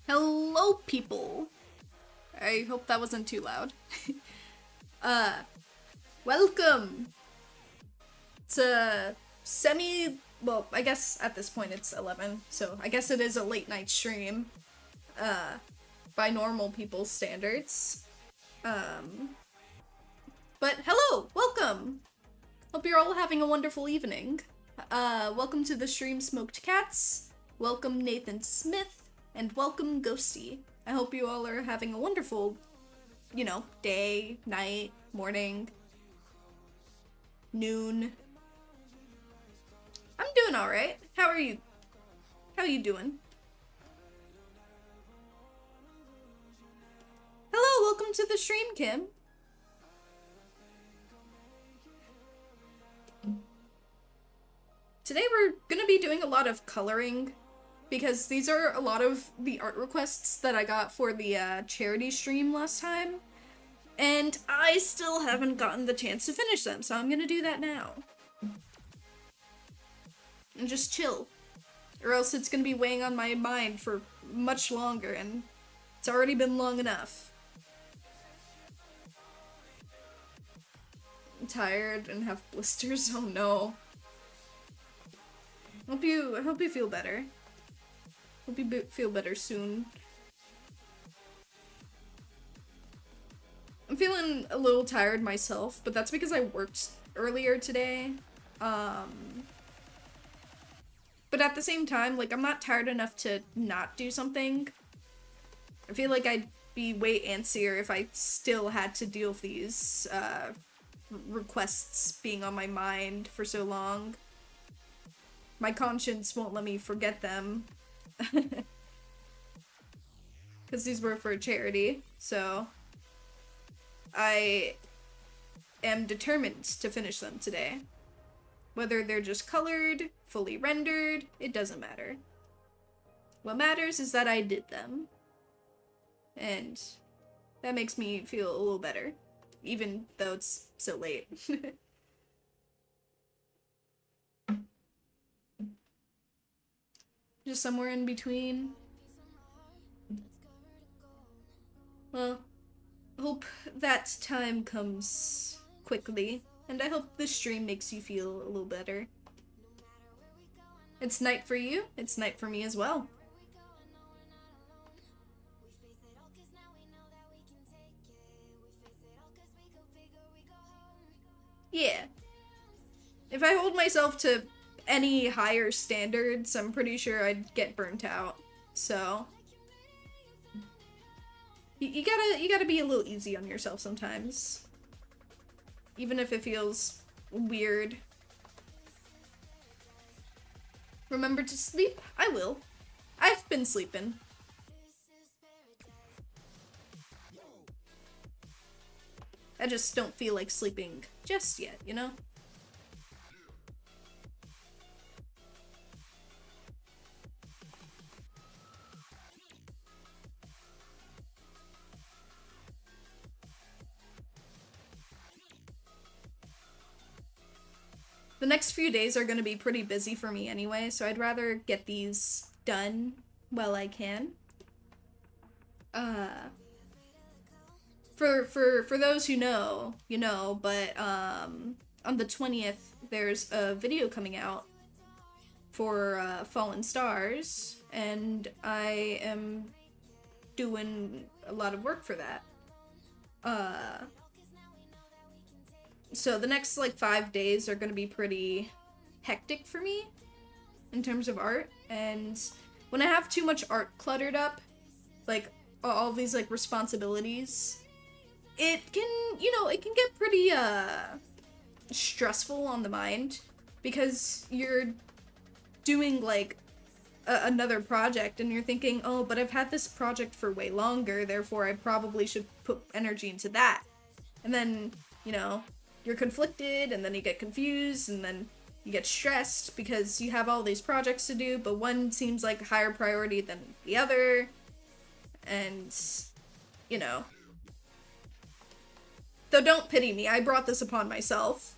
Hello, people! I hope that wasn't too loud. Welcome to well, I guess at this point it's 11, so I guess it is a late night stream, by normal people's standards. But hello! Welcome! Hope you're all having a wonderful evening. Welcome to the stream Smoked Cats, welcome Nathan Smith, and welcome Ghosty. I hope you all are having a wonderful, day, night, morning, noon. I'm doing alright. How are you? How are you doing? Hello, welcome to the stream, Kim. Today we're gonna be doing a lot of coloring, because these are a lot of the art requests that I got for the charity stream last time, and I still haven't gotten the chance to finish them, so I'm gonna do that now. And just chill. Or else it's gonna be weighing on my mind for much longer, and it's already been long enough. I'm tired and have blisters, oh no. I hope you feel better. Hope you feel better soon. I'm feeling a little tired myself, but that's because I worked earlier today. But at the same time, like, I'm not tired enough to not do something. I feel like I'd be way antsier if I still had to deal with these, requests being on my mind for so long. My conscience won't let me forget them. Because these were for a charity, so I am determined to finish them today. Whether they're just colored, fully rendered, it doesn't matter. What matters is that I did them. And that makes me feel a little better, even though it's so late. Just somewhere in between. Well, I hope that time comes quickly, and I hope this stream makes you feel a little better. It's night for you, it's night for me as well. Yeah. If I hold myself to any higher standards, I'm pretty sure I'd get burnt out. So you gotta be a little easy on yourself sometimes, even if it feels weird. Remember to sleep? I will. I've been sleeping. I just don't feel like sleeping just yet, you know? The next few days are going to be pretty busy for me anyway, so I'd rather get these done while I can. For those who know, you know, but on the 20th there's a video coming out for Fallen Stars, and I am doing a lot of work for that. So the next, like, 5 days are gonna be pretty hectic for me in terms of art, and when I have too much art cluttered up, like, all these, like, responsibilities, it can, it can get pretty, stressful on the mind, because you're doing, like, another project, and you're thinking, oh, but I've had this project for way longer, therefore I probably should put energy into that. And then, you're conflicted, and then you get confused, and then You get stressed because you have all these projects to do, but one seems like a higher priority than the other. And, you know. Though don't pity me, I brought this upon myself.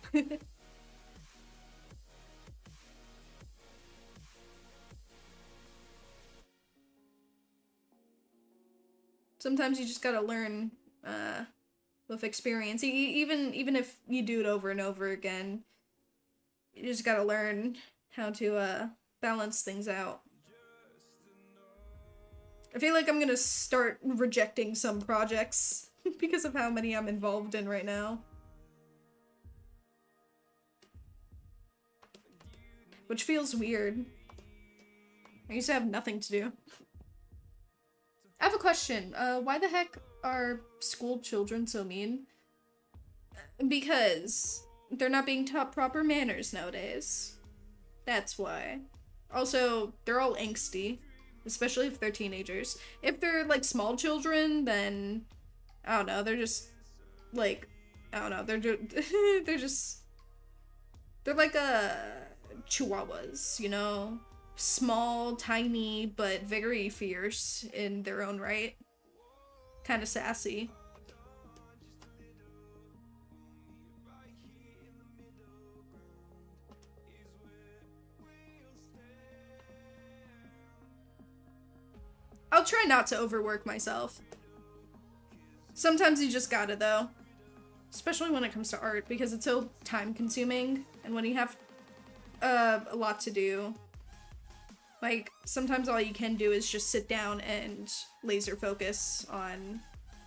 Sometimes you just gotta learn, with experience. Even if you do it over and over again, you just gotta learn how to, balance things out. I feel like I'm gonna start rejecting some projects because of how many I'm involved in right now. Which feels weird. I used to have nothing to do. I have a question. Why the heck are school children so mean? Because they're not being taught proper manners nowadays. That's why. Also, they're all angsty, especially if they're teenagers. If they're, like, small children, then, I don't know, they're just, like, I don't know, they're like, chihuahuas, you know? Small, tiny, but very fierce in their own right. Kind of sassy. I'll try not to overwork myself. Sometimes you just gotta, though. Especially when it comes to art, because it's so time-consuming, and when you have a lot to do, like, sometimes all you can do is just sit down and laser focus on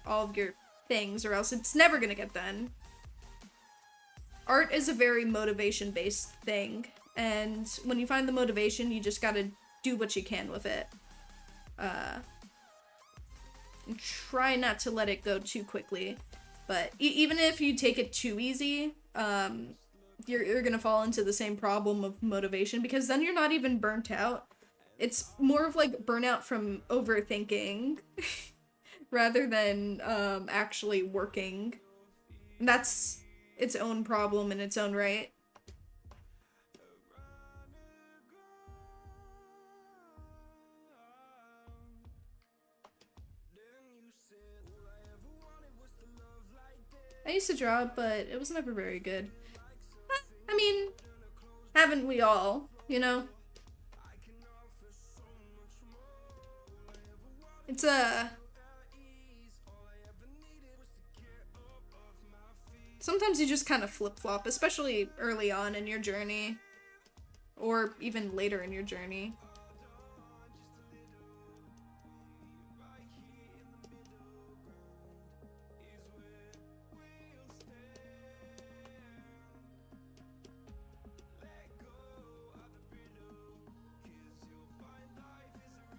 all of your things, or else it's never gonna get done. Art is a very motivation-based thing, and when you find the motivation, you just gotta do what you can with it. And try not to let it go too quickly. But even if you take it too easy, you're gonna fall into the same problem of motivation, because then you're not even burnt out. It's more of like burnout from overthinking rather than actually working. And that's its own problem in its own right. I used to draw, but it was never very good. I mean, haven't we all, you know? It's sometimes you just kind of flip-flop, especially early on in your journey. Or even later in your journey.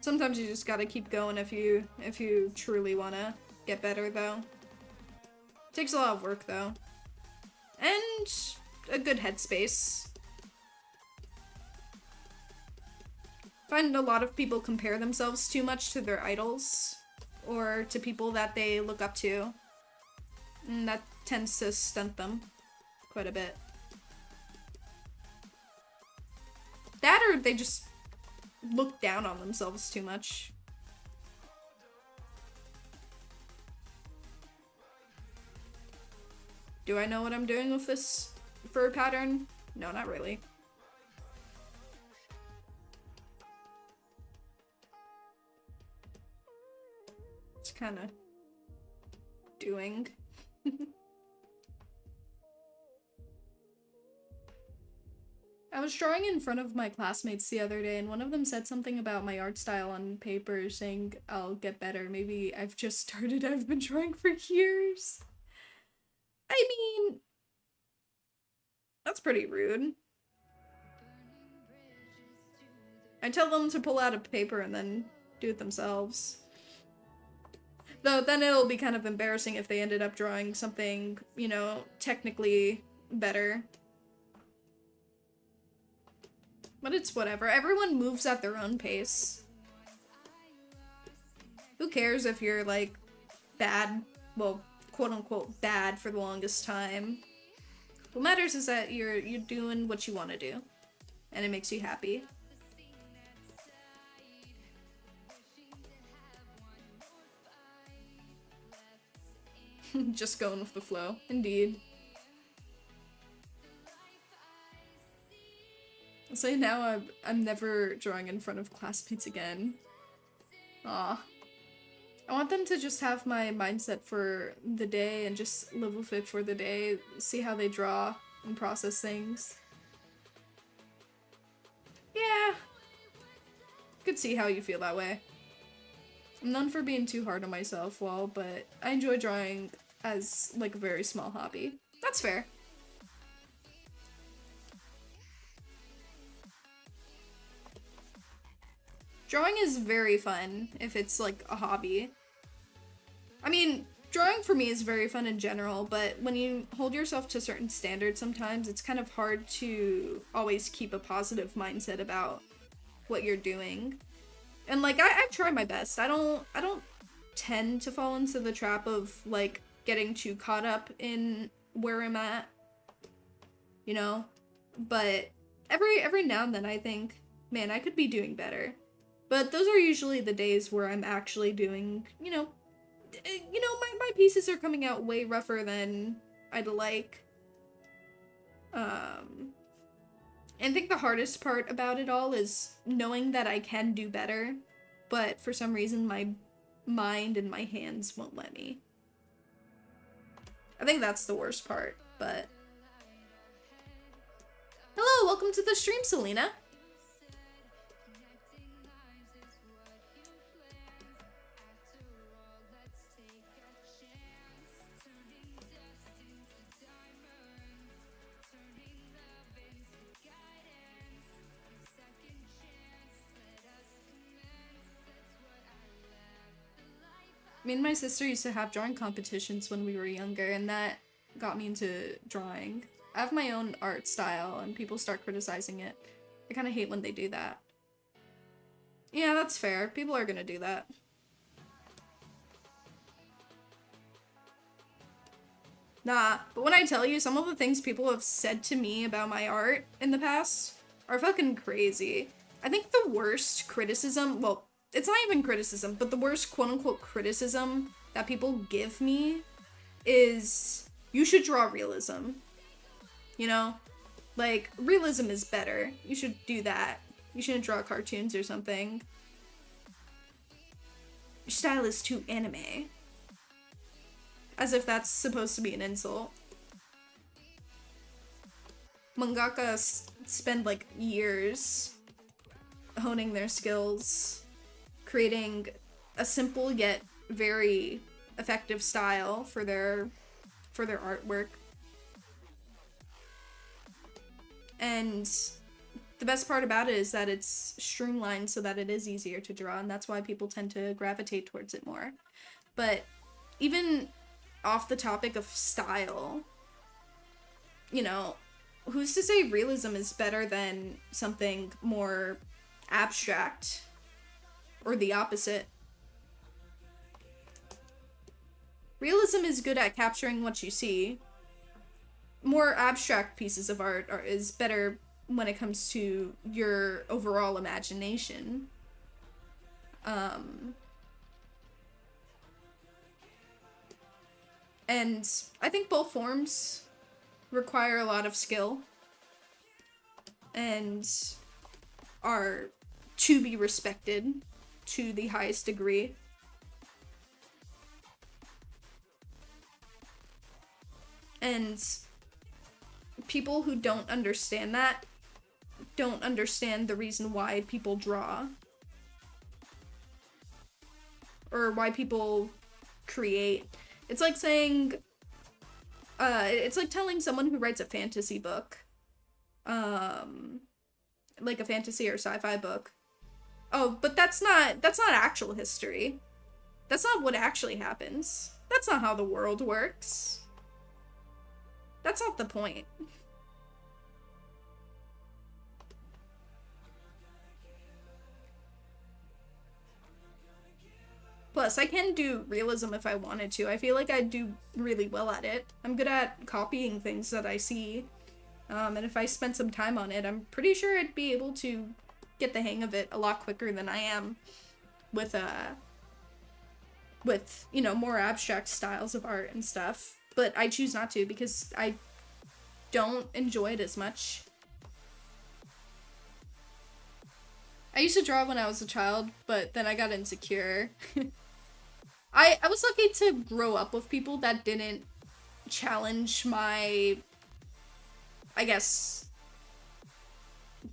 Sometimes you just gotta keep going if you truly wanna get better, though. Takes a lot of work, though. And a good headspace. Find a lot of people compare themselves too much to their idols, or to people that they look up to. And that tends to stunt them quite a bit. That, or they just look down on themselves too much. Do I know what I'm doing with this fur pattern? No, not really. It's kind of doing. I was drawing in front of my classmates the other day, and one of them said something about my art style on paper, saying I'll get better. Maybe I've just started. I've been drawing for years. I mean, that's pretty rude. I tell them to pull out a paper and then do it themselves. Though then it'll be kind of embarrassing if they ended up drawing something, you know, technically better. But it's whatever. Everyone moves at their own pace. Who cares if you're, like, bad? Well, quote-unquote bad for the longest time. What matters is that you're doing what you want to do, and it makes you happy. Just going with the flow, indeed. So now I'm never drawing in front of classmates again. Aw. I want them to just have my mindset for the day and just live with it for the day, see how they draw and process things. Yeah. Could see how you feel that way. I'm known for being too hard on myself, but I enjoy drawing as, like, a very small hobby. That's fair. Drawing is very fun if it's, like, a hobby. I mean, drawing for me is very fun in general, but when you hold yourself to certain standards sometimes, it's kind of hard to always keep a positive mindset about what you're doing. And, like, I try my best. I don't tend to fall into the trap of, like, getting too caught up in where I'm at, you know? But every now and then I think, man, I could be doing better. But those are usually the days where I'm actually doing, my pieces are coming out way rougher than I'd like. And I think the hardest part about it all is knowing that I can do better, but for some reason my mind and my hands won't let me. I think that's the worst part, but... Hello, welcome to the stream, Selena! Me and my sister used to have drawing competitions when we were younger, and that got me into drawing. I have my own art style, and people start criticizing it. I kind of hate when they do that. Yeah, that's fair. People are gonna do that. Nah, but when I tell you, some of the things people have said to me about my art in the past are fucking crazy. I think the worst criticism, well, it's not even criticism, but the worst quote-unquote criticism that people give me is, you should draw realism. You know? Like, realism is better. You should do that. You shouldn't draw cartoons or something. Your style is too anime. As if that's supposed to be an insult. Mangaka spend, like, years honing their skills, creating a simple yet very effective style for their artwork. And the best part about it is that it's streamlined so that it is easier to draw, and that's why people tend to gravitate towards it more. But even off the topic of style, who's to say realism is better than something more abstract? Or the opposite. Realism is good at capturing what you see. More abstract pieces of art is better when it comes to your overall imagination. And I think both forms require a lot of skill and are to be respected to the highest degree. And people who don't understand that don't understand the reason why people draw. Or why people create. It's like saying, it's like telling someone who writes a fantasy book, like a fantasy or sci-fi book, oh, but that's not actual history. That's not what actually happens. That's not how the world works. That's not the point. Plus, I can do realism if I wanted to. I feel like I'd do really well at it. I'm good at copying things that I see. And if I spent some time on it, I'm pretty sure I'd be able to get the hang of it a lot quicker than I am with, you know, more abstract styles of art and stuff. But I choose not to because I don't enjoy it as much. I used to draw when I was a child, but then I got insecure. I was lucky to grow up with people that didn't challenge my, I guess,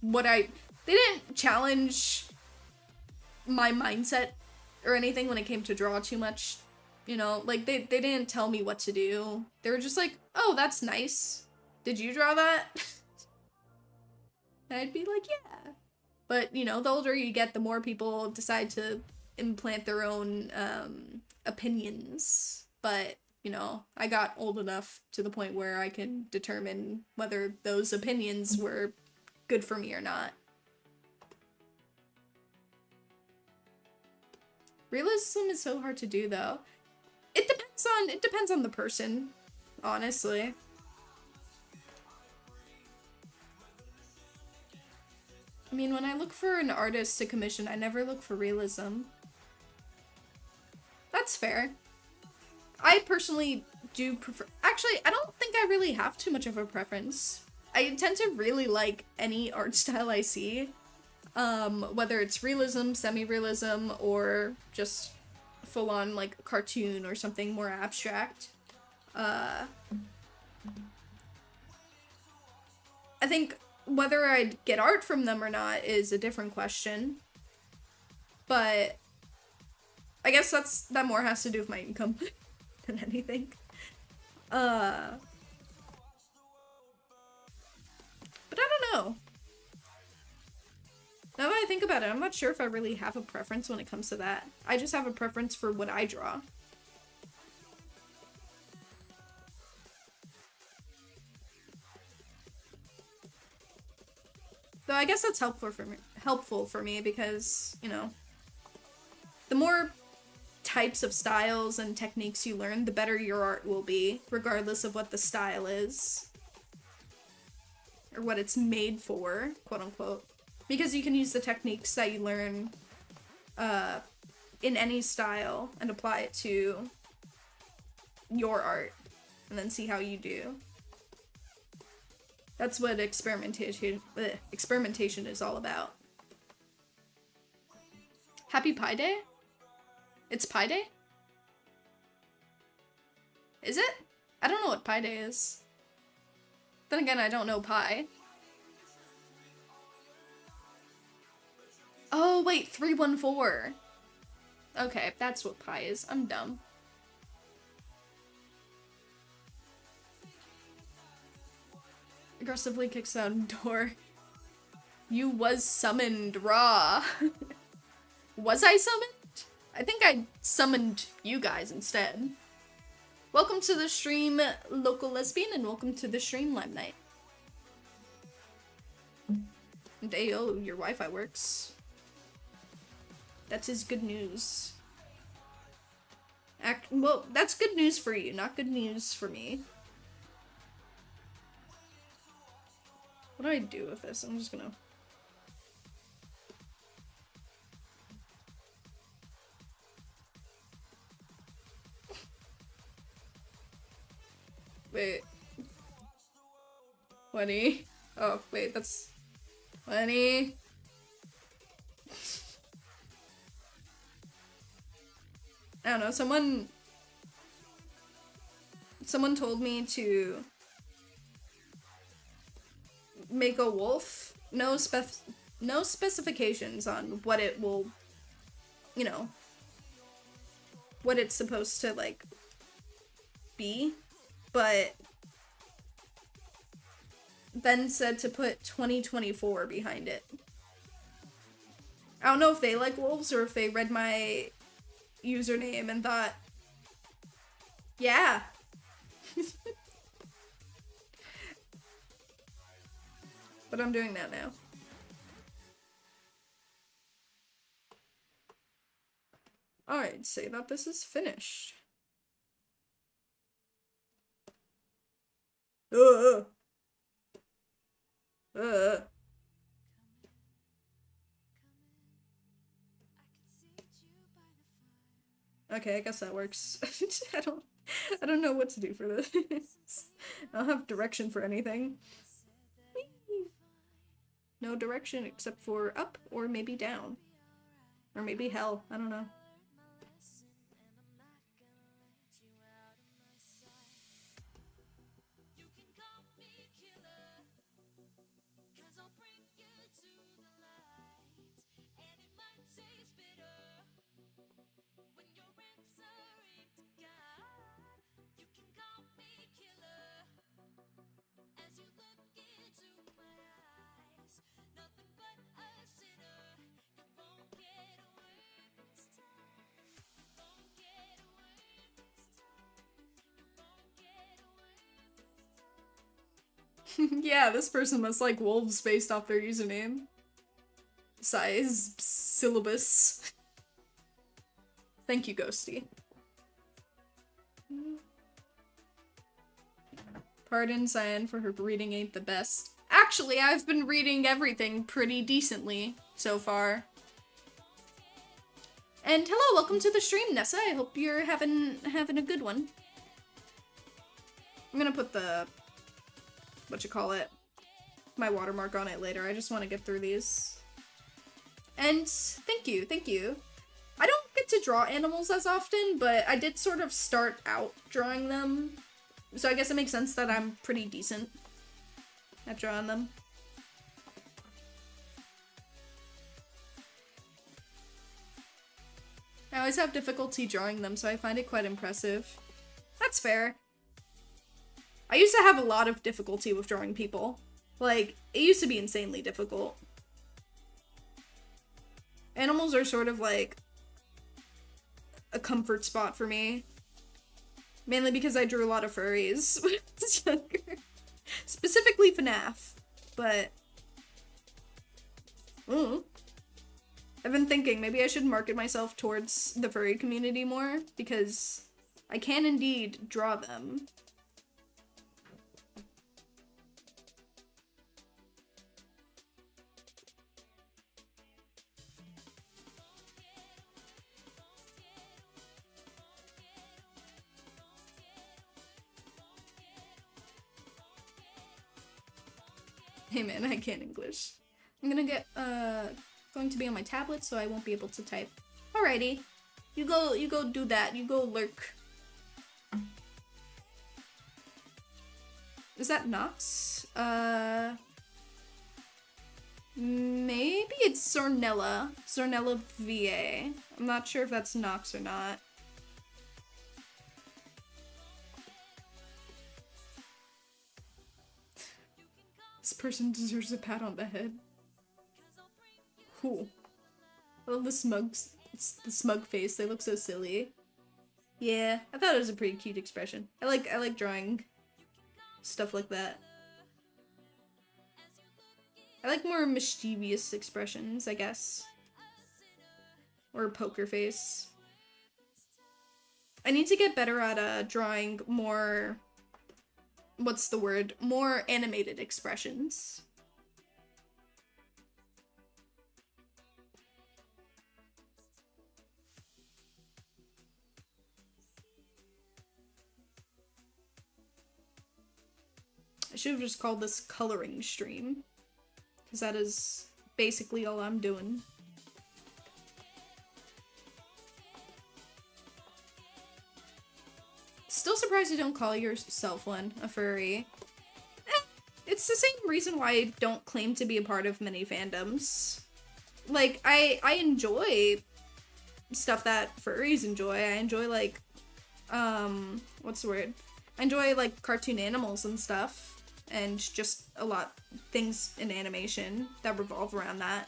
they didn't challenge my mindset or anything when it came to draw too much. You know, like, they didn't tell me what to do. They were just like, oh, that's nice. Did you draw that? And I'd be like, yeah. But, you know, the older you get, the more people decide to implant their own opinions. But, you know, I got old enough to the point where I can determine whether those opinions were good for me or not. Realism is so hard to do, though. It depends on the person, honestly. I mean, when I look for an artist to commission, I never look for realism. That's fair. I personally do prefer... Actually, I don't think I really have too much of a preference. I tend to really like any art style I see. Whether it's realism, semi-realism, or just full-on, like, cartoon or something more abstract. I think whether I'd get art from them or not is a different question. But I guess that more has to do with my income than anything. But I don't know. Now that I think about it, I'm not sure if I really have a preference when it comes to that. I just have a preference for what I draw. Though I guess that's helpful for me because, you know, the more types of styles and techniques you learn, the better your art will be, regardless of what the style is. Or what it's made for, quote unquote. Because you can use the techniques that you learn in any style and apply it to your art and then see how you do. That's what experimentation is all about. Happy Pi Day? It's Pi Day? Is it? I don't know what Pi Day is. Then again, I don't know pi. Oh, wait, 314. Okay, that's what pi is. I'm dumb. Aggressively kicks down door. You was summoned raw. Was I summoned? I think I summoned you guys instead. Welcome to the stream, Local Lesbian, and welcome to the stream, Limelight. And ayo, your Wi-Fi works. That is good news. Well, that's good news for you, not good news for me. What do I do with this? I'm just gonna... Wait. 20. Oh, wait, that's... 20. I don't know, someone told me to make a wolf. No specifications on what it will, you know, what it's supposed to, like, be, but then said to put 2024 behind it. I don't know if they like wolves or if they read my username and thought, yeah. But I'm doing that now. Alright. I'd say that this is finished. Okay, I guess that works. I don't know what to do for this. I don't have direction for anything. No direction except for up or maybe down. Or maybe hell, I don't know. Yeah, this person must like wolves based off their username. Size, syllabus. Thank you, Ghosty. Pardon Cyan for her reading ain't the best. Actually, I've been reading everything pretty decently so far. And hello, welcome to the stream, Nessa. I hope you're having a good one. I'm gonna put the my watermark on it later. I just want to get through these. And thank you. I don't get to draw animals as often, but I did sort of start out drawing them. So I guess it makes sense that I'm pretty decent at drawing them. I always have difficulty drawing them, so I find it quite impressive. That's fair. I used to have a lot of difficulty with drawing people. Like, it used to be insanely difficult. Animals are sort of like a comfort spot for me. Mainly because I drew a lot of furries when I was younger. Specifically FNAF, but... I've been thinking maybe I should market myself towards the furry community more, because I can indeed draw them. Hey man, I can't English. I'm gonna get, going to be on my tablet, so I won't be able to type. Alrighty. You go do that. You go lurk. Is that Nox? Maybe it's Zornella. Zornella VA. I'm not sure if that's Nox or not. This person deserves a pat on the head. Cool. I love the smug face. They look so silly. Yeah, I thought it was a pretty cute expression. I like drawing stuff like that. I like more mischievous expressions, I guess. Or a poker face. I need to get better at drawing more... what's the word? More animated expressions. I should have just called this coloring stream, because that is basically all I'm doing. Still surprised you don't call yourself one, a furry. It's the same reason why I don't claim to be a part of many fandoms. Like, I enjoy stuff that furries enjoy. I enjoy, like, what's the word? I enjoy, like, cartoon animals and stuff. And just a lot things in animation that revolve around that.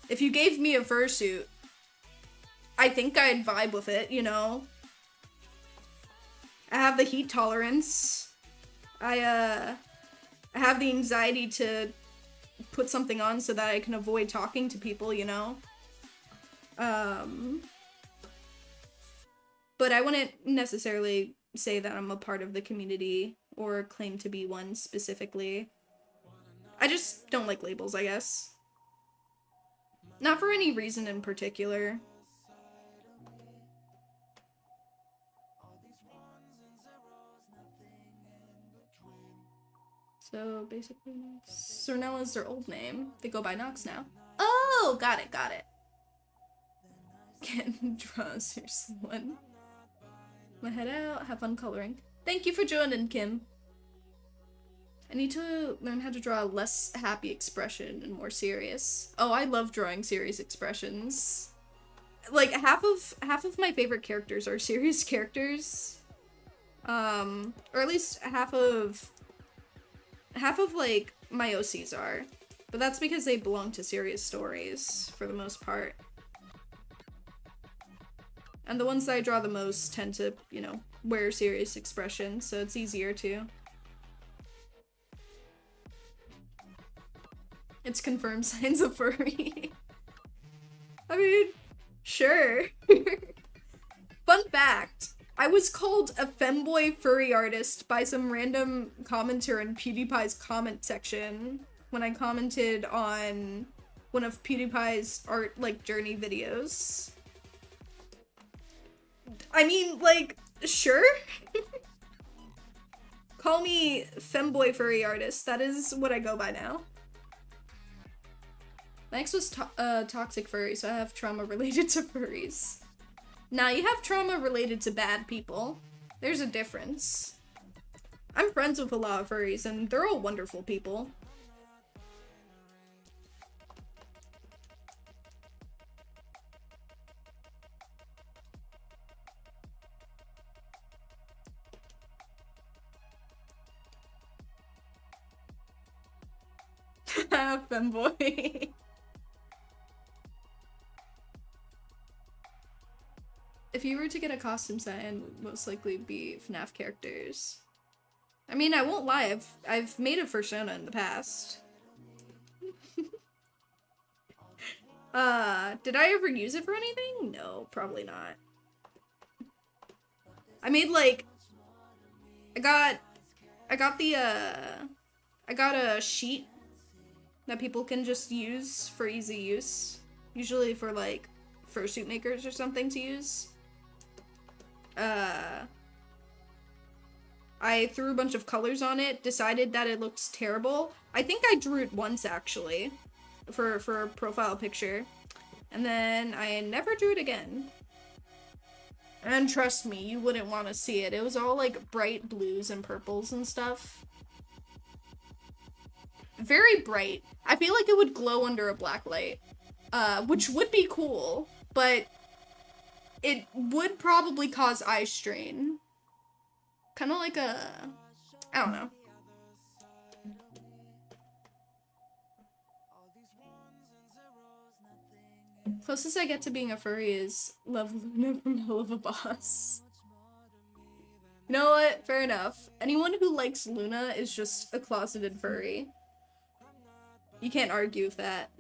If you gave me a fursuit, I think I'd vibe with it, you know? I have the heat tolerance. I have the anxiety to put something on so that I can avoid talking to people, you know? But I wouldn't necessarily say that I'm a part of the community or claim to be one specifically. I just don't like labels, I guess. Not for any reason in particular. So basically, Cernella is their old name. They go by Nox now. Oh, got it, got it. Can't draw seriously one. My head out, have fun coloring. Thank you for joining, Kim. I need to learn how to draw a less happy expression and more serious. Oh, I love drawing serious expressions. Like half of my favorite characters are serious characters. Or at least half of like my OCs are. But that's because they belong to serious stories for the most part. And the ones that I draw the most tend to, you know, wear serious expressions, so it's easier to. It's confirmed signs of furry. I mean, sure. Fun fact, I was called a femboy furry artist by some random commenter in PewDiePie's comment section when I commented on one of PewDiePie's art, like, journey videos. I mean, like, sure? Call me femboy furry artist. That is what I go by now. My ex was toxic furry, so I have trauma related to furries. Now, you have trauma related to bad people. There's a difference. I'm friends with a lot of furries, and they're all wonderful people. Femboy. If you were to get a costume set, it would most likely be FNAF characters. I mean, I won't lie, I've made a persona in the past. Did I ever use it for anything? No, probably not. I made, like, I got a sheet that people can just use for easy use. Usually for, like, fursuit makers or something to use. I threw a bunch of colors on it, decided that it looks terrible. I think I drew it once, actually, for a profile picture. And then I never drew it again. And trust me, you wouldn't want to see it. It was all, like, bright blues and purples and stuff. Very bright. I feel like it would glow under a black light. Which would be cool, but it would probably cause eye strain. Kind of like a... I don't know. Closest I get to being a furry is Love Luna from Hell of a Boss. You know what? Fair enough. Anyone who likes Luna is just a closeted furry. You can't argue with that.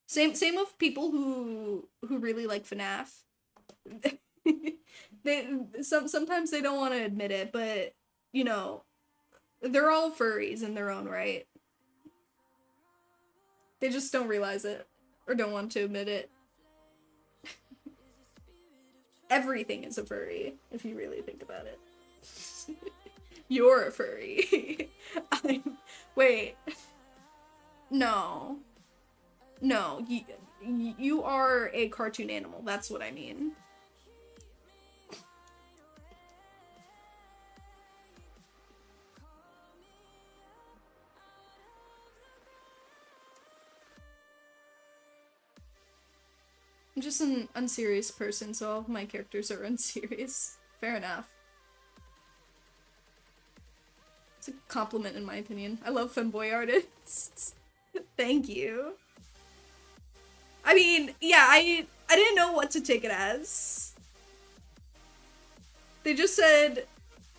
Same with people who really like FNAF. Sometimes they don't want to admit it, but you know, they're all furries in their own right. They just don't realize it or don't want to admit it. Everything is a furry if you really think about it. You're a furry. Wait. No. No, you are a cartoon animal. That's what I mean. I'm just an unserious person, so all of my characters are unserious. Fair enough. It's a compliment in my opinion. I love femboy artists. Thank you. I mean, yeah, I didn't know what to take it as. They just said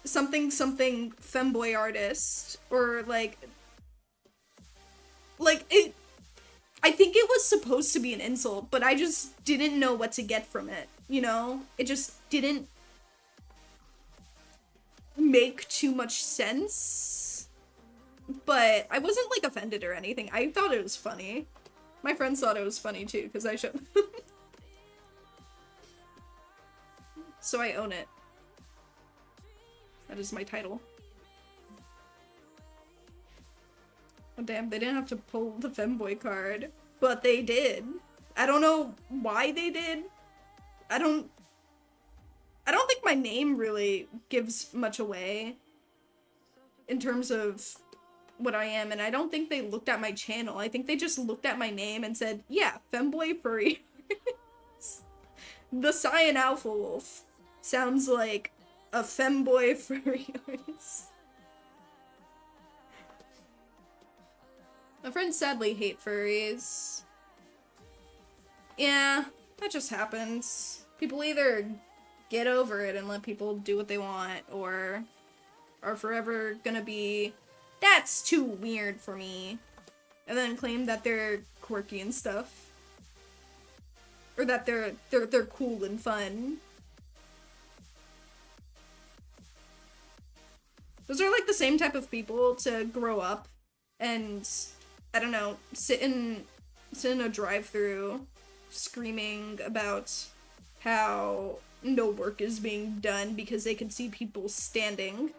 something femboy artist, or like like, it, I think it was supposed to be an insult, but I just didn't know what to get from it, you know? It just didn't make too much sense. But I wasn't, like, offended or anything. I thought it was funny. My friends thought it was funny, too, because I showed them. So I own it. That is my title. Oh damn, they didn't have to pull the femboy card. But they did. I don't know why they did. I don't think my name really gives much away in terms of what I am, and I don't think they looked at my channel. I think they just looked at my name and said, yeah, femboy furry. The Cyan Alpha Wolf sounds like a femboy furry artist. My friends sadly hate furries. Yeah, that just happens. People either get over it and let people do what they want, or are forever gonna be, that's too weird for me, and then claim that they're quirky and stuff. Or that they're cool and fun. Those are like the same type of people to grow up and, I don't know, sit in a drive-thru screaming about how no work is being done because they can see people standing.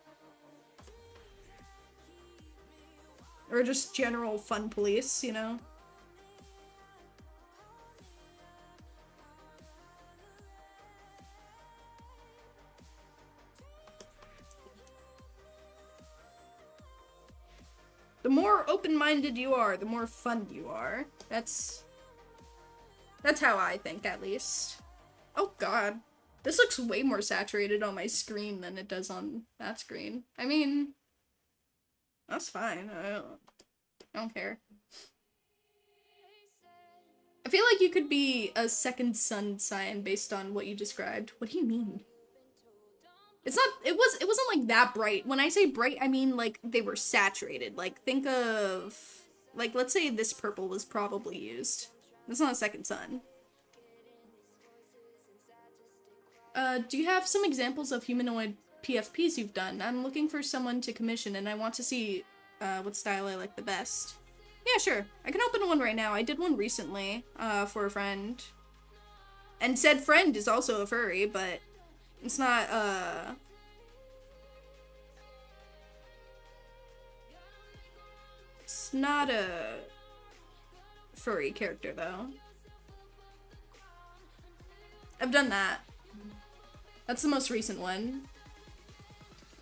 Or just general fun police, you know? The more open-minded you are, the more fun you are. That's how I think, at least. Oh god. This looks way more saturated on my screen than it does on that screen. I mean, that's fine. I don't care. I feel like you could be a second sun sign based on what you described. What do you mean? It wasn't like that bright. When I say bright, I mean like they were saturated. Like think of, like let's say this purple was probably used. That's not a second sun. Do you have some examples of humanoid PFPs you've done? I'm looking for someone to commission and I want to see what style I like the best. Yeah, sure. I can open one right now. I did one recently for a friend. And said friend is also a furry, but it's not, it's not a furry character, though. I've done that. That's the most recent one.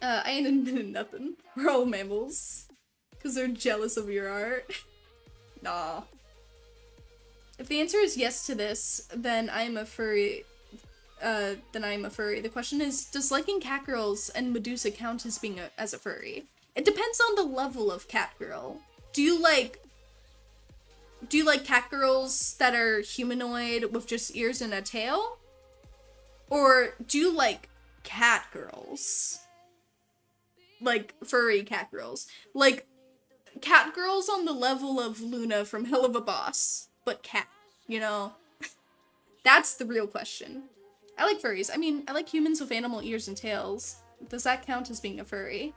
I ain't admitted nothing. We're all mammals. Because they're jealous of your art. Nah. If the answer is yes to this, then I'm a furry. The question is, does liking cat girls and Medusa count as being as a furry? It depends on the level of cat girl. Do you like cat girls that are humanoid with just ears and a tail? Or do you like cat girls? Like furry cat girls. Like cat girls on the level of Luna from Hell of a Boss, but cat, you know? That's the real question. I like furries. I mean, I like humans with animal ears and tails. Does that count as being a furry?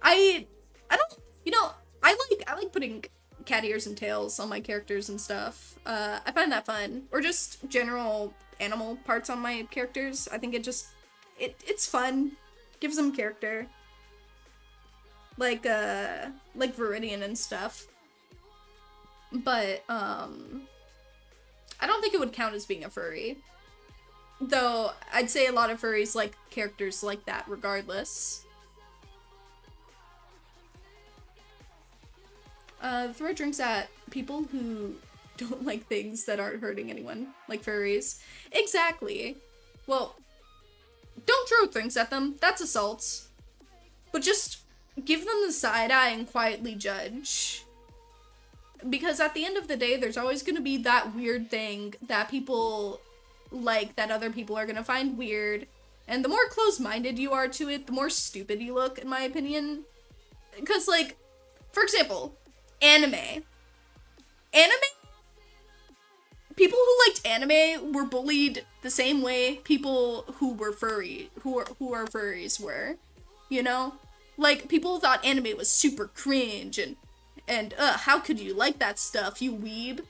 I don't, you know, I like putting cat ears and tails on my characters and stuff. I find that fun. Or just general animal parts on my characters. I think it's fun. Gives them character. Like Viridian and stuff. But, I don't think it would count as being a furry. Though, I'd say a lot of furries like characters like that regardless. Throw drinks at people who don't like things that aren't hurting anyone, like furries. Exactly. Well, don't throw things at them, that's assault. But just give them the side eye and quietly judge. Because at the end of the day, there's always gonna be that weird thing that people like that other people are gonna find weird. And the more closed-minded you are to it, the more stupid you look, in my opinion. Because, like, for example, anime. People who liked anime were bullied the same way people who were who are furries were, you know? Like, people thought anime was super cringe and how could you like that stuff, you weeb?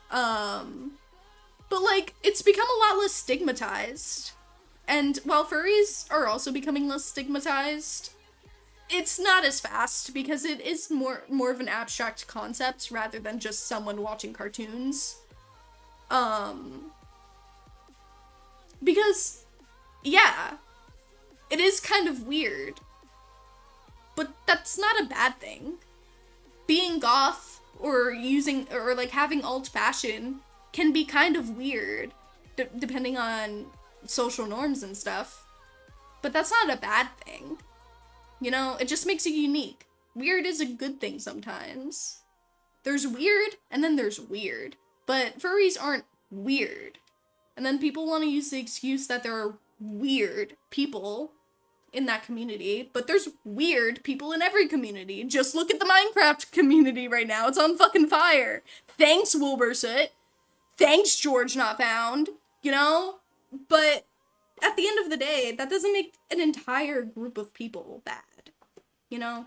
But like, it's become a lot less stigmatized. And while furries are also becoming less stigmatized, it's not as fast because it is more of an abstract concept rather than just someone watching cartoons. Because, yeah, it is kind of weird, but that's not a bad thing. Being goth or like having alt fashion can be kind of weird, depending on social norms and stuff, but that's not a bad thing. You know, it just makes you unique. Weird is a good thing sometimes. There's weird, and then there's weird. But furries aren't weird. And then people want to use the excuse that there are weird people in that community, but there's weird people in every community. Just look at the Minecraft community right now. It's on fucking fire. Thanks, Wilbursoot. Thanks, George Not Found. You know? But at the end of the day, that doesn't make an entire group of people bad. You know?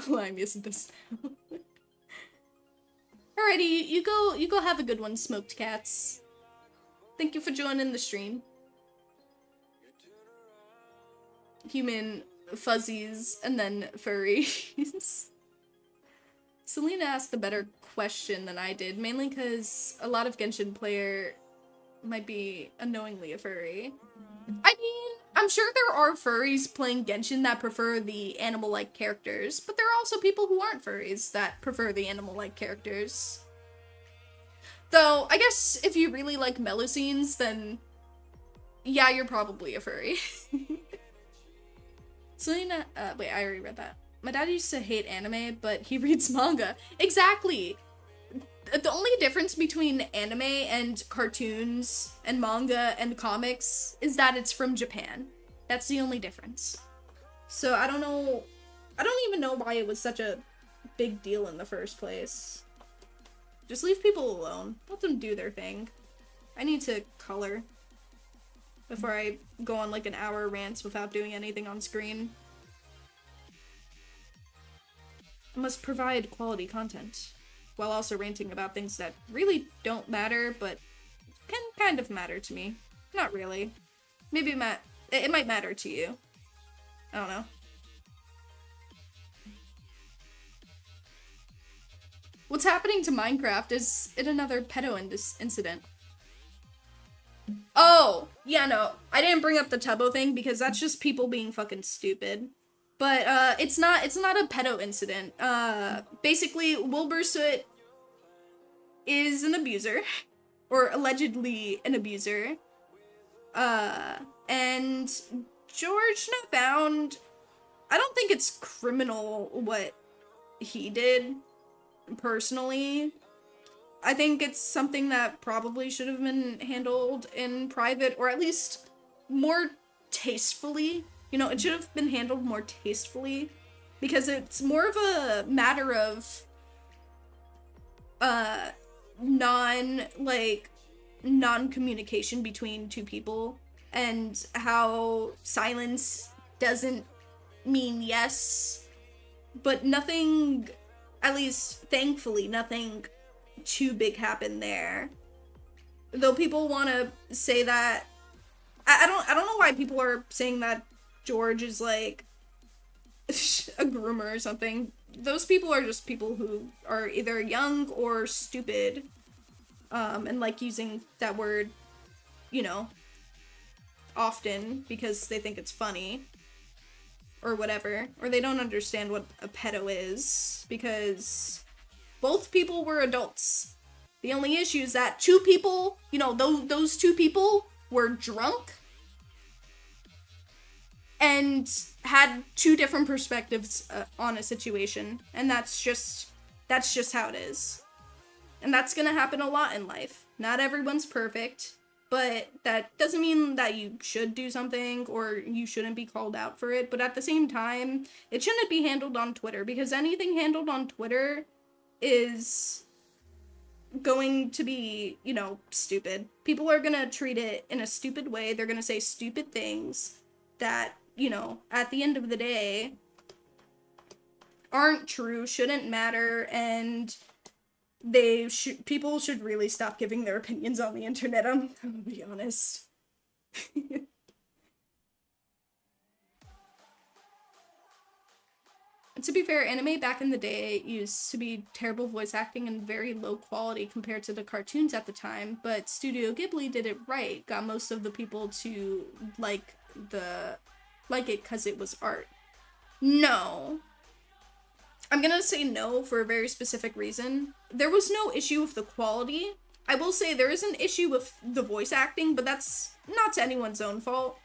Limius does now. Alrighty, you go have a good one, Smoked Cats. Thank you for joining the stream. Human fuzzies and then furries. Selena asked a better question than I did, mainly because a lot of Genshin player might be unknowingly a furry. I mean, I'm sure there are furries playing Genshin that prefer the animal-like characters, but there are also people who aren't furries that prefer the animal-like characters. Though, I guess if you really like Melusines, then yeah, you're probably a furry. Selena, wait, I already read that. My dad used to hate anime, but he reads manga. Exactly! The only difference between anime and cartoons and manga and comics is that it's from Japan. That's the only difference. So I don't even know why it was such a big deal in the first place. Just leave people alone. Let them do their thing. I need to color before I go on like an hour rant without doing anything on screen. I must provide quality content, while also ranting about things that really don't matter, but can kind of matter to me. Not really. Maybe it might matter to you. I don't know. What's happening to Minecraft? Is it another pedo incident? Oh, yeah, no. I didn't bring up the Tubbo thing because that's just people being fucking stupid. But, it's not a pedo incident. Basically, Wilbursoot is an abuser. Or allegedly an abuser. And George Not Found, I don't think it's criminal what he did, personally. I think it's something that probably should have been handled in private, or at least more tastefully. You know, it should have been handled more tastefully, because it's more of a matter of, non-communication between two people, and how silence doesn't mean yes, but nothing, at least thankfully, nothing too big happened there. Though people want to say that, I don't know why people are saying that George is like a groomer or something. Those people are just people who are either young or stupid, and like using that word, you know, often because they think it's funny or whatever, or they don't understand what a pedo is, because both people were adults. The only issue is that two people, you know, those two people were drunk and had two different perspectives on a situation, and that's just how it is. And that's gonna happen a lot in life. Not everyone's perfect, but that doesn't mean that you should do something or you shouldn't be called out for it. But at the same time, it shouldn't be handled on Twitter, because anything handled on Twitter is going to be, you know, stupid. People are gonna treat it in a stupid way. They're gonna say stupid things that, you know, at the end of the day aren't true, shouldn't matter, and people should really stop giving their opinions on the internet. I'm gonna be honest. To be fair, anime back in the day used to be terrible voice acting and very low quality compared to the cartoons at the time, but Studio Ghibli did it right, got most of the people to like it because it was art. No. I'm gonna say no for a very specific reason. There was no issue with the quality. I will say there is an issue with the voice acting, but that's not to anyone's own fault.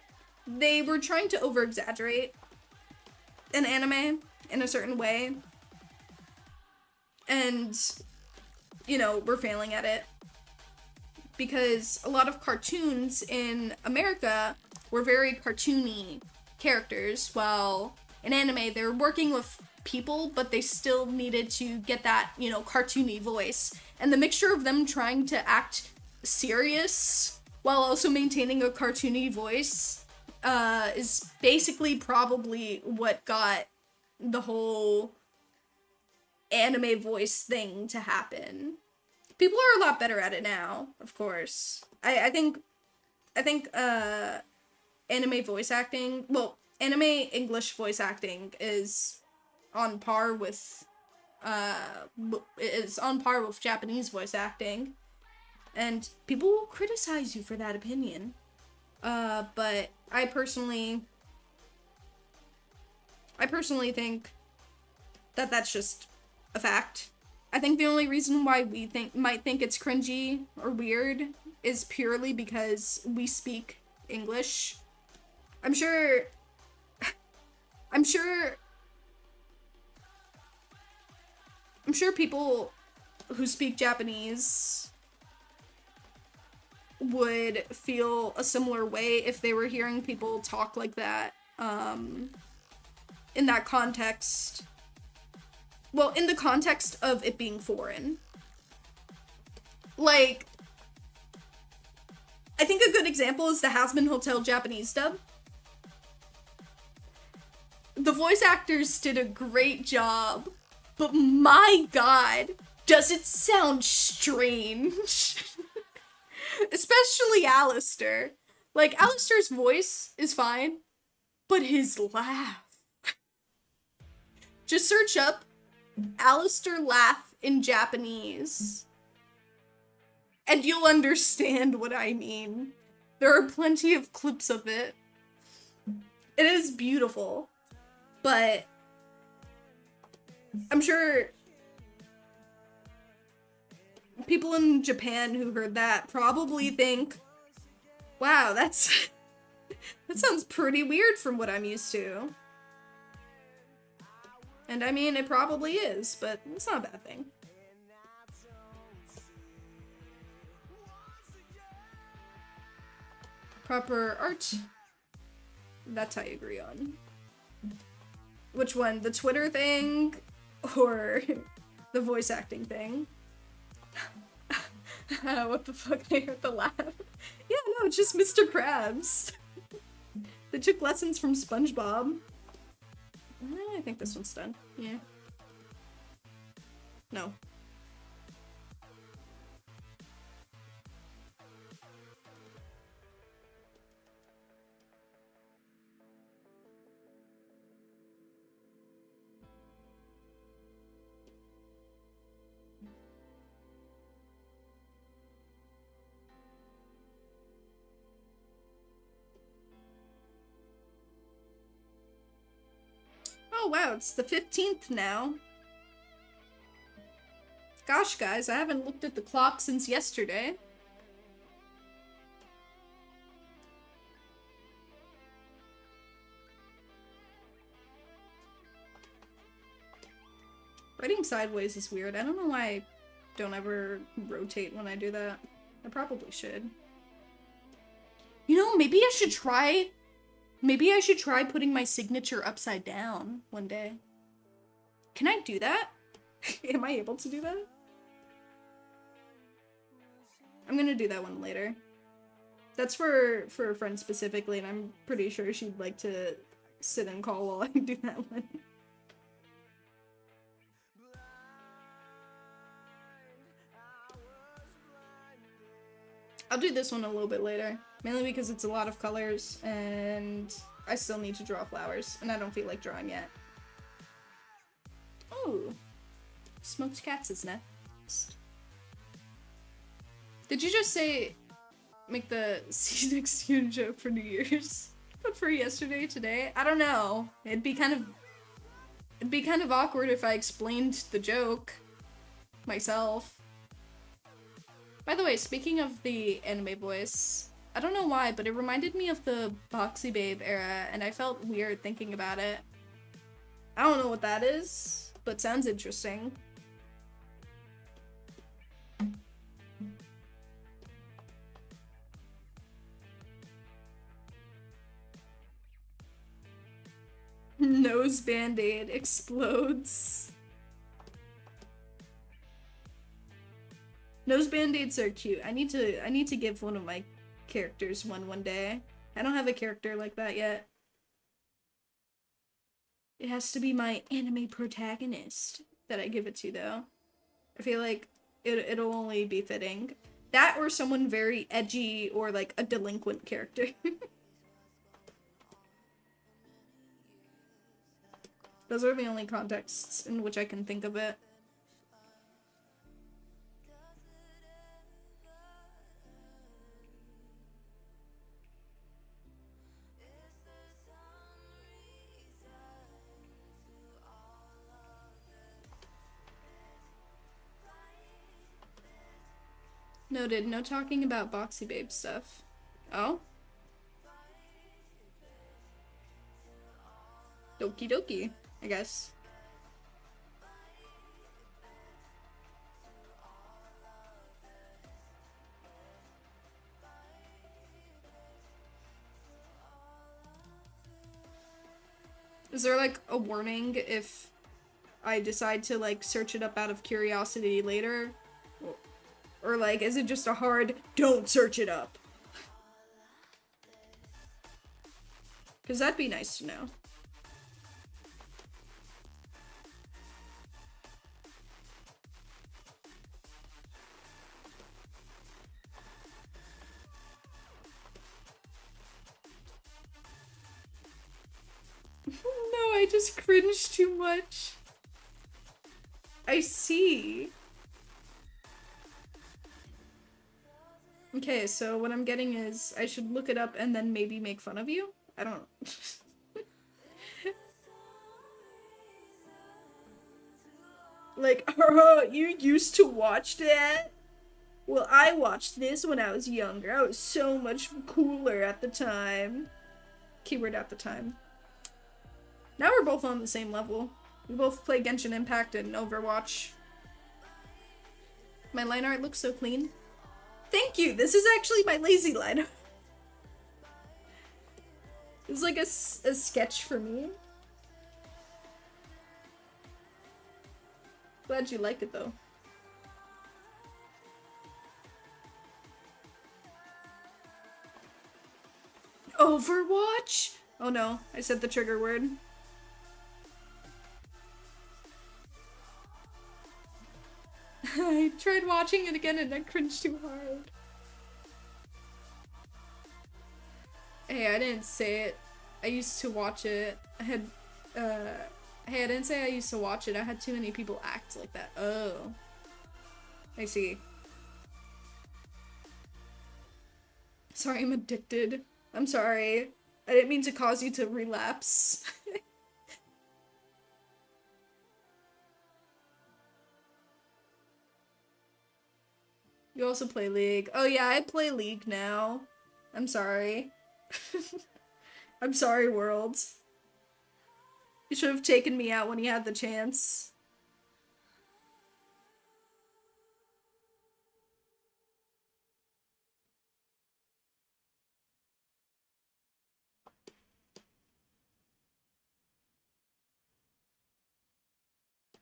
They were trying to over-exaggerate an anime in a certain way, and, you know, we're failing at it. Because a lot of cartoons in America were very cartoony characters, while in anime they're working with people, but they still needed to get that, you know, cartoony voice. And the mixture of them trying to act serious while also maintaining a cartoony voice is basically probably what got the whole anime voice thing to happen. People are a lot better at it now, of course. I think anime voice acting, well, anime English voice acting is on par with Japanese voice acting, and people will criticize you for that opinion. But I personally think that that's just a fact. I think the only reason why we might think it's cringy or weird is purely because we speak English. I'm sure people who speak Japanese would feel a similar way if they were hearing people talk like that, in that context. Well, in the context of it being foreign. Like, I think a good example is the Hazbin Hotel Japanese dub. The voice actors did a great job, but my god, does it sound strange. Especially Alistair. Like, Alistair's voice is fine, but his laugh. Just search up Alistair laugh in Japanese, and you'll understand what I mean. There are plenty of clips of it. It is beautiful, but I'm sure people in Japan who heard that probably think, wow, that sounds pretty weird from what I'm used to. And I mean, it probably is, but it's not a bad thing. Proper art. That's how you agree on. Which one? The Twitter thing? Or the voice acting thing? What the fuck? I heard the laugh. Yeah, no, it's just Mr. Krabs. They took lessons from SpongeBob. I think this one's done. Yeah. No. Oh wow, it's the 15th now. Gosh, guys, I haven't looked at the clock since yesterday. Writing sideways is weird. I don't know why I don't ever rotate when I do that. I probably should. You know, maybe I should try putting my signature upside down one day. Can I do that? Am I able to do that? I'm gonna do that one later. That's for a friend specifically, and I'm pretty sure she'd like to sit and call while I do that one. I'll do this one a little bit later, mainly because it's a lot of colors, and I still need to draw flowers, and I don't feel like drawing yet. Ooh, smoked cats is next. Did you just say make the see you next year joke for New Year's? But for yesterday, today? I don't know. It'd be kind of awkward if I explained the joke myself. By the way, speaking of the anime voice, I don't know why, but it reminded me of the Boxy Babe era, and I felt weird thinking about it. I don't know what that is, but sounds interesting. Nose band-aid explodes. Nose band-aids are cute. I need to give one of my characters one day. I don't have a character like that yet. It has to be my anime protagonist that I give it to, though. I feel like it'll only be fitting. That or someone very edgy or like a delinquent character. Those are the only contexts in which I can think of it. Noted, no talking about Boxy Babe stuff. Oh? Doki doki, I guess. Is there like a warning if I decide to like search it up out of curiosity later? Or like, is it just a hard, don't search it up? Because that'd be nice to know. No, I just cringed too much. I see. Okay, so what I'm getting is I should look it up and then maybe make fun of you? I don't... Like, you used to watch that? Well, I watched this when I was younger. I was so much cooler at the time. Keyword at the time. Now we're both on the same level. We both play Genshin Impact and Overwatch. My line art looks so clean. Thank you! This is actually my lazy line art. It was like a sketch for me. Glad you like it though. Overwatch? Oh no, I said the trigger word. I tried watching it again and I cringed too hard. Hey, I didn't say it. I used to watch it. Hey, I didn't say I used to watch it. I had too many people act like that. Oh. I see. Sorry, I'm addicted. I'm sorry. I didn't mean to cause you to relapse. You also play League. Oh yeah, I play League now. I'm sorry. I'm sorry, world. You should have taken me out when you had the chance.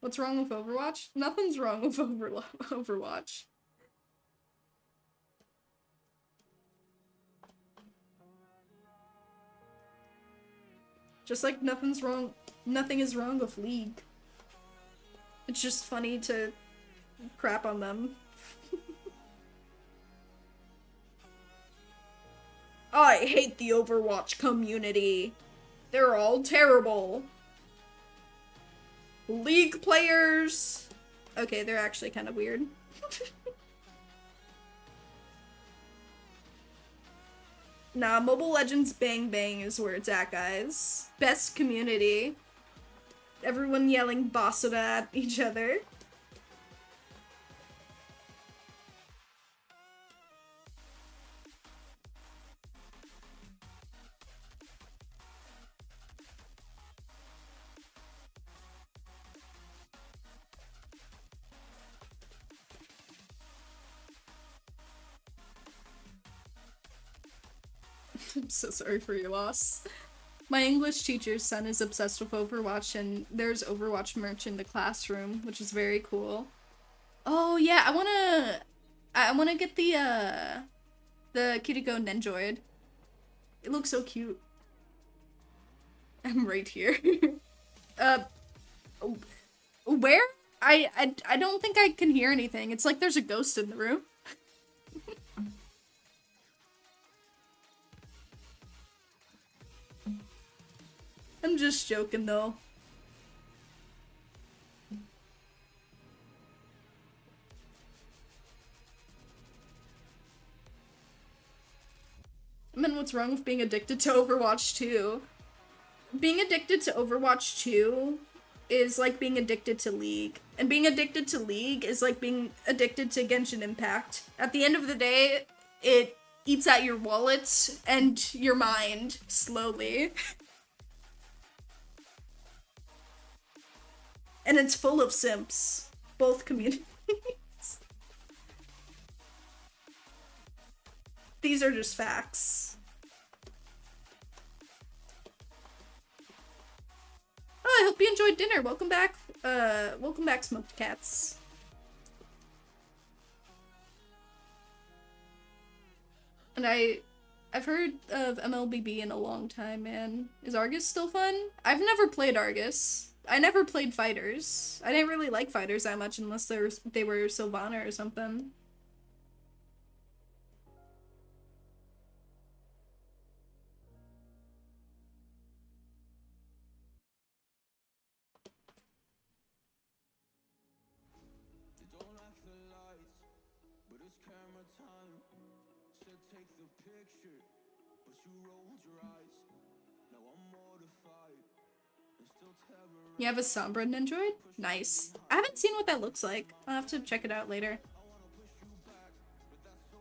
What's wrong with Overwatch? Nothing's wrong with Overwatch. Just like nothing is wrong with League. It's just funny to crap on them. I hate the Overwatch community. They're all terrible. League players. Okay, they're actually kind of weird. Nah, Mobile Legends Bang Bang is where it's at, guys. Best community. Everyone yelling basura at each other. I'm so sorry for your loss. My English teacher's son is obsessed with Overwatch, and there's Overwatch merch in the classroom, which is very cool. Oh yeah, I wanna get the Kiriko Nenjoid. It looks so cute. I'm right here. Where? I don't think I can hear anything. It's like there's a ghost in the room. I'm just joking, though. I mean, what's wrong with being addicted to Overwatch 2? Being addicted to Overwatch 2 is like being addicted to League. And being addicted to League is like being addicted to Genshin Impact. At the end of the day, it eats at your wallet and your mind slowly. And it's full of simps. Both communities. These are just facts. Oh, I hope you enjoyed dinner. Welcome back, Smoked Cats. And I've heard of MLBB in a long time, man. Is Argus still fun? I've never played Argus. I never played fighters. I didn't really like fighters that much unless they were Sylvana or something. You have a Sombra Nendroid? Nice. I haven't seen what that looks like. I'll have to check it out later.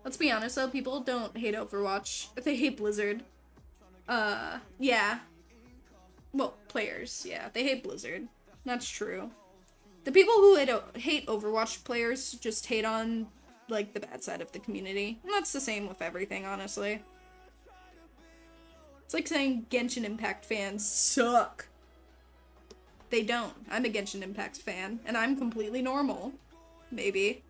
Let's be honest though, people don't hate Overwatch. They hate Blizzard. Yeah. Well, players, yeah. They hate Blizzard. That's true. The people who hate Overwatch players just hate on, like, the bad side of the community. And that's the same with everything, honestly. It's like saying Genshin Impact fans suck. They don't. I'm a Genshin Impact fan, and I'm completely normal. Maybe.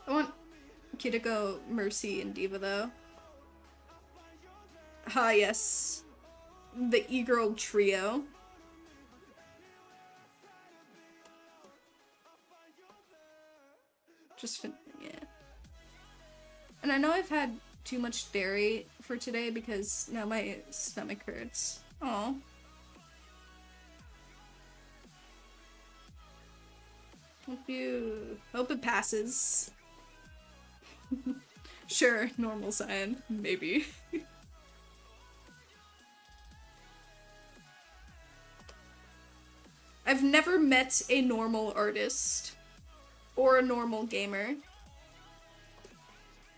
I want Kiriko, Mercy, and Diva, though. Ah, yes. The e-girl trio. Yeah. And I know I've had too much dairy for today because now my stomach hurts. Aw. Hope it passes. Sure, normal sign. Maybe. I've never met a normal artist. Or a normal gamer.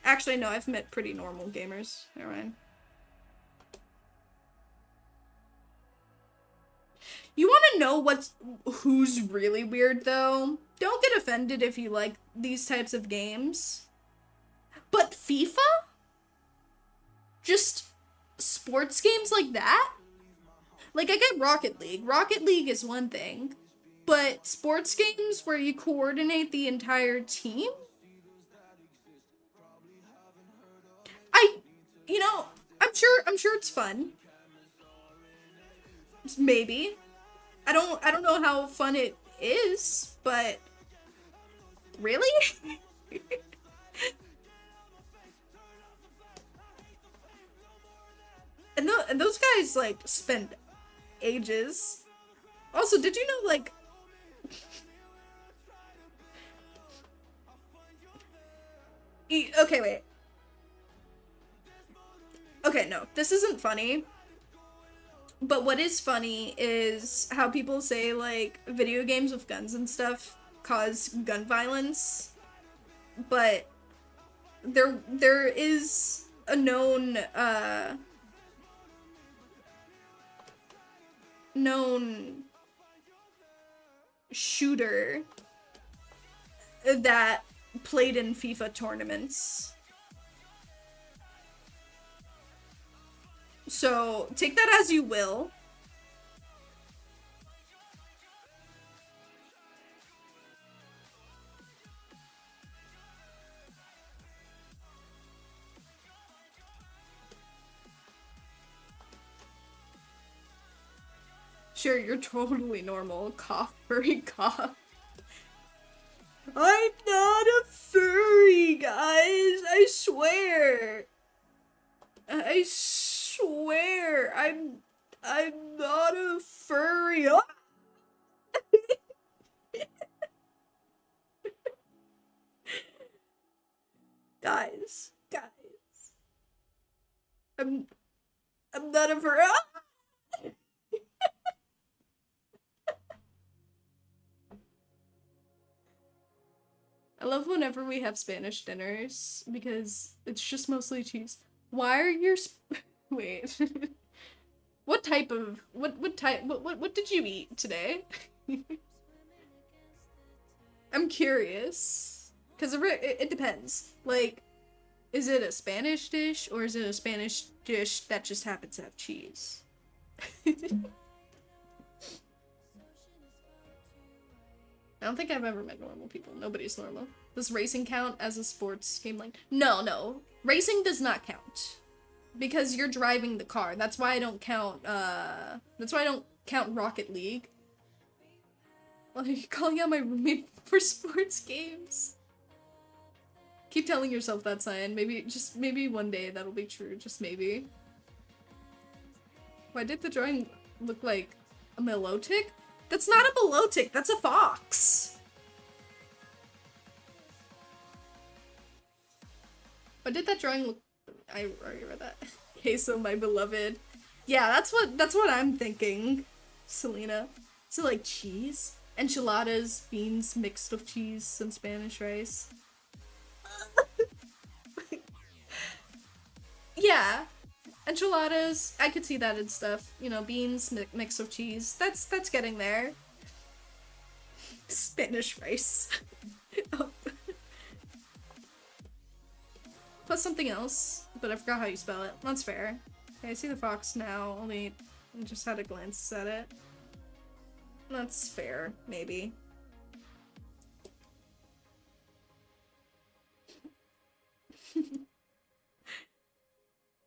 Actually, no, I've met pretty normal gamers. Never mind. You want to know who's really weird, though? Don't get offended if you like these types of games. But FIFA? Just sports games like that? Like, I get Rocket League. Rocket League is one thing. But sports games where you coordinate the entire team? I, you know, I'm sure it's fun. Maybe. I don't know how fun it is, but really? And those guys, like, spend ages. Also, did you know, like... Okay, wait. Okay, no, this isn't funny. But what is funny is how people say, like, video games with guns and stuff cause gun violence. But there is a known shooter that played in FIFA tournaments. So take that as you will. Sure, you're totally normal. Cough, furry cough. I'm not a furry, guys. I swear. I swear. I'm not a furry. Oh. Guys. I'm not a furry. Ah! I love whenever we have Spanish dinners because it's just mostly cheese. Why are your wait? What type of what did you eat today? I'm curious because it depends. Like, is it a Spanish dish or is it a Spanish dish that just happens to have cheese? I don't think I've ever met normal people. Nobody's normal. Does racing count as a sports game? Like, no. Racing does not count. Because you're driving the car. That's why I don't count, Rocket League. Well, are you calling out my roommate for sports games? Keep telling yourself that, Cyan. Maybe one day that'll be true. Just maybe. Why did the drawing look like a Milotic? That's not a Milotic, that's a fox. Why did that drawing look... I already read that. Queso, my beloved. Yeah, that's what I'm thinking, Selena. So, like, cheese? Enchiladas, beans mixed with cheese and Spanish rice. Yeah. Enchiladas, I could see that and stuff. You know, beans mixed with cheese. That's getting there. Spanish rice. Oh. Plus something else, but I forgot how you spell it. That's fair. Okay, I see the fox now, only I just had a glance at it. That's fair, maybe.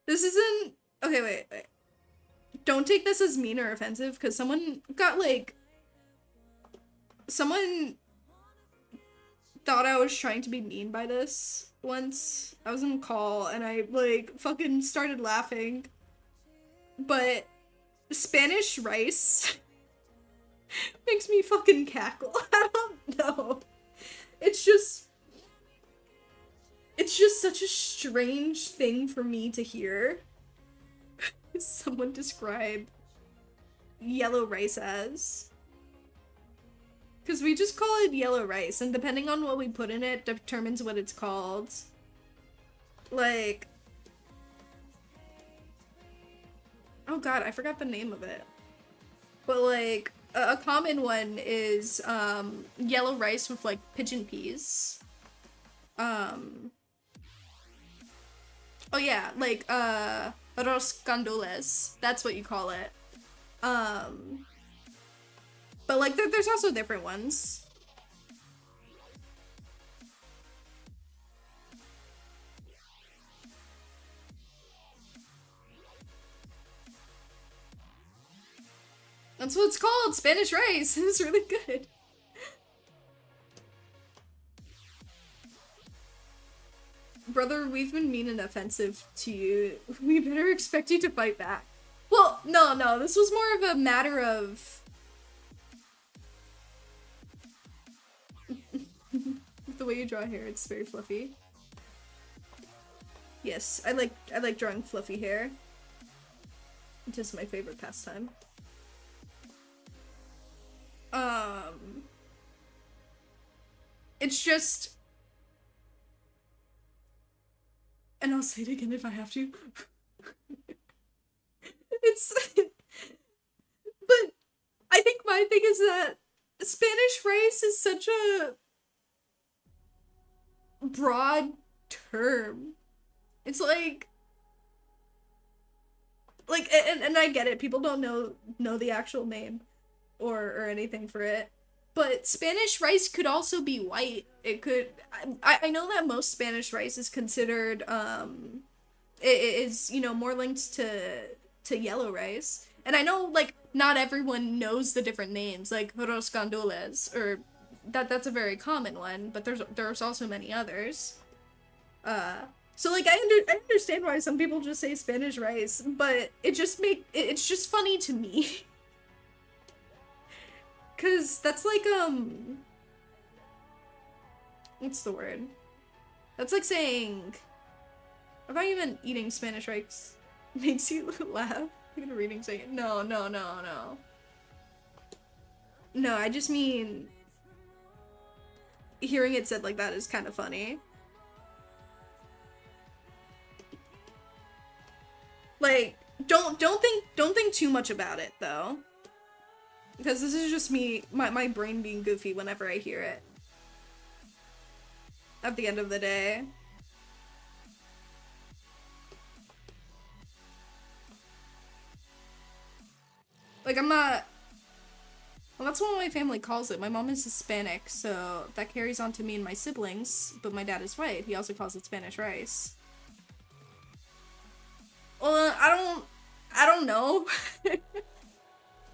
This isn't... Okay, wait. Don't take this as mean or offensive, because someone got, like... Someone thought I was trying to be mean by this once. I was in a call, and I, like, fucking started laughing. But Spanish rice makes me fucking cackle. I don't know. It's just such a strange thing for me to hear someone describe yellow rice as. Because we just call it yellow rice, and depending on what we put in it determines what it's called. Like... Oh god, I forgot the name of it. But like, a common one is yellow rice with like pigeon peas. Oh yeah, like arroz gandules. That's what you call it. But like there's also different ones. That's what it's called, Spanish rice. It's really good. Brother, we've been mean and offensive to you. We better expect you to fight back. Well, no, this was more of a matter of... the way you draw hair, it's very fluffy. Yes, I like drawing fluffy hair. It is my favorite pastime. It's just... And I'll say it again if I have to. It's... But I think my thing is that Spanish rice is such a broad term. It's like and I get it, people don't know the actual name or anything for it, but Spanish rice could also be white. It could... I know that most Spanish rice is considered it is, you know, more linked to yellow rice, and I know like not everyone knows the different names, like arroz con gandules, or that's a very common one, but there's also many others. So like I understand why some people just say Spanish rice, but it's just funny to me. Cause that's like what's the word? That's like saying, if I even eating Spanish rice makes you laugh. I'm gonna reading saying no. No, I just mean hearing it said like that is kind of funny. Like, don't think too much about it though, because this is just me, my brain being goofy whenever I hear it. At the end of the day. Like, I'm not... Well, that's what my family calls it. My mom is Hispanic, so that carries on to me and my siblings, but my dad is white. He also calls it Spanish rice. Well, I don't know.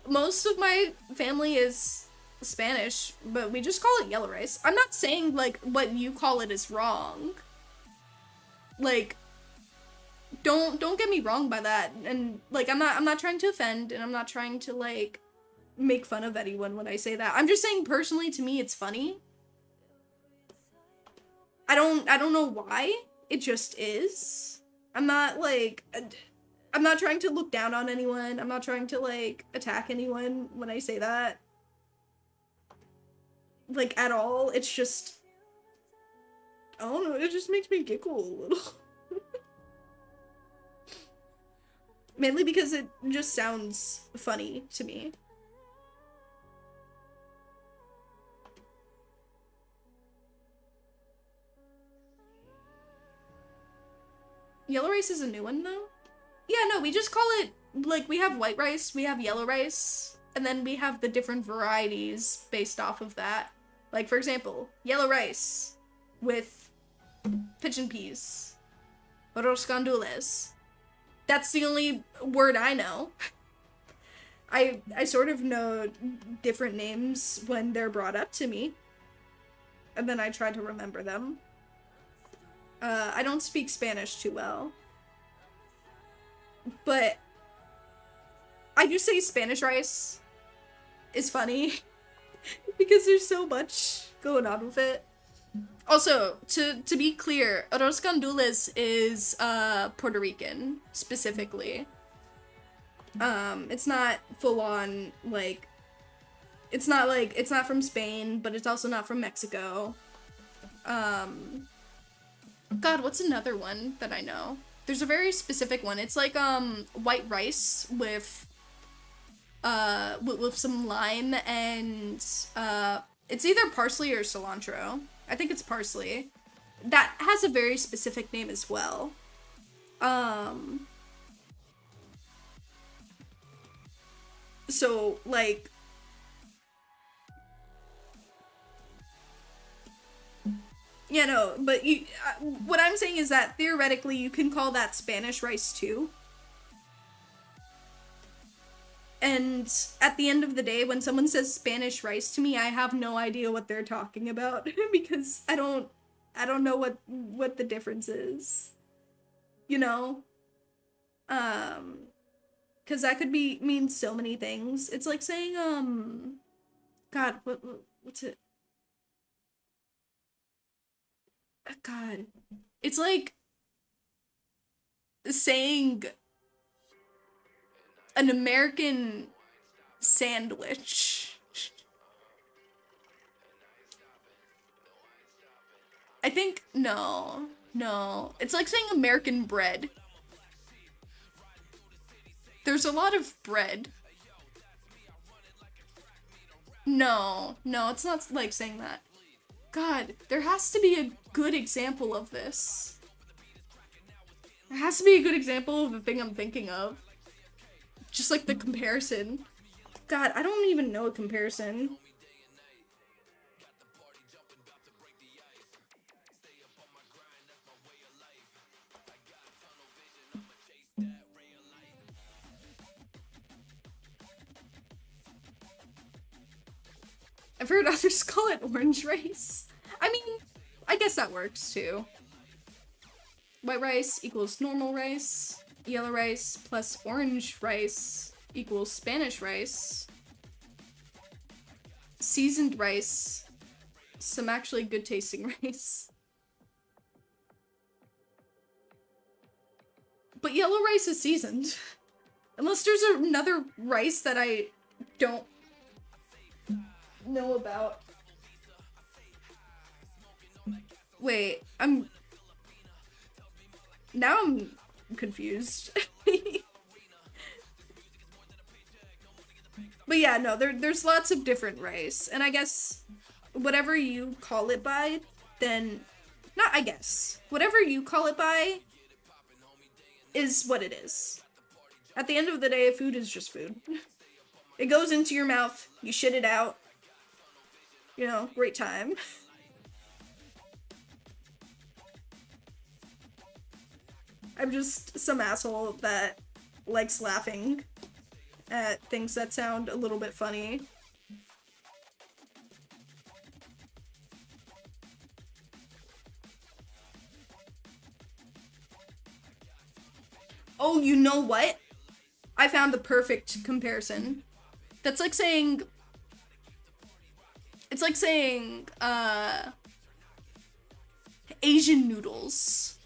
Most of my family is Spanish, but we just call it yellow rice. I'm not saying, like, what you call it is wrong. Like, don't get me wrong by that. And, like, I'm not trying to offend, and I'm not trying to, like, make fun of anyone when I say that. I'm just saying, personally, to me, it's funny. I don't know why. It just is. I'm not, like... I'm not trying to look down on anyone. I'm not trying to, like, attack anyone when I say that. Like, at all. It's just... I don't know, it just makes me giggle a little. Mainly because it just sounds funny to me. Yellow rice is a new one, though? Yeah, no, we just call it, like, we have white rice, we have yellow rice, and then we have the different varieties based off of that. Like, for example, yellow rice with pigeon peas, arroz con gandules. That's the only word I know. I sort of know different names when they're brought up to me, and then I try to remember them. I don't speak Spanish too well, but I do say Spanish rice is funny because there's so much going on with it. Also, to be clear, arroz con gandules is Puerto Rican specifically. It's not full on, like, it's not from Spain, but it's also not from Mexico. God, what's another one that I know? There's a very specific one. It's like white rice with some lime and it's either parsley or cilantro. I think it's parsley. That has a very specific name as well. So, like, yeah, no, but you, what I'm saying is that theoretically you can call that Spanish rice too. And at the end of the day, when someone says Spanish rice to me, I have no idea what they're talking about because I don't know what the difference is. You know? Cuz that could mean so many things. It's like saying God, what's it? God. It's like saying an American sandwich. I think no. It's like saying American bread. There's a lot of bread. No, it's not like saying that. God, there has to be a good example of this. There has to be a good example of the thing I'm thinking of. Just like the comparison. God, I don't even know a comparison. I've heard others call it orange rice. I mean, I guess that works too. White rice equals normal rice. Yellow rice plus orange rice equals Spanish rice. Seasoned rice. Some actually good tasting rice. But yellow rice is seasoned. Unless there's another rice that I don't know about. Wait, now I'm confused. But yeah, no, there's lots of different rice, and I guess whatever you call it by, then not I guess. Whatever you call it by is what it is. At the end of the day, food is just food. It goes into your mouth, you shit it out. You know, great time. I'm just some asshole that likes laughing at things that sound a little bit funny. Oh, you know what? I found the perfect comparison. That's like saying... It's like saying, Asian noodles.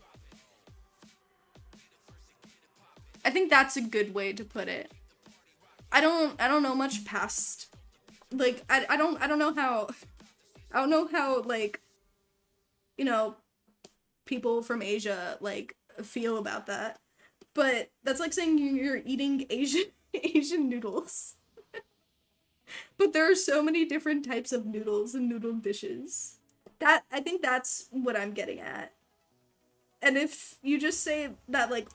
I think that's a good way to put it. I don't know much past, like, I don't know how, like, you know, people from Asia, like, feel about that. But that's like saying you're eating Asian noodles. But there are so many different types of noodles and noodle dishes. I think that's what I'm getting at. And if you just say that, like,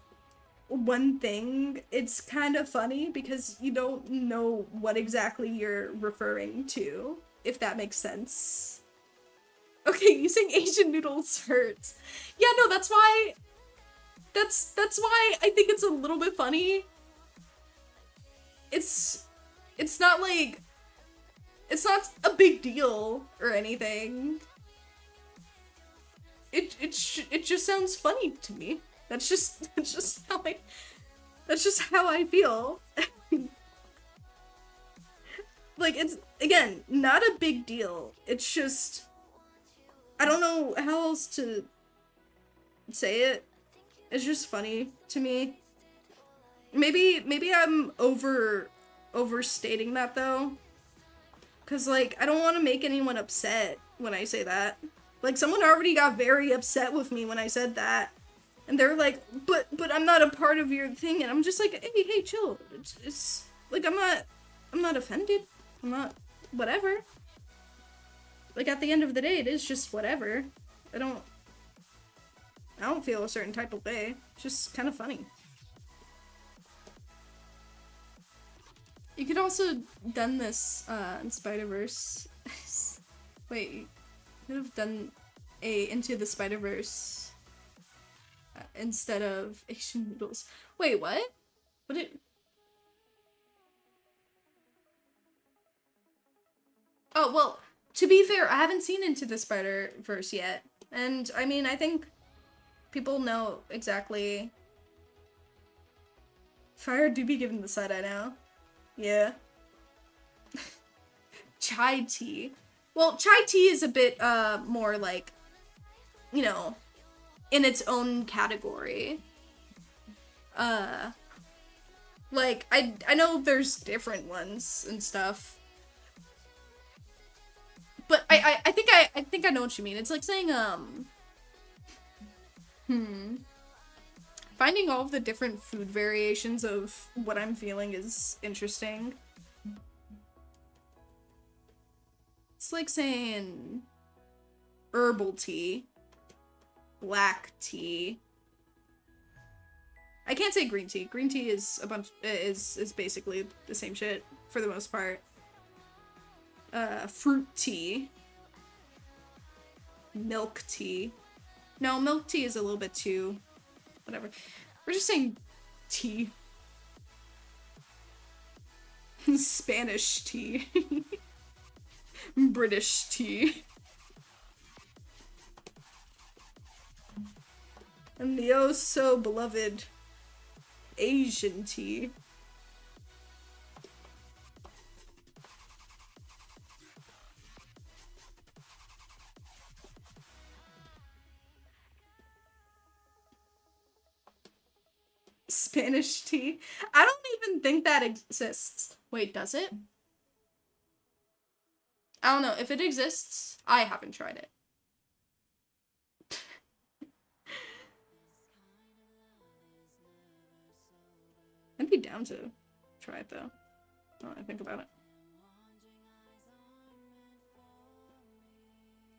one thing, it's kind of funny because you don't know what exactly you're referring to, if that makes sense. Okay, using Asian noodles hurts. Yeah, no, that's why I think it's a little bit funny. It's not like, it's not a big deal or anything. It just sounds funny to me. That's just how I feel. Like, it's, again, not a big deal. It's just, I don't know how else to say it. It's just funny to me. Maybe I'm overstating that though. Cause like, I don't want to make anyone upset when I say that. Like, someone already got very upset with me when I said that. And they're like, but I'm not a part of your thing. And I'm just like, hey, chill. It's like, I'm not offended. I'm not, whatever. Like, at the end of the day, it is just whatever. I don't feel a certain type of way. It's just kind of funny. You could also done this in Spider-Verse. Wait, you could have done a Into the Spider-Verse instead of Asian noodles. Wait, what? What did... Oh, well, to be fair, I haven't seen Into the Spider-Verse yet. And, I mean, I think people know exactly... Fire do be given the side eye now. Yeah. Chai tea. Well, chai tea is a bit, more like, you know, in its own category. Like, I know there's different ones and stuff. But I think I know what you mean. It's like saying, finding all of the different food variations of what I'm feeling is interesting. It's like saying herbal tea, black tea. I can't say green tea. Green tea is is basically the same shit for the most part. Fruit tea. Milk tea. No, milk tea is a little bit too... whatever. We're just saying tea. Spanish tea. British tea. And the oh so beloved Asian tea. Spanish tea? I don't even think that exists. Wait, does it? I don't know. If it exists, I haven't tried it. I'd be down to try it though. Now that I think about it.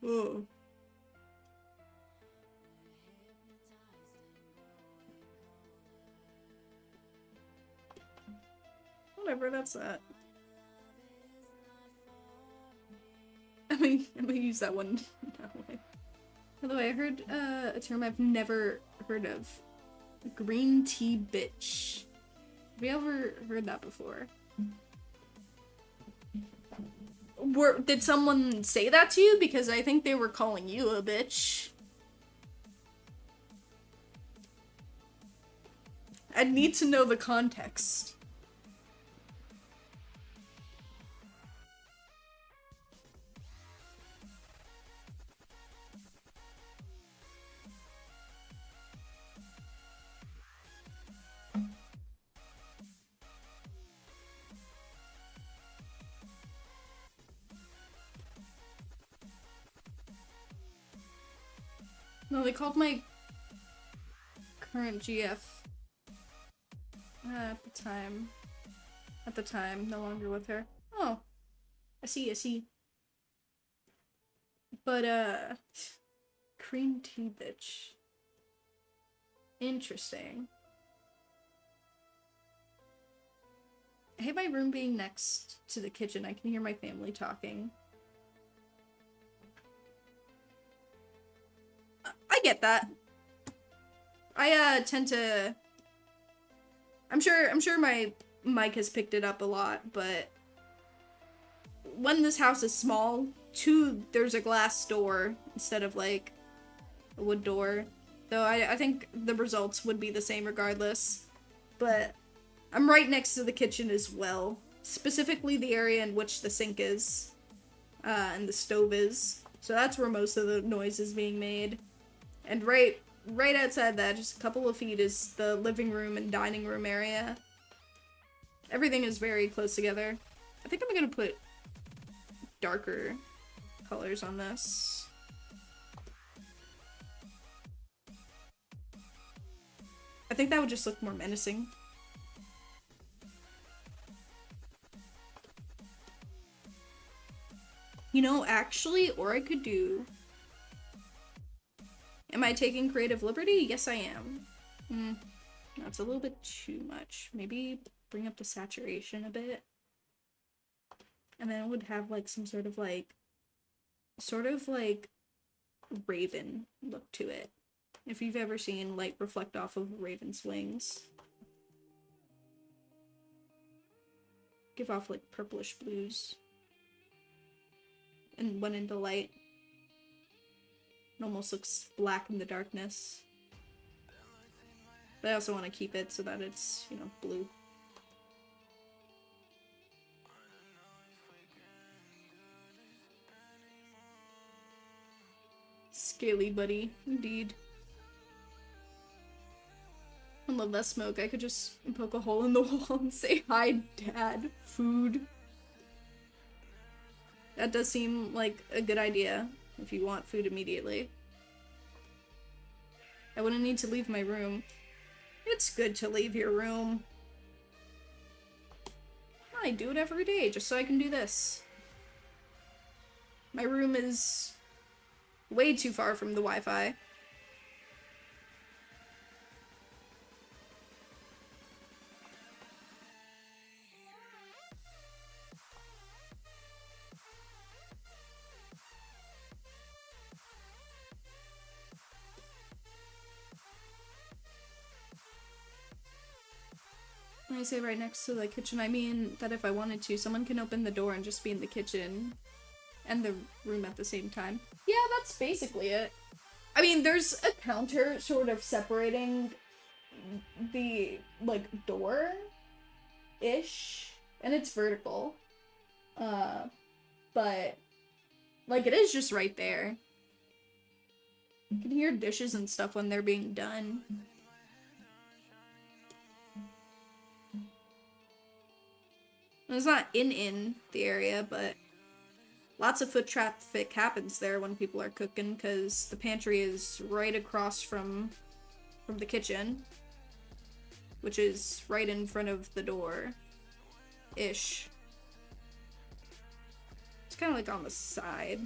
Whoa. Whatever, that's that. I'm gonna use that one that way. By the way, I heard a term I've never heard of. Green tea bitch. Have you ever heard that before? Did someone say that to you? Because I think they were calling you a bitch. I'd need to know the context. No, they called my current GF at the time, no longer with her. Oh, I see. But, cream tea bitch. Interesting. I hate my room being next to the kitchen. I can hear my family talking. I get that. I tend to... I'm sure my mic has picked it up a lot, but when this house is small, there's a glass door instead of like a wood door. Though I think the results would be the same regardless. But I'm right next to the kitchen as well. Specifically the area in which the sink is. And the stove is. So that's where most of the noise is being made. And right outside that, just a couple of feet, is the living room and dining room area. Everything is very close together. I think I'm gonna put darker colors on this. I think that would just look more menacing. You know, actually, or I could do... Am I taking creative liberty? Yes, I am. That's a little bit too much. Maybe bring up the saturation a bit. And then it would have like some sort of like raven look to it. If you've ever seen light reflect off of raven's wings. Give off like purplish blues. And when into light, it almost looks black in the darkness. But I also want to keep it so that it's, you know, blue. Scaly buddy, indeed. I love that smoke. I could just poke a hole in the wall and say, "Hi, Dad. Food." That does seem like a good idea if you want food immediately. I wouldn't need to leave my room. It's good to leave your room. I do it every day just so I can do this. My room is way too far from the Wi-Fi. When I say right next to the kitchen, I mean that if I wanted to, someone can open the door and just be in the kitchen and the room at the same time. Yeah, that's basically it. I mean, there's a counter sort of separating the, like, door-ish, and it's vertical. But, like, it is just right there. You can hear dishes and stuff when they're being done. And it's not in the area, but lots of foot traffic happens there when people are cooking, because the pantry is right across from the kitchen, which is right in front of the door-ish. It's kind of like on the side.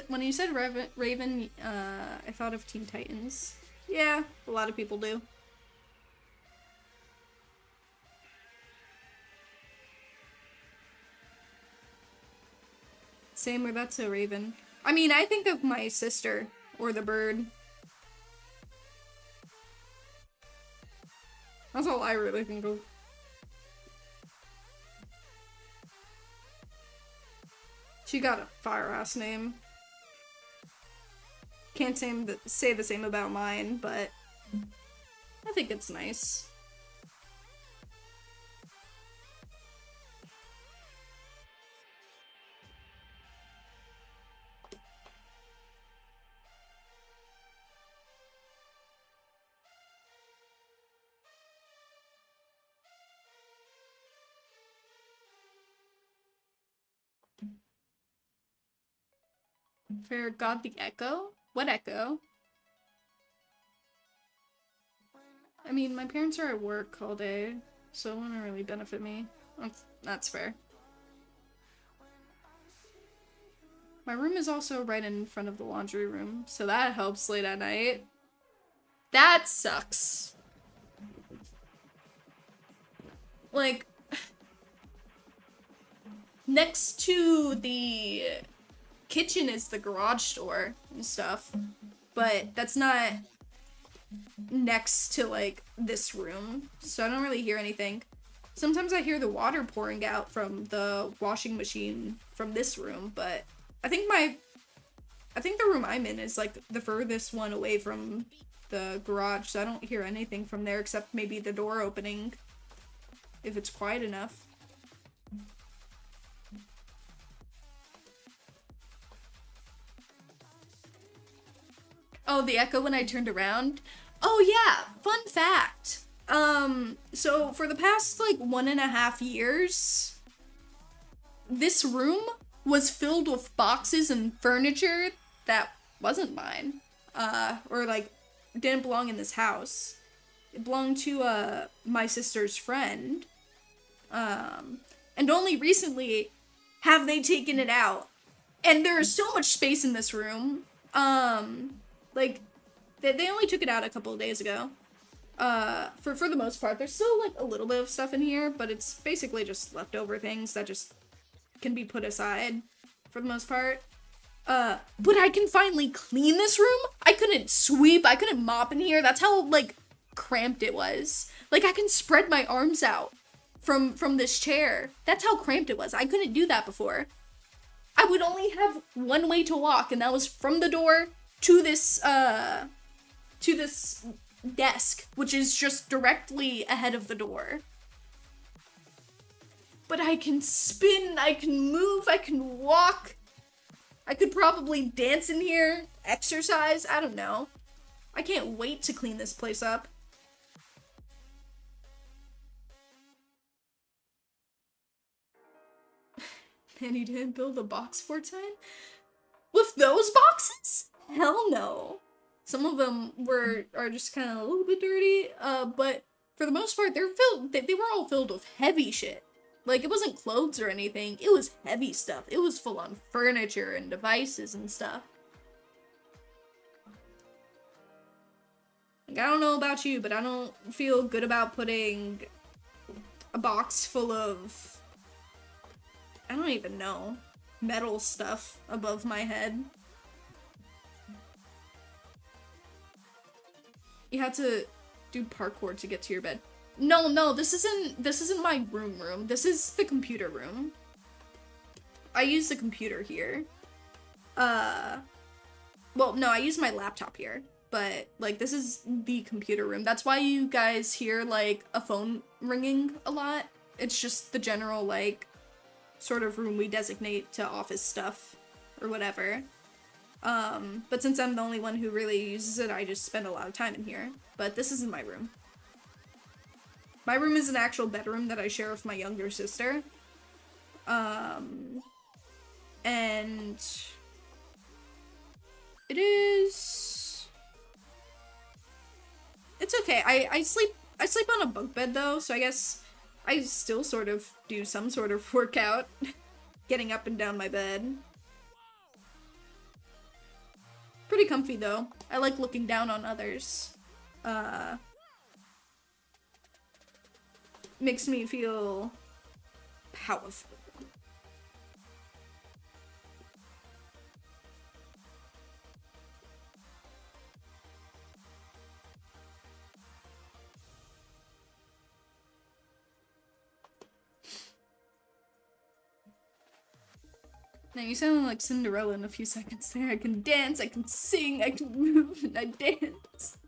When you said Raven, I thought of Teen Titans. Yeah, a lot of people do. Same, or that's a Raven. I mean, I think of my sister, or the bird. That's all I really think of. She got a fire-ass name. Can't say the same about mine, but I think it's nice. Fair God, the echo? What echo? I mean, my parents are at work all day, so it wouldn't really benefit me. That's fair. My room is also right in front of the laundry room, so that helps late at night. That sucks. Like, next to the kitchen is the garage door and stuff, but that's not next to, like, this room, so I don't really hear anything. Sometimes I hear the water pouring out from the washing machine from this room, but I think the room I'm in is, like, the furthest one away from the garage, so I don't hear anything from there except maybe the door opening, if it's quiet enough. Oh, the echo when I turned around? Oh yeah, fun fact. So for the past, like, 1.5 years, this room was filled with boxes and furniture that wasn't mine. Or, like, didn't belong in this house. It belonged to, my sister's friend. And only recently have they taken it out. And there is so much space in this room. Like, They only took it out a couple of days ago. For the most part, there's still like a little bit of stuff in here, but it's basically just leftover things that just can be put aside for the most part. But I can finally clean this room. I couldn't sweep, I couldn't mop in here. That's how like cramped it was. Like I can spread my arms out from this chair. That's how cramped it was. I couldn't do that before. I would only have one way to walk, and that was from the door to this desk, which is just directly ahead of the door. But I can spin, I can move, I can walk. I could probably dance in here, exercise, I don't know. I can't wait to clean this place up. And he didn't build a box for 10? With those boxes? Hell no. Some of them are just kind of a little bit dirty, but for the most part, they were all filled with heavy shit. Like, it wasn't clothes or anything, it was heavy stuff. It was full on furniture and devices and stuff. Like, I don't know about you, but I don't feel good about putting a box full of, I don't even know, metal stuff above my head. You had to do parkour to get to your bed. No, this isn't my room. This is the computer room. I use the computer here. Well, no, I use my laptop here. But, like, this is the computer room. That's why you guys hear, like, a phone ringing a lot. It's just the general, like, sort of room we designate to office stuff or whatever. But since I'm the only one who really uses it, I just spend a lot of time in here. But this isn't my room. My room is an actual bedroom that I share with my younger sister. And it is... It's okay. I sleep on a bunk bed though, so I guess I still sort of do some sort of workout getting up and down my bed. Pretty comfy though. I like looking down on others. Makes me feel powerful. Now you sound like Cinderella in a few seconds there. I can dance, I can sing, I can move, and I dance.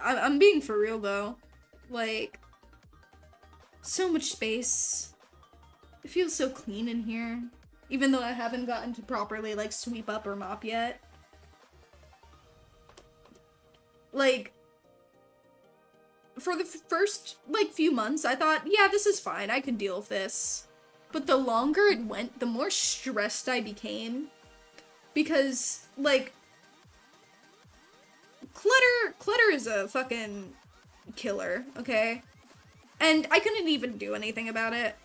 I'm being for real though. Like, so much space. It feels so clean in here. Even though I haven't gotten to properly, like, sweep up or mop yet. Like, for the first, like, few months, I thought, yeah, this is fine, I can deal with this. But the longer it went, the more stressed I became. Because, like, clutter is a fucking killer, okay? And I couldn't even do anything about it.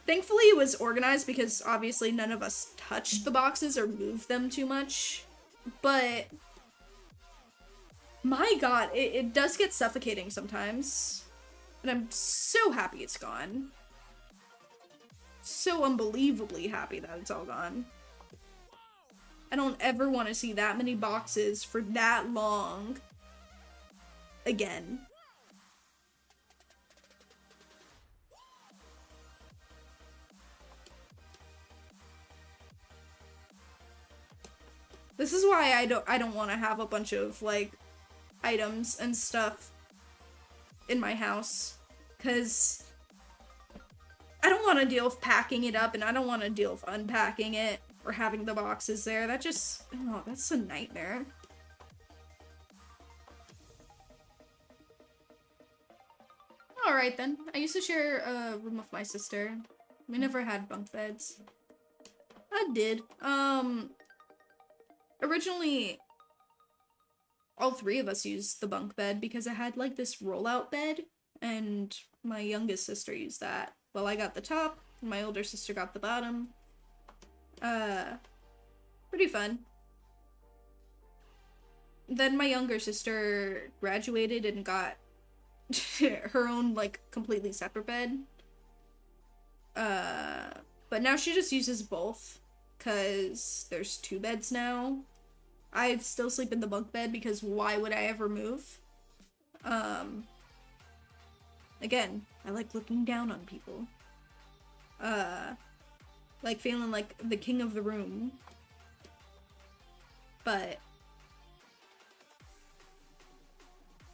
Thankfully, it was organized because obviously none of us touched the boxes or moved them too much. But my god, it does get suffocating sometimes. And I'm so happy it's gone. So unbelievably happy that it's all gone. I don't ever want to see that many boxes for that long again. This is why I don't want to have a bunch of, like, items and stuff in my house, because I don't want to deal with packing it up, and I don't want to deal with unpacking it or having the boxes there. That just, oh, that's a nightmare. Alright then, I used to share a room with my sister. We never had bunk beds. I did. Originally, all three of us used the bunk bed because I had, like, this rollout bed, and my youngest sister used that. Well, I got the top, and my older sister got the bottom. Pretty fun. Then my younger sister graduated and got her own, like, completely separate bed. But now she just uses both, because there's 2 beds now. I still sleep in the bunk bed because why would I ever move? Again, I like looking down on people. Like feeling like the king of the room. But,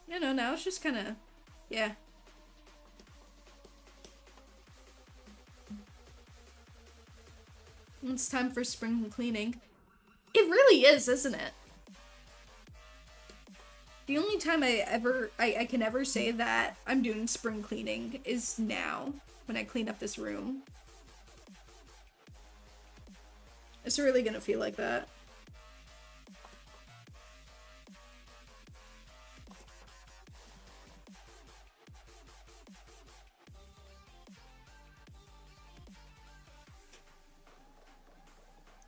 you know, now it's just kind of, yeah. It's time for spring cleaning. It really is, isn't it? The only time I can ever say that I'm doing spring cleaning is now, when I clean up this room. It's really gonna feel like that.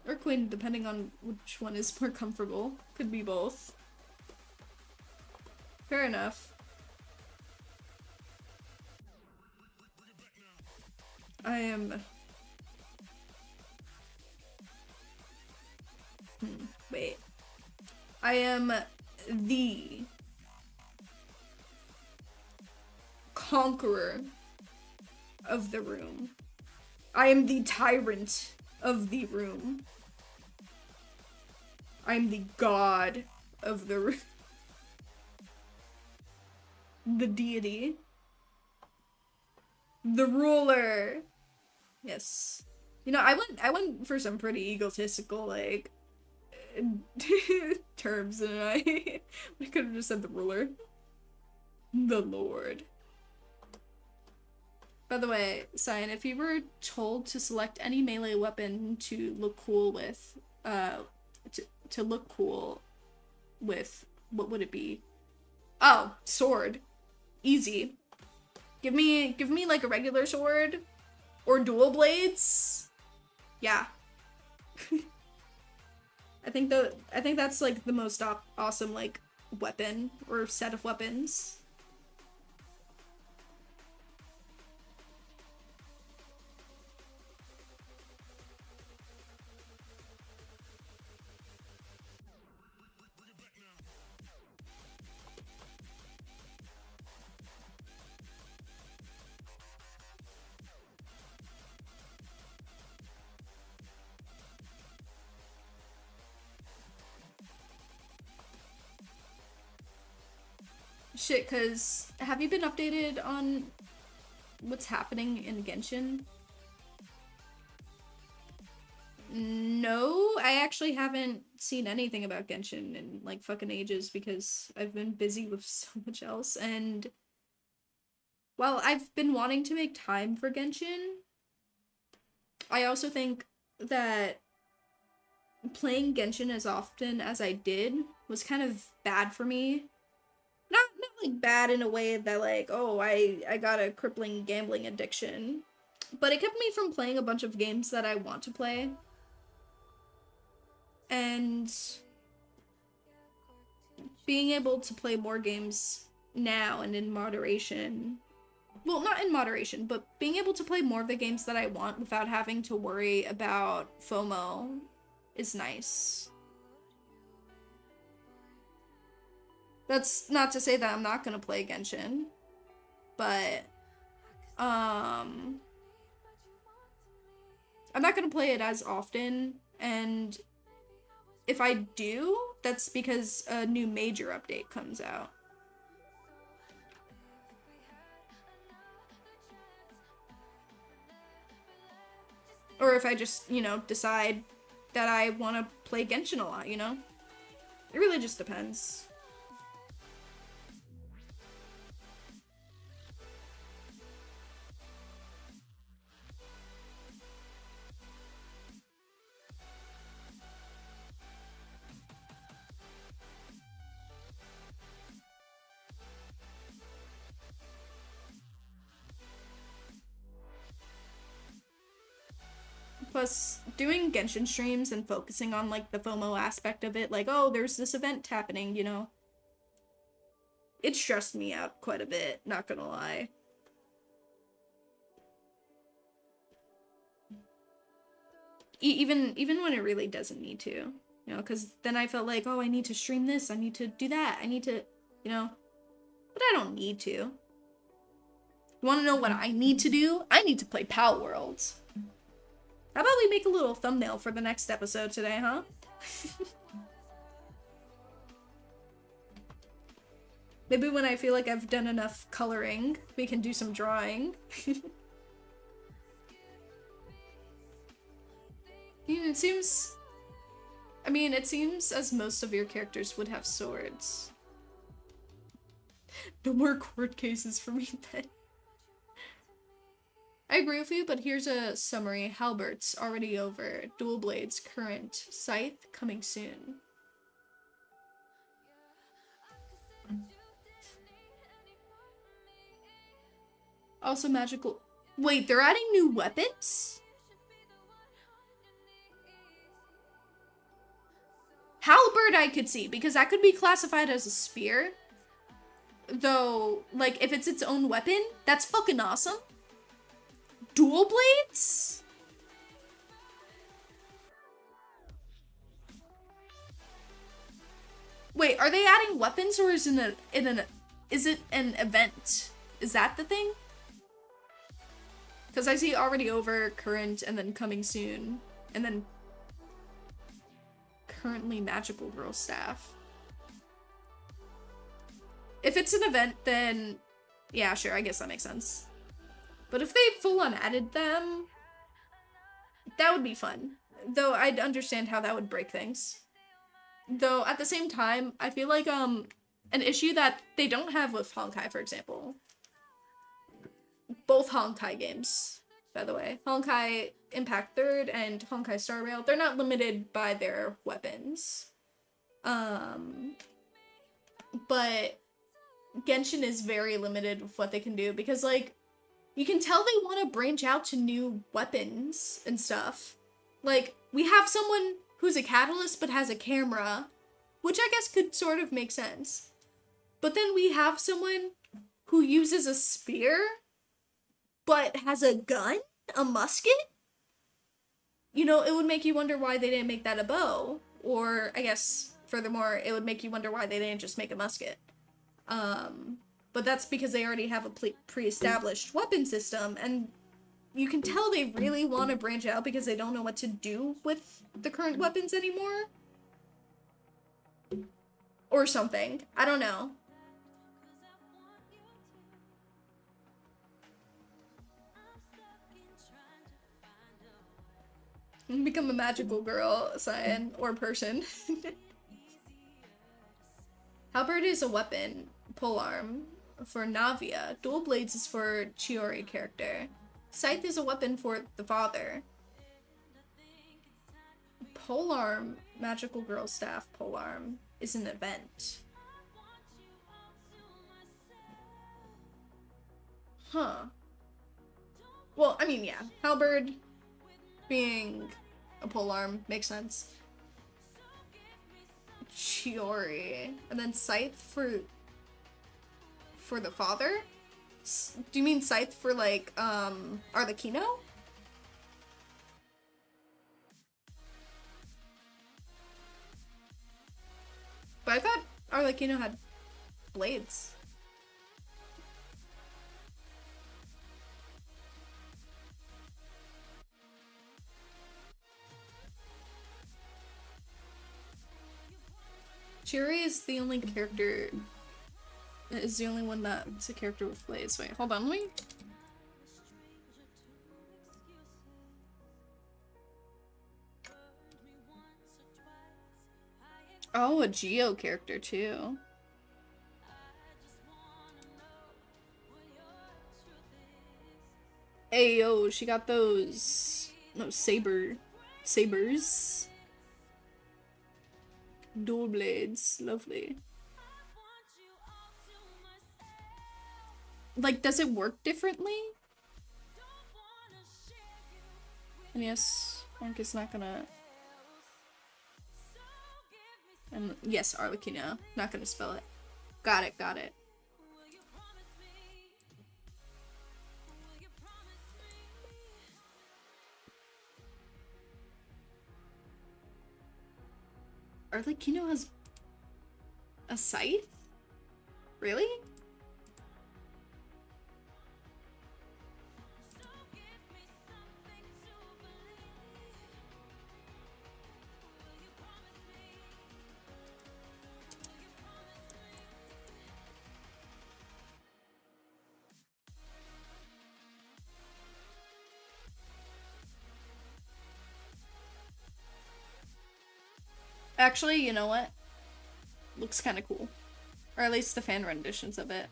Or queen, depending on which one is more comfortable. Could be both. Fair enough. I am... wait. I am the conqueror of the room. I am the tyrant of the room. I am the god of the room. The deity. The ruler. Yes. You know, I went for some pretty egotistical, like, terms, and I could have just said the ruler. The lord. By the way, Cyan, if you were told to select any melee weapon to look cool with, to look cool with, what would it be? Oh, sword. Easy. Give me like a regular sword or dual blades. Yeah. I think that's like the most awesome like weapon or set of weapons. Shit, cause have you been updated on what's happening in Genshin? No, I actually haven't seen anything about Genshin in like fucking ages because I've been busy with so much else, and while I've been wanting to make time for Genshin, I also think that playing Genshin as often as I did was kind of bad for me. Not like bad in a way that like, oh, I got a crippling gambling addiction, but it kept me from playing a bunch of games that I want to play. And being able to play more games now and in moderation, well, not in moderation, but being able to play more of the games that I want without having to worry about FOMO is nice. That's not to say that I'm not gonna play Genshin, but I'm not gonna play it as often, and if I do, that's because a new major update comes out. Or if I just, you know, decide that I want to play Genshin a lot, you know? It really just depends. Plus, doing Genshin streams and focusing on, like, the FOMO aspect of it, like, oh, there's this event happening, you know? It stressed me out quite a bit, not gonna lie. Even when it really doesn't need to, you know, because then I felt like, oh, I need to stream this, I need to do that, I need to, you know, but I don't need to. You want to know what I need to do? I need to play Pal Worlds. How about we make a little thumbnail for the next episode today, huh? Maybe when I feel like I've done enough coloring, we can do some drawing. It seems... I mean, it seems as most of your characters would have swords. No more court cases for me then. I agree with you, but here's a summary. Halbert's already over. Dual blades current. Scythe coming soon. Also magical... Wait, they're adding new weapons? Halberd I could see, because that could be classified as a spear. Though, like, if it's its own weapon, that's fucking awesome. Dual blades? Wait, are they adding weapons, or is it an event? Is that the thing? Because I see already over, current, and then coming soon, and then currently magical girl staff. If it's an event, then yeah, sure, I guess that makes sense. But if they full on added them, that would be fun. Though I'd understand how that would break things. Though at the same time, I feel like an issue that they don't have with Honkai, for example. Both Honkai games, by the way. Honkai Impact 3rd and Honkai Star Rail, they're not limited by their weapons. But Genshin is very limited with what they can do because, like, you can tell they want to branch out to new weapons and stuff. Like, we have someone who's a catalyst but has a camera, which I guess could sort of make sense. But then we have someone who uses a spear but has a gun? A musket? You know, it would make you wonder why they didn't make that a bow. Or, I guess, furthermore, it would make you wonder why they didn't just make a musket. But that's because they already have a pre-established weapon system, and you can tell they really want to branch out because they don't know what to do with the current weapons anymore. Or something. I don't know. Become a magical girl, Cyan, or person. Halberd is a weapon. Polearm for Navia. Dual blades is for Chiori character. Scythe is a weapon for the father. Polearm, magical girl staff polearm, is an event. Huh. Well, I mean, yeah. Halberd being a polearm makes sense. Chiori. And then Scythe for the father? Do you mean Scythe for, like, Arlecchino? But I thought Arlecchino had blades. Chiori is the only character... is the only one that's a character with blades. Wait, hold on, let me... Oh, a Geo character too. Ayo, she got those... no, sabers. Dual blades, lovely. Like, does it work differently? And yes. Like, it's not gonna... And yes, Arlecchino. Not gonna spell it. Got it, got it. Arlecchino has a scythe? Really? Actually, you know what? Looks kind of cool. Or at least the fan renditions of it.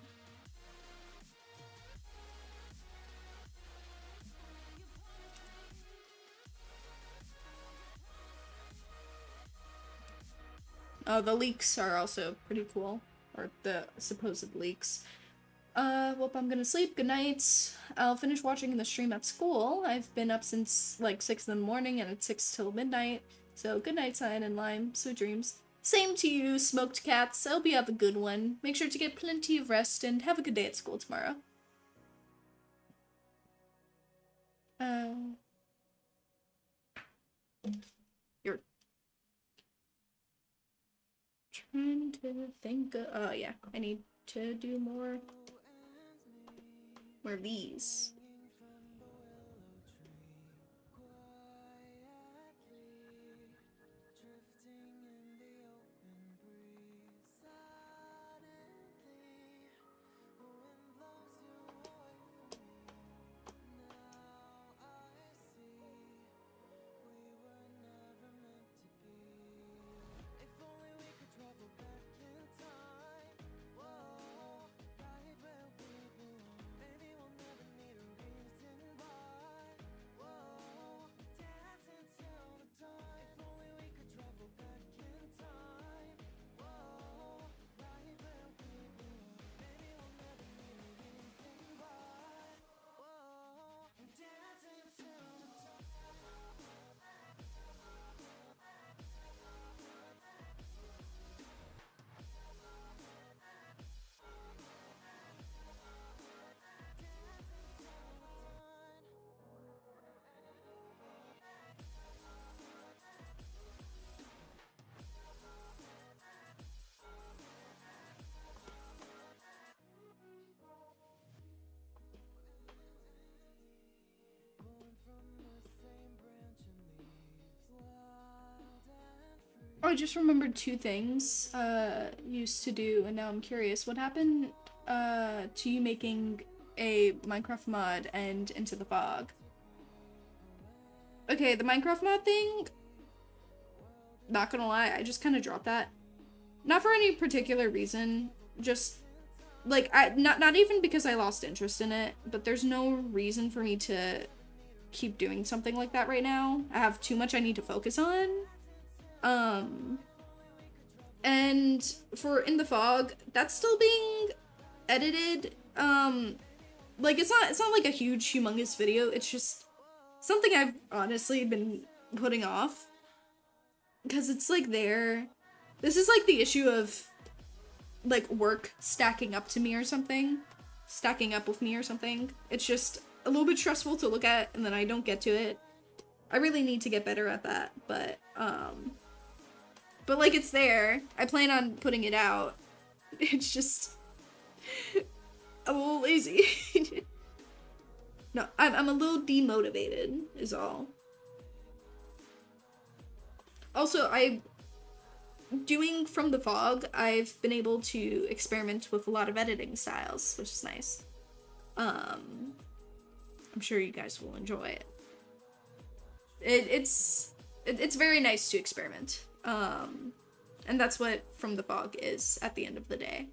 Oh, the leaks are also pretty cool. Or the supposed leaks. Well, I'm gonna sleep. Good night. I'll finish watching the stream at school. I've been up since like 6 in the morning and it's 6 till midnight. So good night, Cyan and Lime. Sweet dreams. Same to you, smoked cats. I hope you have a good one. Make sure to get plenty of rest and have a good day at school tomorrow. You're trying to think of, oh yeah, I need to do more of these. Oh, I just remembered 2 things used to do, and now I'm curious. What happened to you making a Minecraft mod and Into the Fog? Okay, the Minecraft mod thing, not gonna lie, I just kind of dropped that. Not for any particular reason, just, like, not even because I lost interest in it, but there's no reason for me to keep doing something like that right now. I have too much I need to focus on. And for In the Fog, that's still being edited. Like, it's not like a huge, humongous video, it's just something I've honestly been putting off. Because it's, like, there. This is, like, the issue of, like, work stacking up to me or something. Stacking up with me or something. It's just a little bit stressful to look at, and then I don't get to it. I really need to get better at that, but, like, it's there. I plan on putting it out. It's just... I'm a little lazy. No, I'm a little demotivated, is all. Also, doing From the Fog, I've been able to experiment with a lot of editing styles, which is nice. I'm sure you guys will enjoy it. It's very nice to experiment. And that's what From the Fog is at the end of the day.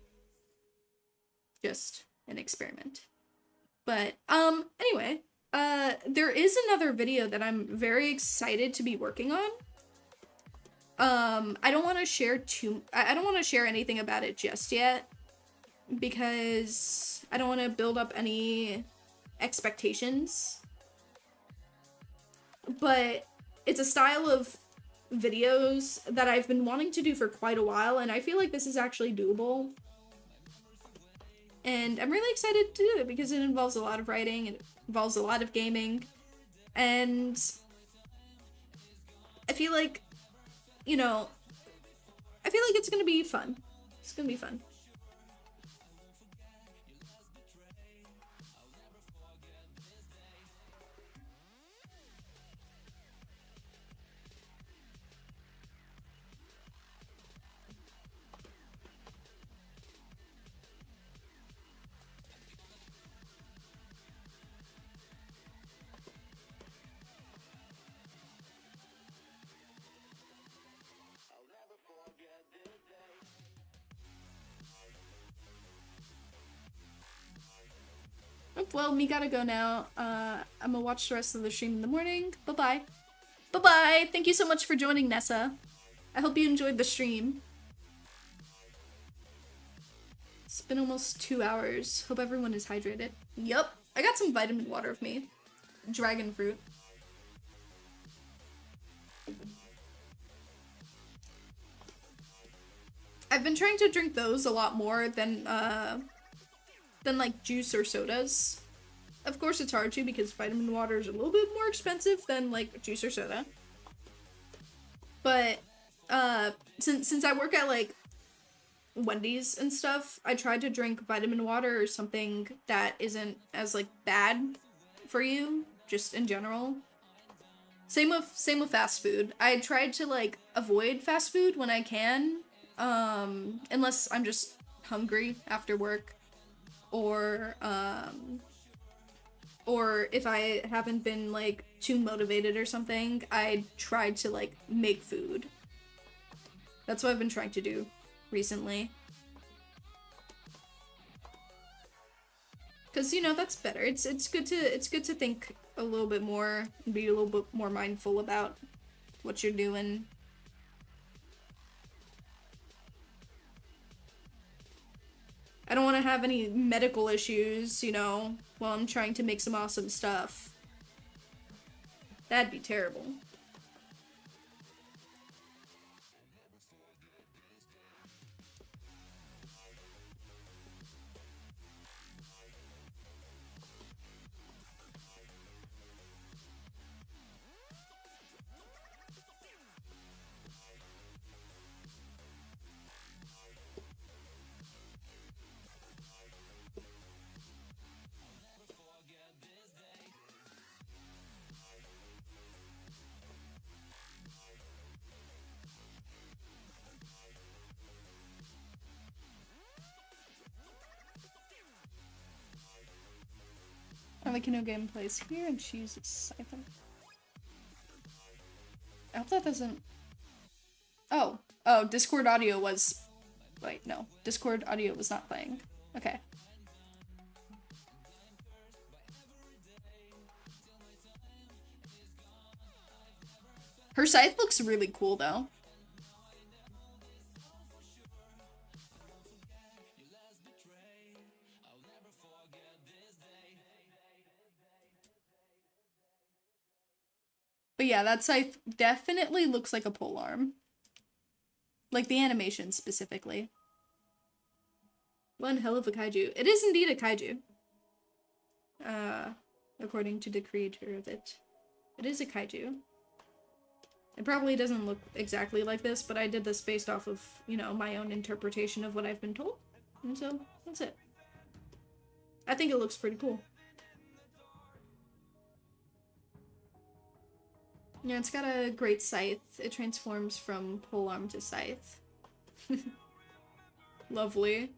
Just an experiment. But, anyway, there is another video that I'm very excited to be working on. I don't want to share I don't want to share anything about it just yet, because I don't want to build up any expectations. But it's a style of videos that I've been wanting to do for quite a while, and I feel like this is actually doable. And I'm really excited to do it because it involves a lot of writing, it involves a lot of gaming, and I feel like, you know, I feel like it's gonna be fun. It's gonna be fun. Oh, well, me gotta go now. I'm gonna watch the rest of the stream in the morning. Bye-bye. Bye-bye! Thank you so much for joining, Nessa. I hope you enjoyed the stream. It's been almost 2 hours. Hope everyone is hydrated. Yup. I got some vitamin water with me. Dragon fruit. I've been trying to drink those a lot more than like juice or sodas. Of course it's hard to because vitamin water is a little bit more expensive than like juice or soda. But since I work at like Wendy's and stuff, I tried to drink vitamin water or something that isn't as like bad for you, just in general. Same with fast food. I tried to like avoid fast food when I can, unless I'm just hungry after work, or if I haven't been like too motivated or something, I tried to like make food. That's what I've been trying to do recently. Cause you know, that's better. It's good to think a little bit more and be a little bit more mindful about what you're doing. I don't want to have any medical issues, you know, while I'm trying to make some awesome stuff. That'd be terrible. I like no game plays here and chooses siphon. I hope that doesn't. Oh, Discord audio was. Wait, no. Discord audio was not playing. Okay. Her scythe looks really cool though. But yeah, that scythe definitely looks like a polearm. Like the animation specifically. One hell of a kaiju. It is indeed a kaiju. According to the creator of it. It is a kaiju. It probably doesn't look exactly like this, but I did this based off of, you know, my own interpretation of what I've been told. And so, that's it. I think it looks pretty cool. Yeah, it's got a great scythe. It transforms from polearm to scythe. Lovely.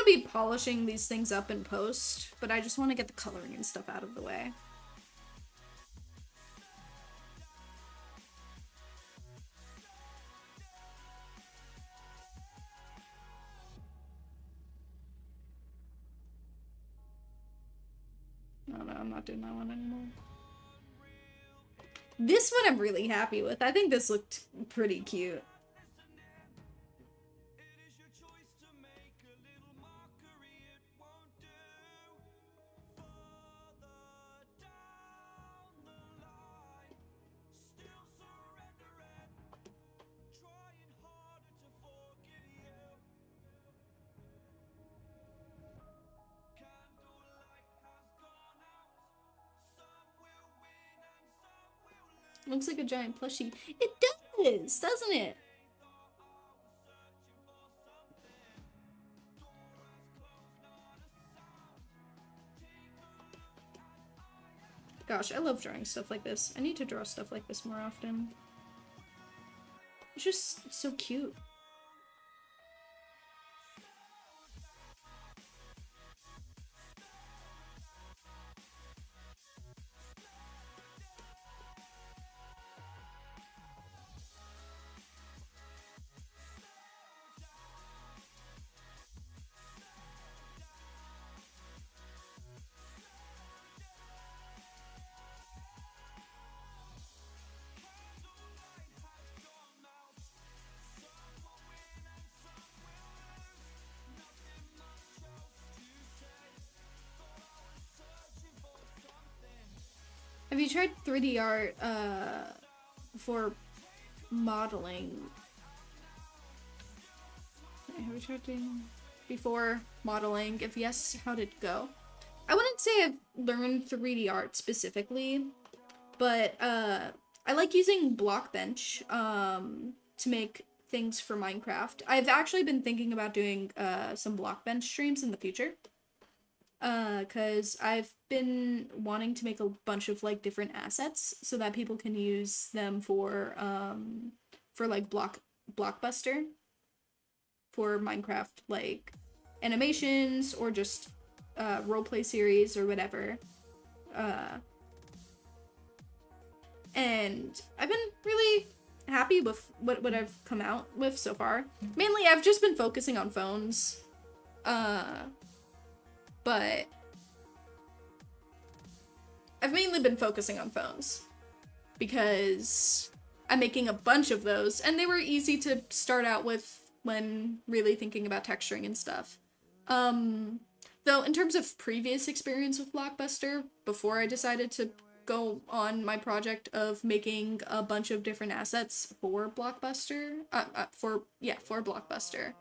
gonna be polishing these things up in post, but I just want to get the coloring and stuff out of the way. Oh no, I'm not doing that one anymore. This one I'm really happy with. I think this looked pretty cute. Looks like a giant plushie. It does, doesn't it? Gosh, I love drawing stuff like this. I need to draw stuff like this more often. It's just so cute. Have you tried 3D art for modeling? Have you tried doing before modeling? If yes, how did it go? I wouldn't say I've learned 3D art specifically, but I like using Blockbench to make things for Minecraft. I've actually been thinking about doing some Blockbench streams in the future. Cause I've been wanting to make a bunch of like different assets so that people can use them for like Blockbuster for Minecraft, like animations or just roleplay series or whatever. And I've been really happy with what I've come out with so far. Mainly I've just been focusing on phones. But I've mainly been focusing on phones because I'm making a bunch of those and they were easy to start out with when really thinking about texturing and stuff. Though in terms of previous experience with Blockbuster, before I decided to go on my project of making a bunch of different assets for Blockbuster, for Blockbuster,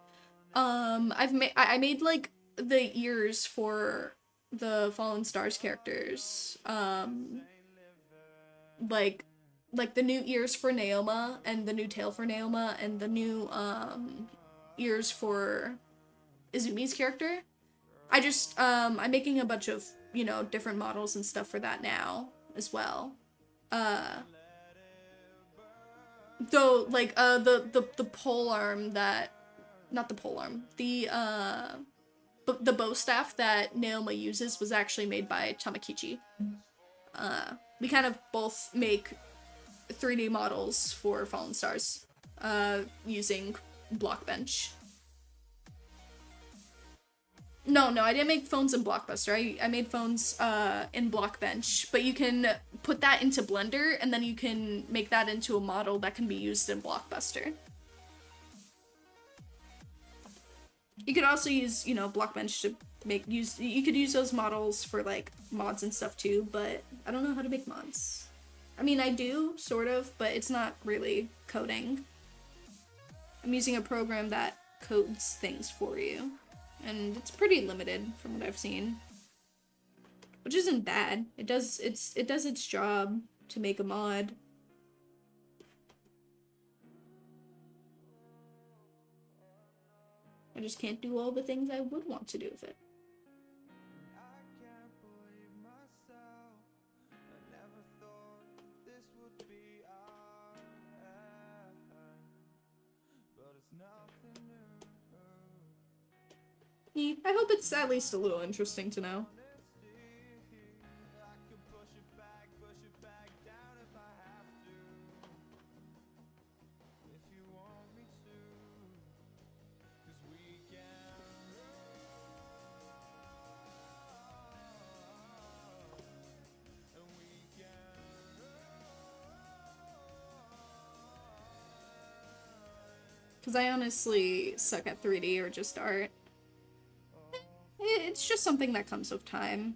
I made like the ears for the Fallen Stars characters, like the new ears for Naoma and the new tail for Naoma and the new ears for Izumi's character. I'm making a bunch of, you know, different models and stuff for that now as well. Though like the pole arm that, not the pole arm, the bow staff that Naoma uses was actually made by Tamakichi. We kind of both make 3D models for Fallen Stars using Blockbench. No, I didn't make phones in Blockbuster. I made phones in Blockbench, but you can put that into Blender and then you can make that into a model that can be used in Blockbuster. You could also use, you know, Blockbench to you could use those models for like mods and stuff too, but I don't know how to make mods. I mean, I do, sort of, but it's not really coding. I'm using a program that codes things for you, and it's pretty limited from what I've seen. Which isn't bad. It does its job to make a mod. I just can't do all the things I would want to do with it. I hope it's at least a little interesting to know. Because I honestly suck at 3D or just art. It's just something that comes with time.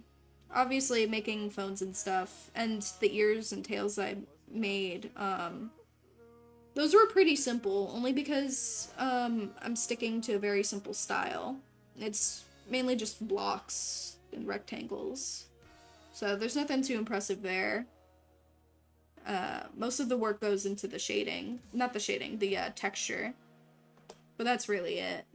Obviously, making phones and stuff, and the ears and tails I made, those were pretty simple, only because, I'm sticking to a very simple style. It's mainly just blocks and rectangles. So there's nothing too impressive there. Most of the work goes into the shading. Not the shading, the, texture. But that's really it.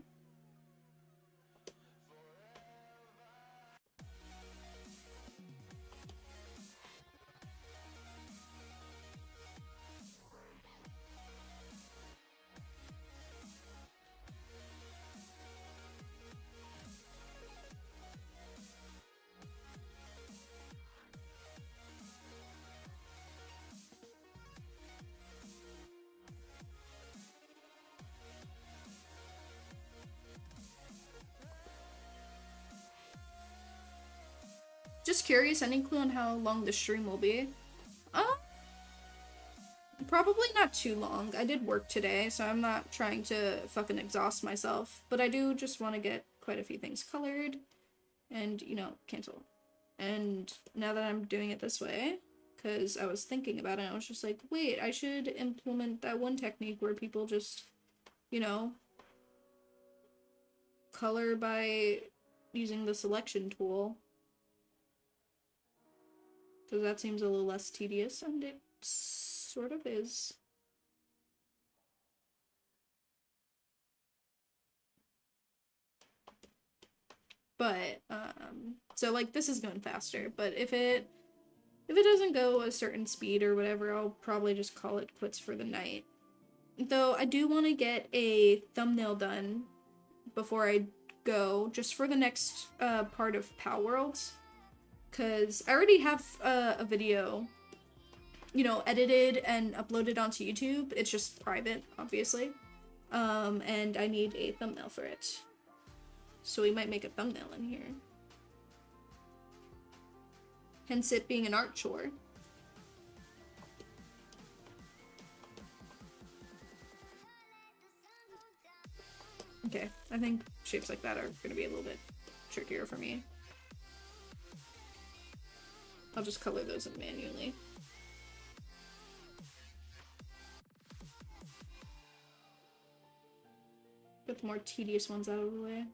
Just curious, any clue on how long the stream will be? Probably not too long. I did work today, so I'm not trying to fucking exhaust myself. But I do just want to get quite a few things colored and, you know, cancel. And now that I'm doing it this way, because I was thinking about it, I was just like, wait, I should implement that one technique where people just, you know, color by using the selection tool. Because that seems a little less tedious, and it sort of is. But, so, like, this is going faster, but if it doesn't go a certain speed or whatever, I'll probably just call it quits for the night. Though, I do want to get a thumbnail done before I go, just for the next, part of Pow Worlds. Because I already have, a video, you know, edited and uploaded onto YouTube. It's just private, obviously. And I need a thumbnail for it. So we might make a thumbnail in here. Hence it being an art chore. Okay, I think shapes like that are gonna be a little bit trickier for me. I'll just color those in manually. Get the more tedious ones out of the way.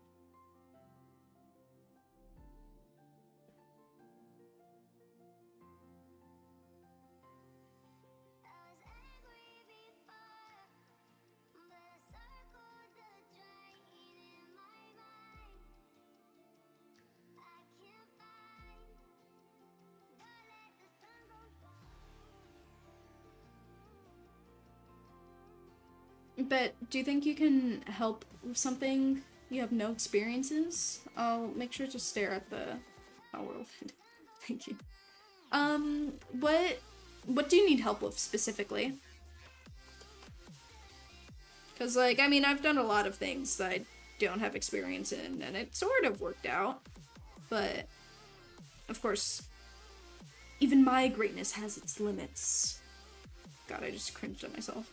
But do you think you can help with something you have no experiences? I'll make sure to stare at the world. Thank you. What do you need help with specifically? Because, like, I mean, I've done a lot of things that I don't have experience in, and it sort of worked out. But, of course, even my greatness has its limits. God, I just cringed at myself.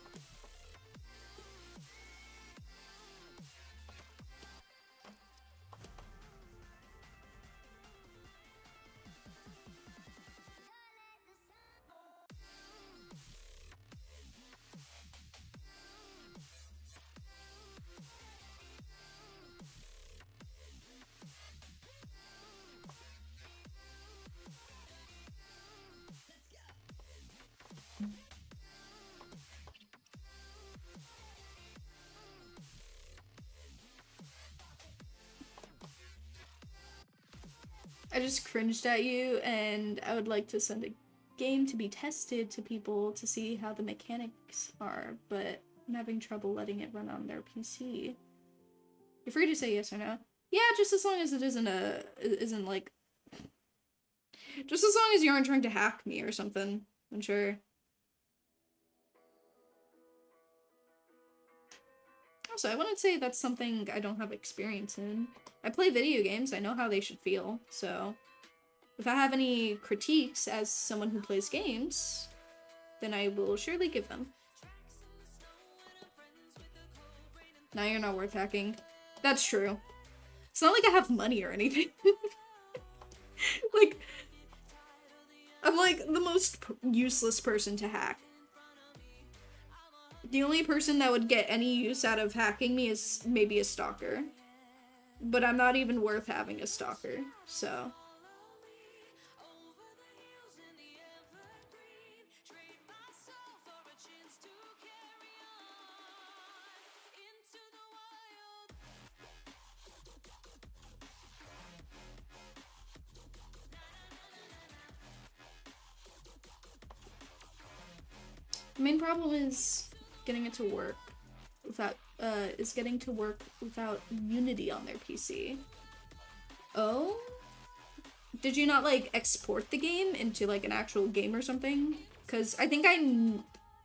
I just cringed at you, and I would like to send a game to be tested to people to see how the mechanics are, but I'm having trouble letting it run on their PC. You're free to say yes or no. Yeah, just as long as it isn't like, just as long as you aren't trying to hack me or something, I'm sure. Also, I wouldn't say that's something I don't have experience in. I play video games, I know how they should feel, so if I have any critiques as someone who plays games, then I will surely give them. Now you're not worth hacking. That's true. It's not like I have money or anything. Like, I'm like the most useless person to hack. The only person that would get any use out of hacking me is maybe a stalker. But I'm not even worth having a stalker, so. The main problem is getting it to work without, Unity on their PC. Oh? Did you not, like, export the game into, like, an actual game or something? Because I think I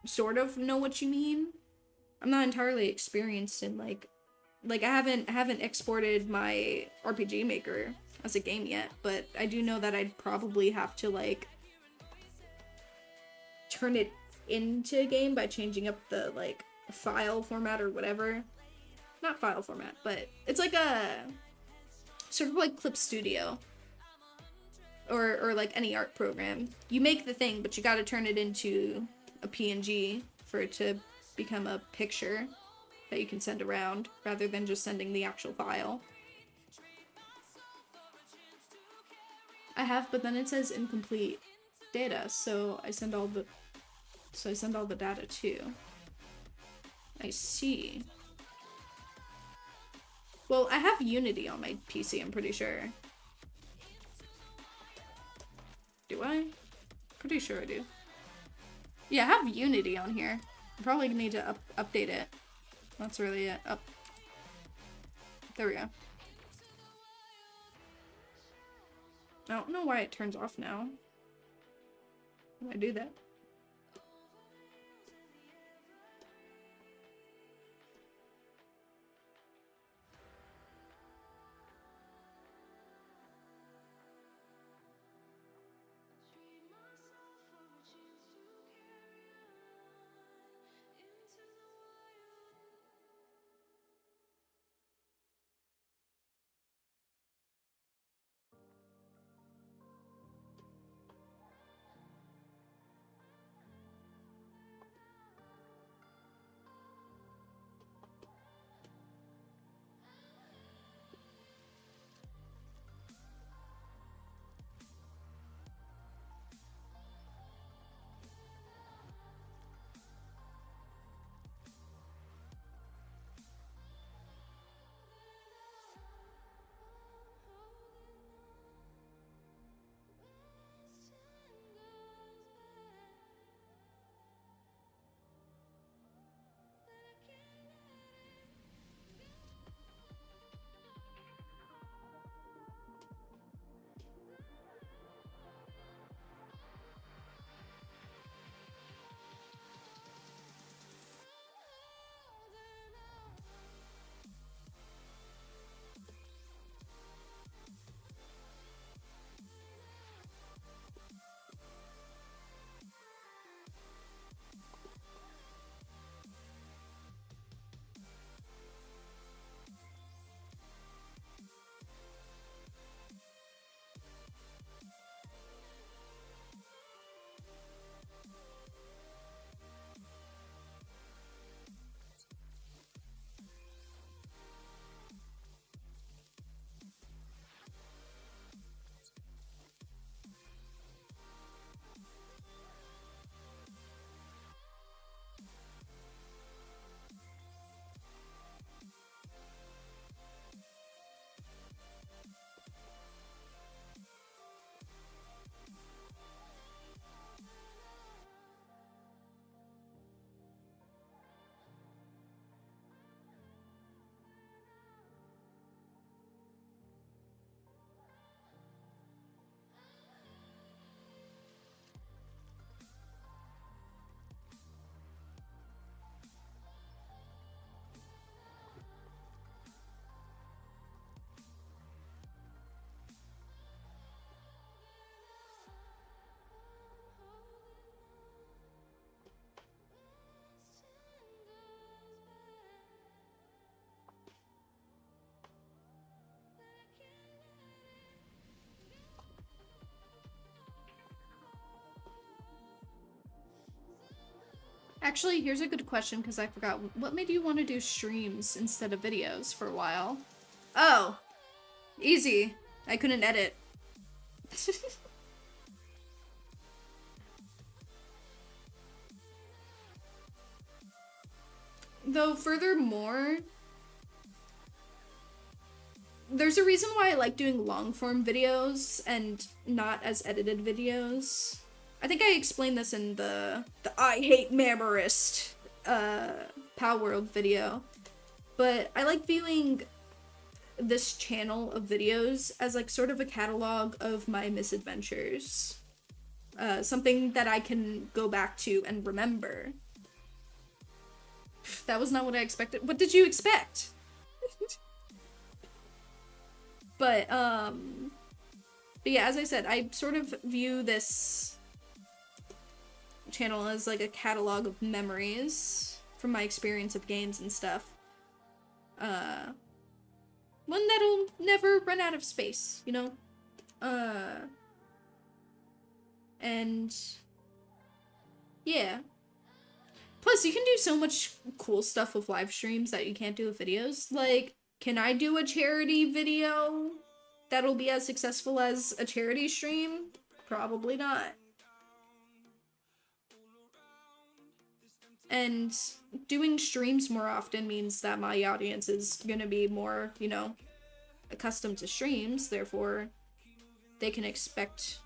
sort of know what you mean. I'm not entirely experienced in, like I haven't exported my RPG Maker as a game yet, but I do know that I'd probably have to, like, turn it into a game by changing up the, like, file format or whatever. Not file format, but it's like a sort of like Clip Studio or like any art program. You make the thing, but you gotta turn it into a PNG for it to become a picture that you can send around rather than just sending the actual file. I have, but then it says incomplete data, so I send all the data too. I see. Well, I have Unity on my PC, I'm pretty sure. Do I? Pretty sure I do. Yeah, I have Unity on here. I probably need to update it. That's really it. There we go. I don't know why it turns off now. When I do that. Actually, here's a good question because I forgot. What made you want to do streams instead of videos for a while? Oh, easy. I couldn't edit. Though, furthermore, there's a reason why I like doing long-form videos and not as edited videos. I think I explained this in the I hate Mamorist Pow World video. But I like viewing this channel of videos as like sort of a catalog of my misadventures. Something that I can go back to and remember. That was not what I expected. What did you expect? But yeah, as I said, I sort of view this channel as like a catalog of memories from my experience of games and stuff. One that'll never run out of space, you know? And yeah. Plus, you can do so much cool stuff with live streams that you can't do with videos. Like, can I do a charity video that'll be as successful as a charity stream? Probably not. And doing streams more often means that my audience is gonna be more, you know, accustomed to streams, therefore they can expect,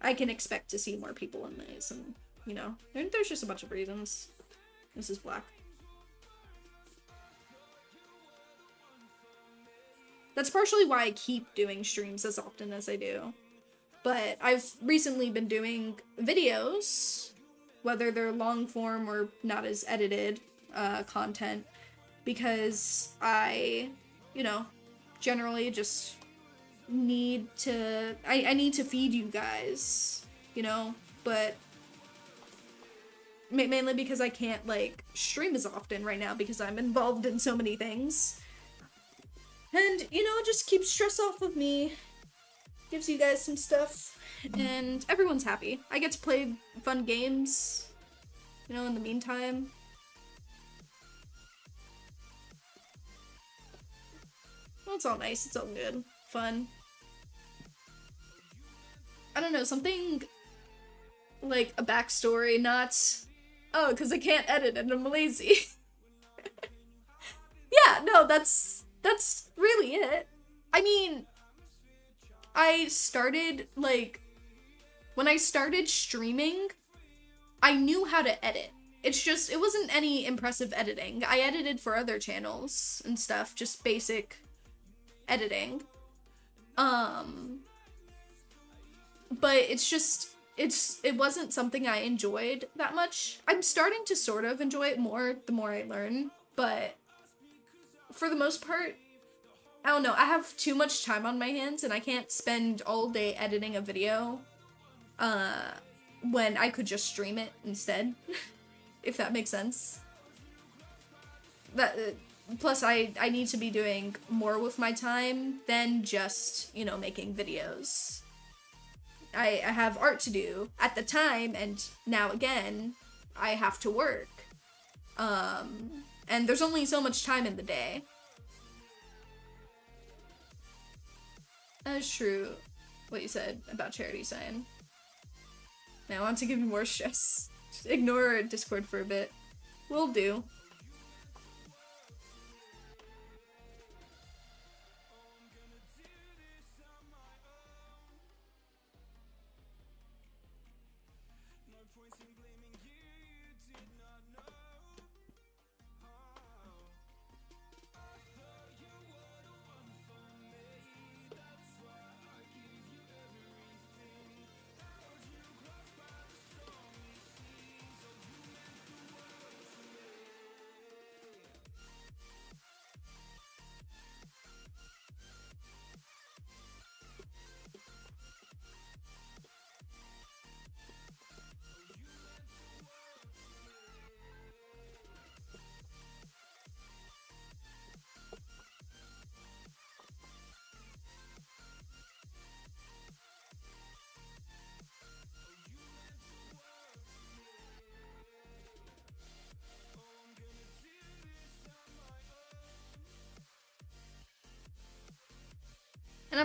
I can expect to see more people in these, and, you know, there's just a bunch of reasons. This is black. That's partially why I keep doing streams as often as I do. But I've recently been doing videos, whether they're long form or not as edited content, because I, you know, generally just need to, I need to feed you guys, you know, but mainly because I can't, like, stream as often right now because I'm involved in so many things. And, you know, just keeps stress off of me, gives you guys some stuff, and everyone's happy. I get to play fun games, you know, in the meantime. Well, it's all nice, it's all good. Fun. I don't know, something like a backstory, not, oh, because I can't edit and I'm lazy. Yeah, no, that's really it. I mean, I started, like, when I started streaming, I knew how to edit. It's just, it wasn't any impressive editing. I edited for other channels and stuff, just basic editing. But it's just, it wasn't something I enjoyed that much. I'm starting to sort of enjoy it more the more I learn, but for the most part, I don't know, I have too much time on my hands and I can't spend all day editing a video, when I could just stream it instead, if that makes sense. That, plus I need to be doing more with my time than just, you know, making videos. I have art to do at the time, and now again, I have to work. And there's only so much time in the day. That's true, what you said about charity sign. Now I want to give you more stress. Just ignore Discord for a bit. Will do.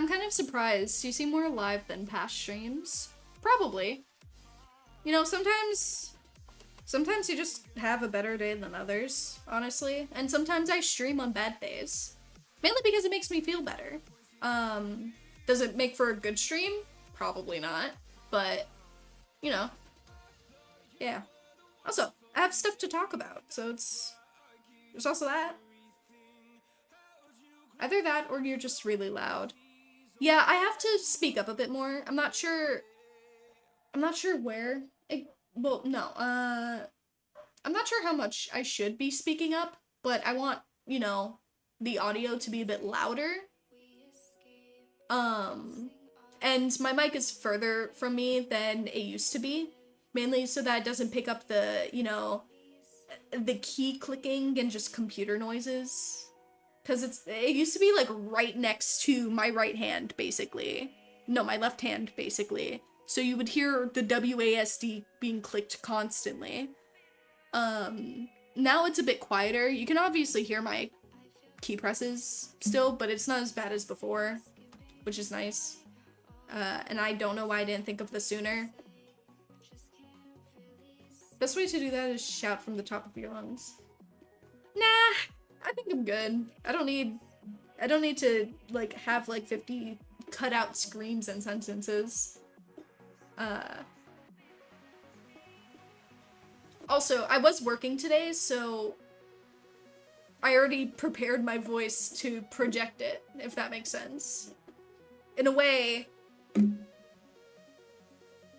I'm kind of surprised. You seem more alive than past streams. Probably. You know, sometimes you just have a better day than others, honestly. And sometimes I stream on bad days. Mainly because it makes me feel better. Does it make for a good stream? Probably not. But, you know. Yeah. Also, I have stuff to talk about, so there's also that. Either that or you're just really loud. Yeah, I have to speak up a bit more. I'm not sure where. I'm not sure how much I should be speaking up, but I want, you know, the audio to be a bit louder. And my mic is further from me than it used to be, mainly so that it doesn't pick up the, you know, the key clicking and just computer noises. Because it used to be, like, right next to my right hand, basically. No, my left hand, basically. So you would hear the WASD being clicked constantly. Now it's a bit quieter. You can obviously hear my key presses still, but it's not as bad as before, which is nice. And I don't know why I didn't think of this sooner. Best way to do that is shout from the top of your lungs. Nah, I think I'm good. I don't need to, like, have, like, 50 cut-out screams and sentences. Also, I was working today, so I already prepared my voice to project it, if that makes sense. In a way...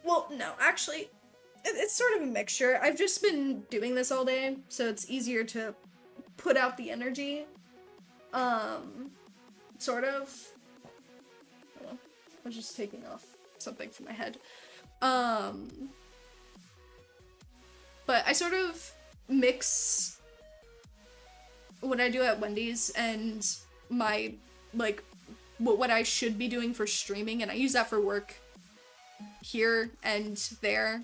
Well, no, actually, it's sort of a mixture. I've just been doing this all day, so it's easier to put out the energy. Sort of. Oh, I was just taking off something from my head. But I sort of mix what I do at Wendy's and my, like, what I should be doing for streaming, and I use that for work here and there,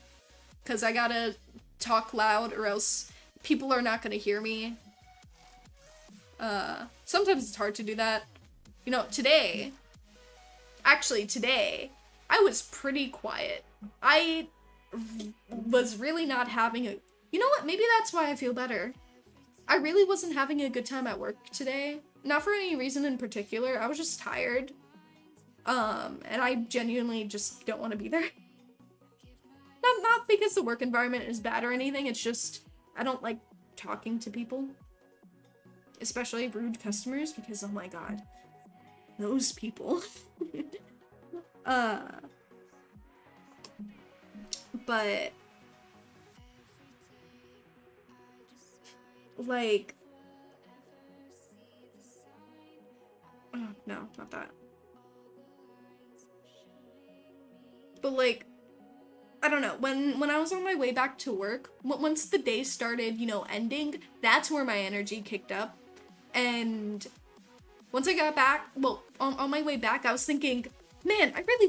because I gotta talk loud or else people are not gonna hear me. Sometimes it's hard to do that. You know, today, I was pretty quiet. I was really not having a... You know what? Maybe that's why I feel better. I really wasn't having a good time at work today. Not for any reason in particular. I was just tired. And I genuinely just don't want to be there. Not because the work environment is bad or anything. It's just, I don't like talking to people. Especially rude customers, because, oh my god. Those people. But, like, oh, no, not that. But, like, I don't know, when I was on my way back to work, once the day started, you know, ending, that's where my energy kicked up. And once I got back, well, on my way back, I was thinking, man, I really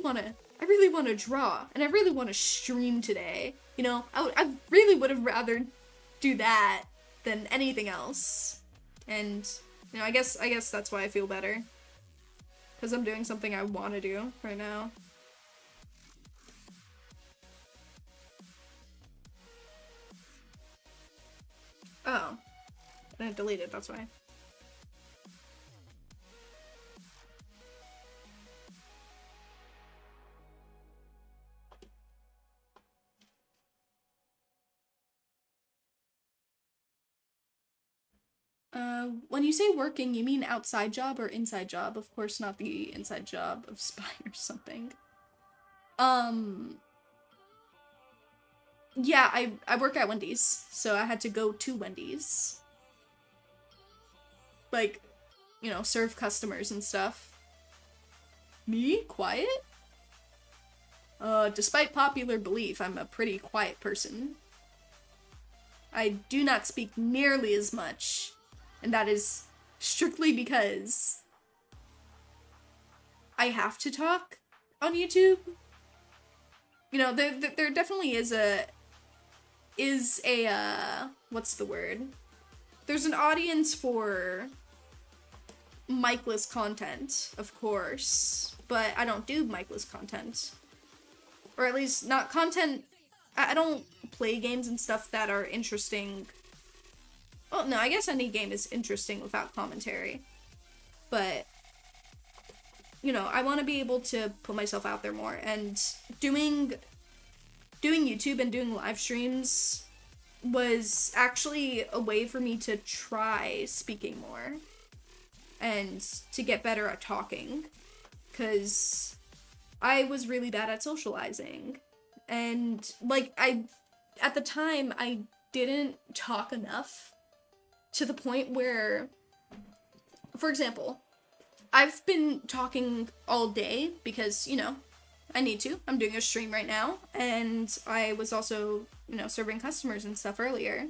want to draw, and I really want to stream today. You know, I really would have rather do that than anything else. And, you know, I guess that's why I feel better. Because I'm doing something I want to do right now. Oh. I didn't delete it, that's why. When you say working, you mean outside job or inside job? Of course not the inside job of spy or something. Yeah, I work at Wendy's, so I had to go to Wendy's. Like, you know, serve customers and stuff. Me? Quiet? Despite popular belief, I'm a pretty quiet person. I do not speak nearly as much, and that is strictly because I have to talk on YouTube. You know, there definitely is a what's the word? There's an audience for mic-less content, of course, but I don't do micless content. Or at least not content. I don't play games and stuff that are interesting. Well, no, I guess any game is interesting without commentary. But, you know, I want to be able to put myself out there more. And doing YouTube and doing live streams was actually a way for me to try speaking more. And to get better at talking. Because I was really bad at socializing. And, like, at the time, I didn't talk enough to the point where, for example, I've been talking all day because, you know, I need to. I'm doing a stream right now, and I was also, you know, serving customers and stuff earlier.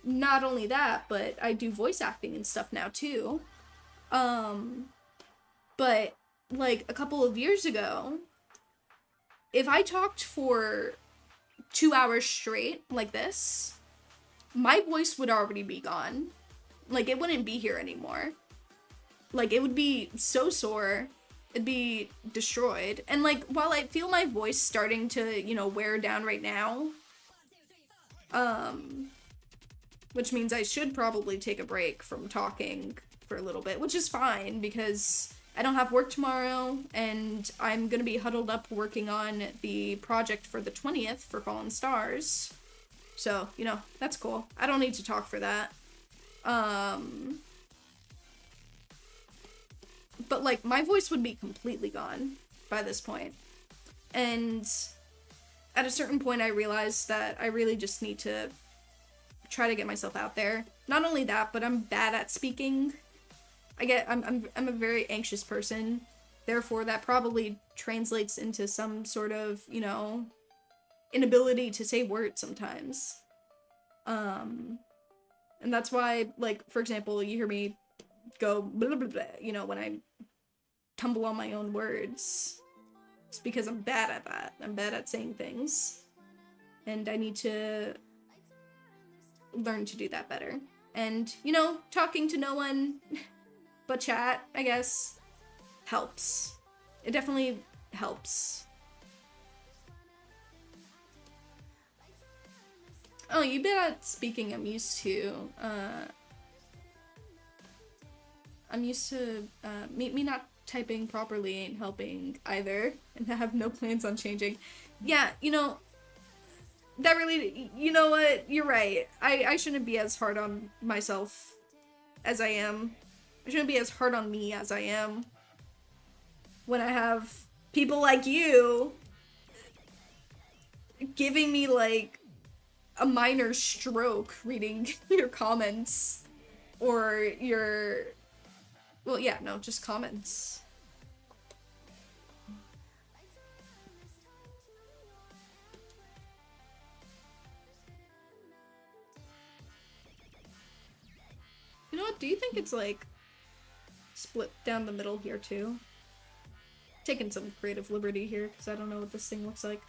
Not only that, but I do voice acting and stuff now, too. But, like, a couple of years ago, if I talked for 2 hours straight, like this, my voice would already be gone. Like, it wouldn't be here anymore. Like, it would be so sore. It'd be destroyed. And, like, while I feel my voice starting to, you know, wear down right now, which means I should probably take a break from talking for a little bit, which is fine, because I don't have work tomorrow, and I'm gonna be huddled up working on the project for the 20th for Fallen Stars. So, you know, that's cool. I don't need to talk for that. But, like, my voice would be completely gone by this point. And at a certain point, I realized that I really just need to try to get myself out there. Not only that, but I'm bad at speaking. I'm a very anxious person. Therefore, that probably translates into some sort of, you know, inability to say words sometimes. And that's why, like, for example, you hear me go blah, blah, blah, you know, when I tumble on my own words. It's because I'm bad at that. I'm bad at saying things. And I need to learn to do that better. And, you know, talking to no one but chat, I guess, helps. It definitely helps. Oh, you bet at speaking. I'm used to me not typing properly ain't helping either, and I have no plans on changing. Yeah, you know, that really, you know what, you're right. I shouldn't be as hard on myself as I am. I shouldn't be as hard on me as I am when I have people like you giving me, like, a minor stroke reading your comments or your, well, yeah, no, just comments. You know what, do you think it's, like, split down the middle here, too? Taking some creative liberty here, because I don't know what this thing looks like.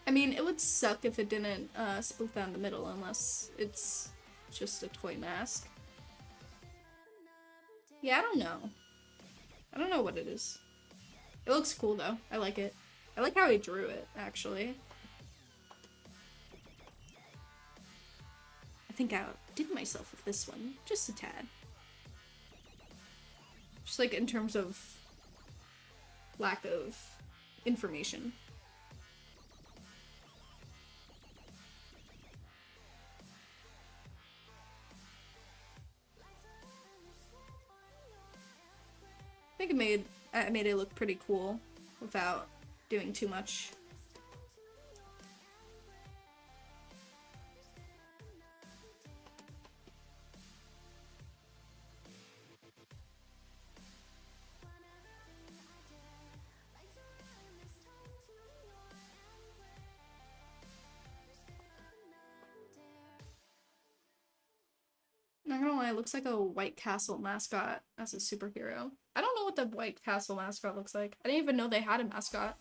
I mean, it would suck if it didn't split down the middle unless it's just a toy mask. Yeah, I don't know. I don't know what it is. It looks cool though. I like it. I like how he drew it, actually. I think I outdid myself with this one. Just a tad. Just like in terms of lack of information. I think I made it look pretty cool without doing too much. lie, it looks like a White Castle mascot as a superhero. I don't know what the White Castle mascot looks like. I didn't even know they had a mascot.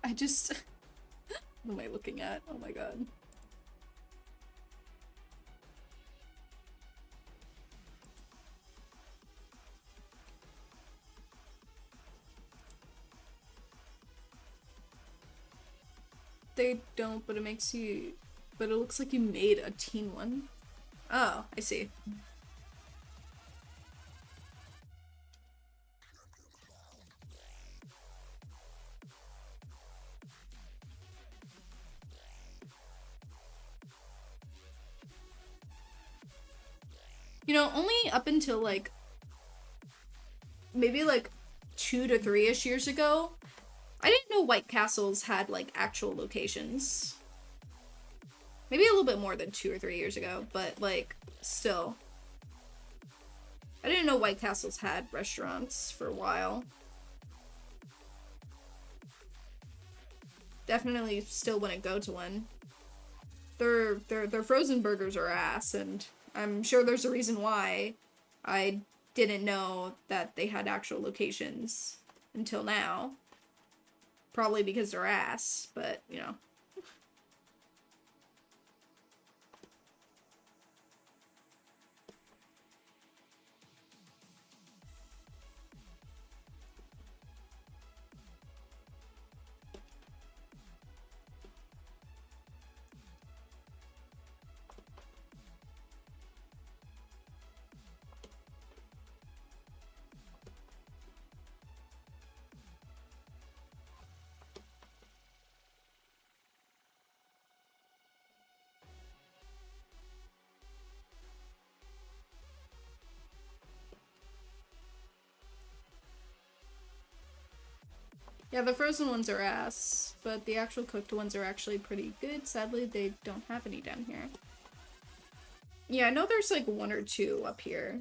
I just... What am I looking at? Oh my god. They don't, but it makes you... But it looks like you made a teen one. Oh, I see. You know, only up until, like, maybe, like, 2 to 3-ish years ago, I didn't know White Castles had, like, actual locations. Maybe a little bit more than 2 or 3 years ago, but, like, still. I didn't know White Castles had restaurants for a while. Definitely still wouldn't go to one. Their frozen burgers are ass, and I'm sure there's a reason why I didn't know that they had actual locations until now. Probably because they're ass, but, you know. Yeah, the frozen ones are ass, but the actual cooked ones are actually pretty good. Sadly, they don't have any down here. Yeah, I know there's like 1 or 2 up here.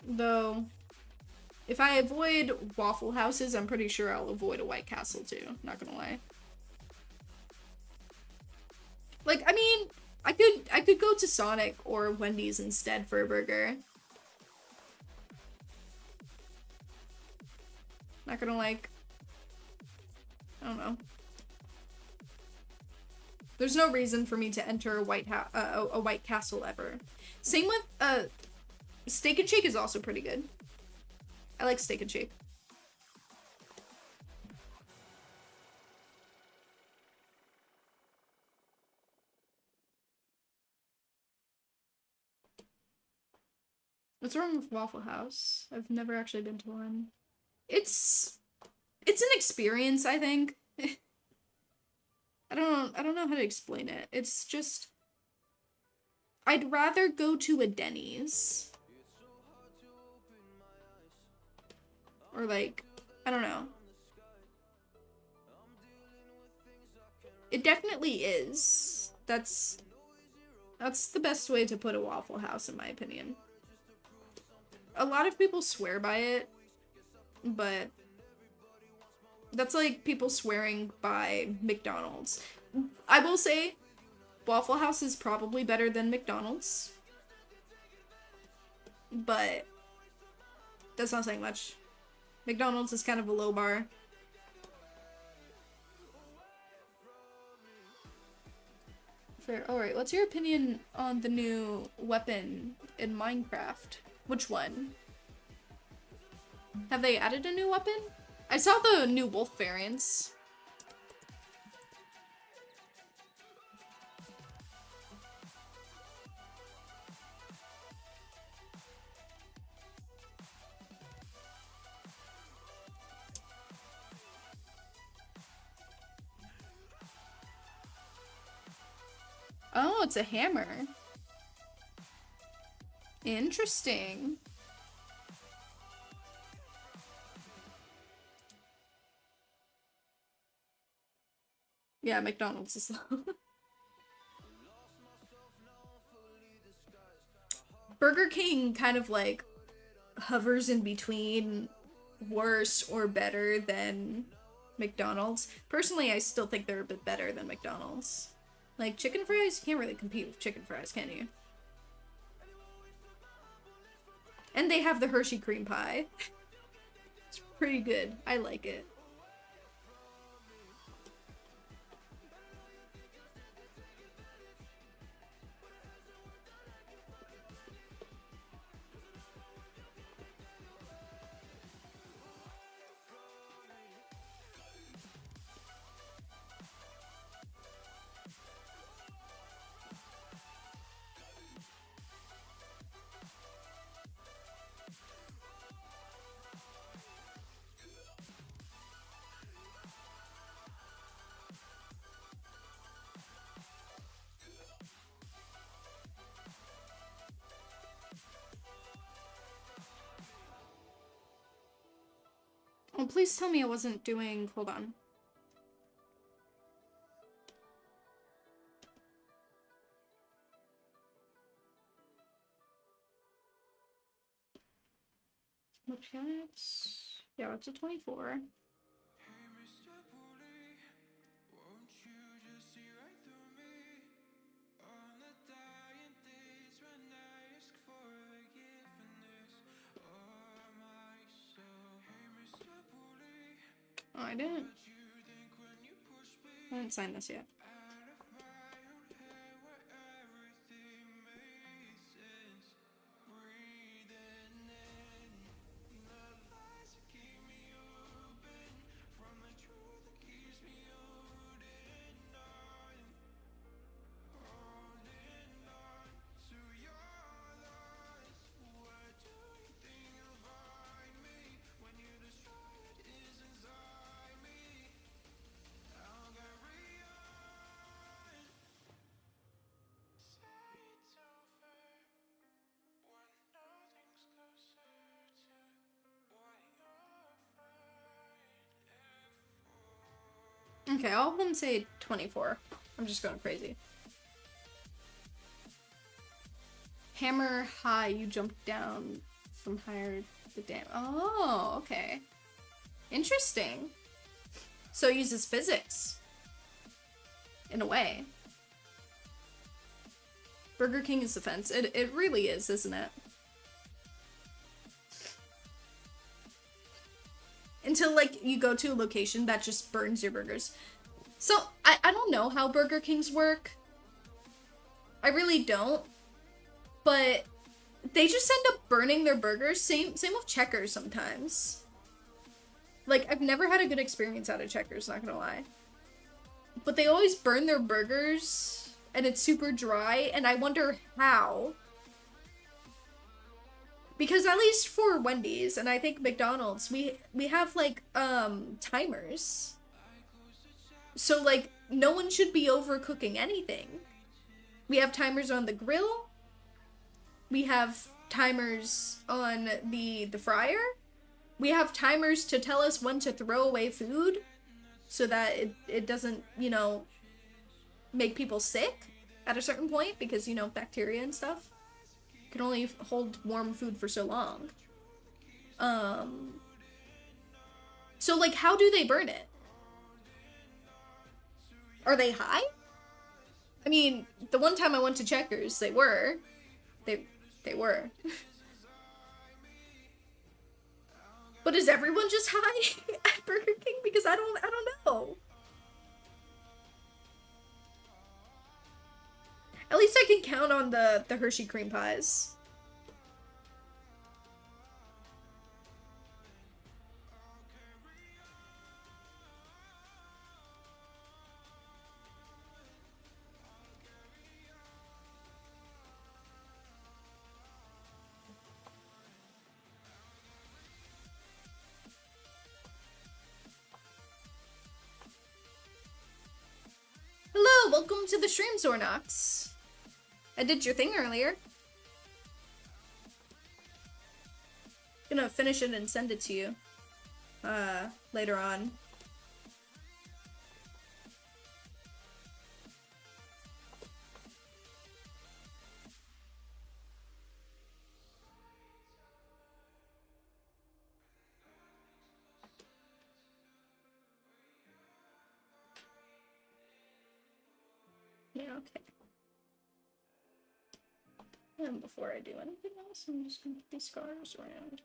Though, if I avoid Waffle Houses, I'm pretty sure I'll avoid a White Castle too, not gonna lie. Like, I mean, I could go to Sonic or Wendy's instead for a burger. Not gonna, like, I don't know. There's no reason for me to enter a White Castle ever. Same with Steak and Shake is also pretty good. I like Steak and Shake. What's wrong with Waffle House? I've never actually been to one. It's an experience, I think. I don't know how to explain it. It's just, I'd rather go to a Denny's. Or like, I don't know. It definitely is. That's the best way to put a Waffle House, in my opinion. A lot of people swear by it, but that's like people swearing by McDonald's. I will say, Waffle House is probably better than McDonald's, but that's not saying much. McDonald's is kind of a low bar. Fair. Alright, what's your opinion on the new weapon in Minecraft? Which one? Have they added a new weapon? I saw the new wolf variants. Oh, it's a hammer. Interesting. Yeah, McDonald's is low. Burger King kind of like hovers in between worse or better than McDonald's. Personally, I still think they're a bit better than McDonald's. Like, chicken fries, you can't really compete with chicken fries, can you? And they have the Hershey cream pie. It's pretty good. I like it. Oh, please tell me I wasn't doing... Hold on. Mechanics... Yeah, it's a 24. Oh, I didn't sign this yet. Okay, all of them say 24. I'm just going crazy. Hammer high, you jump down from higher the dam. Oh, okay. Interesting. So it uses physics. In a way. Burger King is the fence. It really is, isn't it? Until, like, you go to a location that just burns your burgers. So, I don't know how Burger Kings work. I really don't. But they just end up burning their burgers. Same with Checkers sometimes. Like, I've never had a good experience out of Checkers, not gonna lie. But they always burn their burgers, and it's super dry, and I wonder how. Because at least for Wendy's, and I think McDonald's, we have, like, timers. So, like, no one should be overcooking anything. We have timers on the grill. We have timers on the fryer. We have timers to tell us when to throw away food so that it doesn't, you know, make people sick at a certain point because, you know, bacteria and stuff can only hold warm food for so long. So, like, how do they burn it? Are they high? I mean, the one time I went to Checkers, they were. They were. But is everyone just high at Burger King? Because I don't know. At least I can count on the Hershey cream pies. Hello, Oh, welcome to the stream, Zornox. I did your thing earlier. Gonna finish it and send it to you. Later on. Yeah, okay. And before I do anything else, I'm just gonna put these scarves around.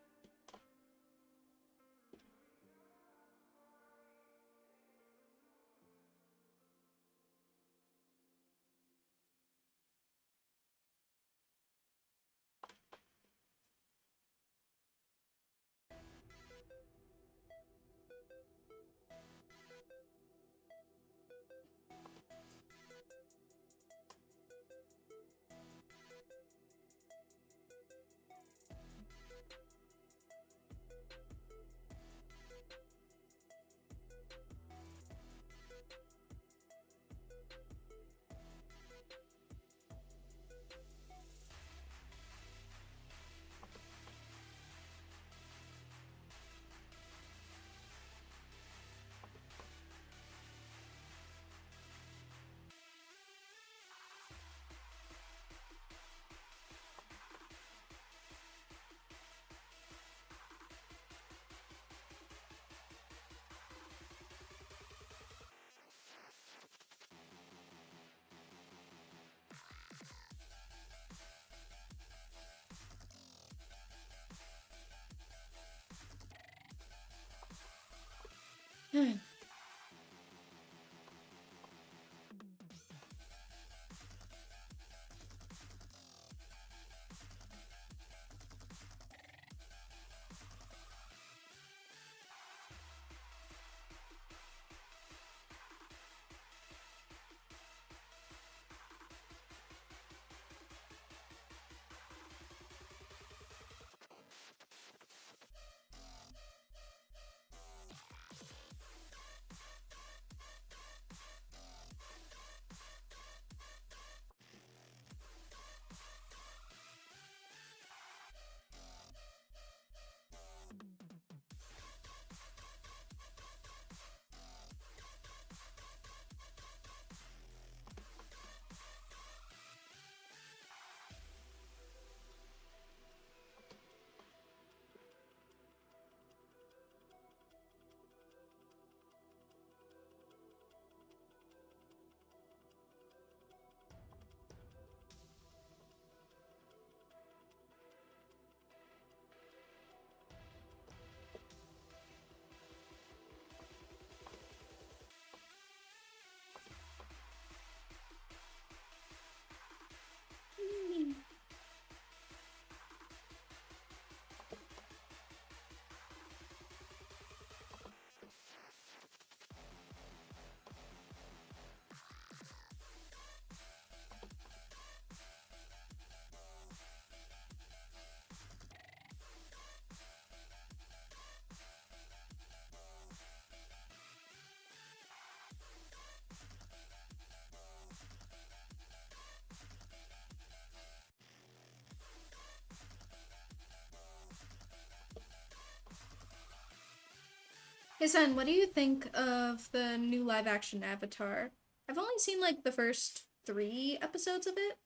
Hey son, what do you think of the new live action Avatar? I've only seen like the first 3 episodes of it.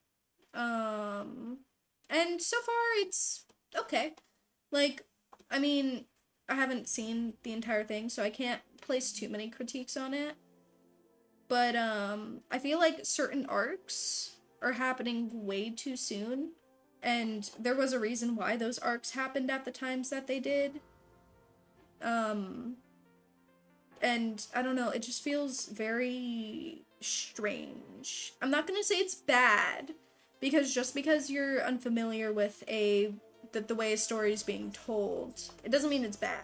And so far it's okay. Like, I mean, I haven't seen the entire thing, so I can't place too many critiques on it. But I feel like certain arcs are happening way too soon, and there was a reason why those arcs happened at the times that they did. And I don't know, it just feels very strange. I'm not gonna say it's bad, because just because you're unfamiliar with the way a story is being told, it doesn't mean it's bad.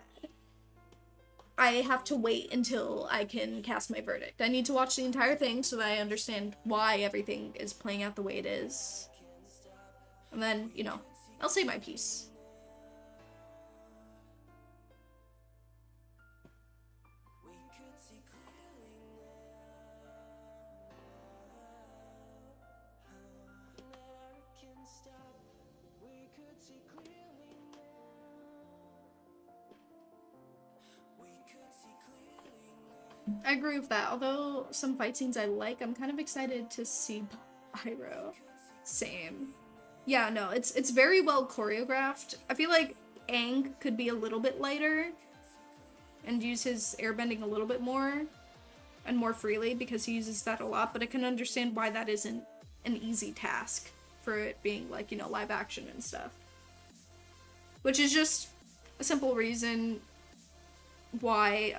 I have to wait until I can cast my verdict. I need to watch the entire thing so that I understand why everything is playing out the way it is. And then, you know, I'll say my piece. I agree with that. Although some fight scenes I like, I'm kind of excited to see Pyro. Same. Yeah, no, it's very well choreographed. I feel like Aang could be a little bit lighter and use his airbending a little bit more and more freely because he uses that a lot, but I can understand why that isn't an easy task for it being like, you know, live action and stuff. Which is just a simple reason why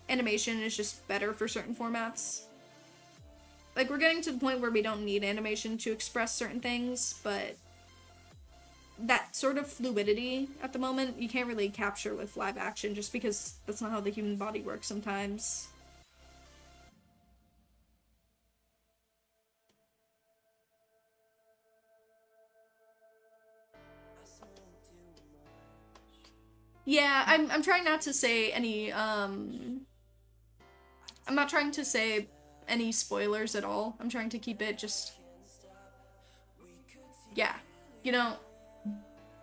animation is just better for certain formats. Like, we're getting to the point where we don't need animation to express certain things, but that sort of fluidity at the moment, you can't really capture with live action just because that's not how the human body works sometimes. Yeah, I'm trying not to say any, I'm not trying to say any spoilers at all. I'm trying to keep it just, yeah, you know,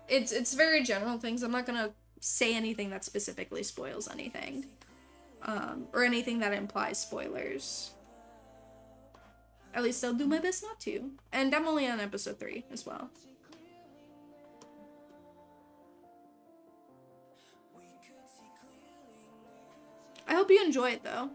it's very general things. I'm not gonna say anything that specifically spoils anything, or anything that implies spoilers. At least I'll do my best not to. And I'm only on episode 3 as well. I hope you enjoy it, though.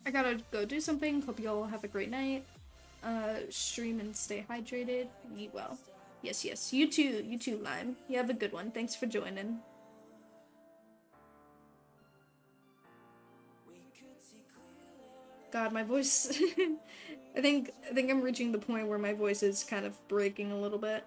I gotta go do something. Hope you all have a great night. Stream and stay hydrated and eat well. Yes, yes. You too, Lime. You have a good one. Thanks for joining. God, my voice. I think I'm reaching the point where my voice is kind of breaking a little bit.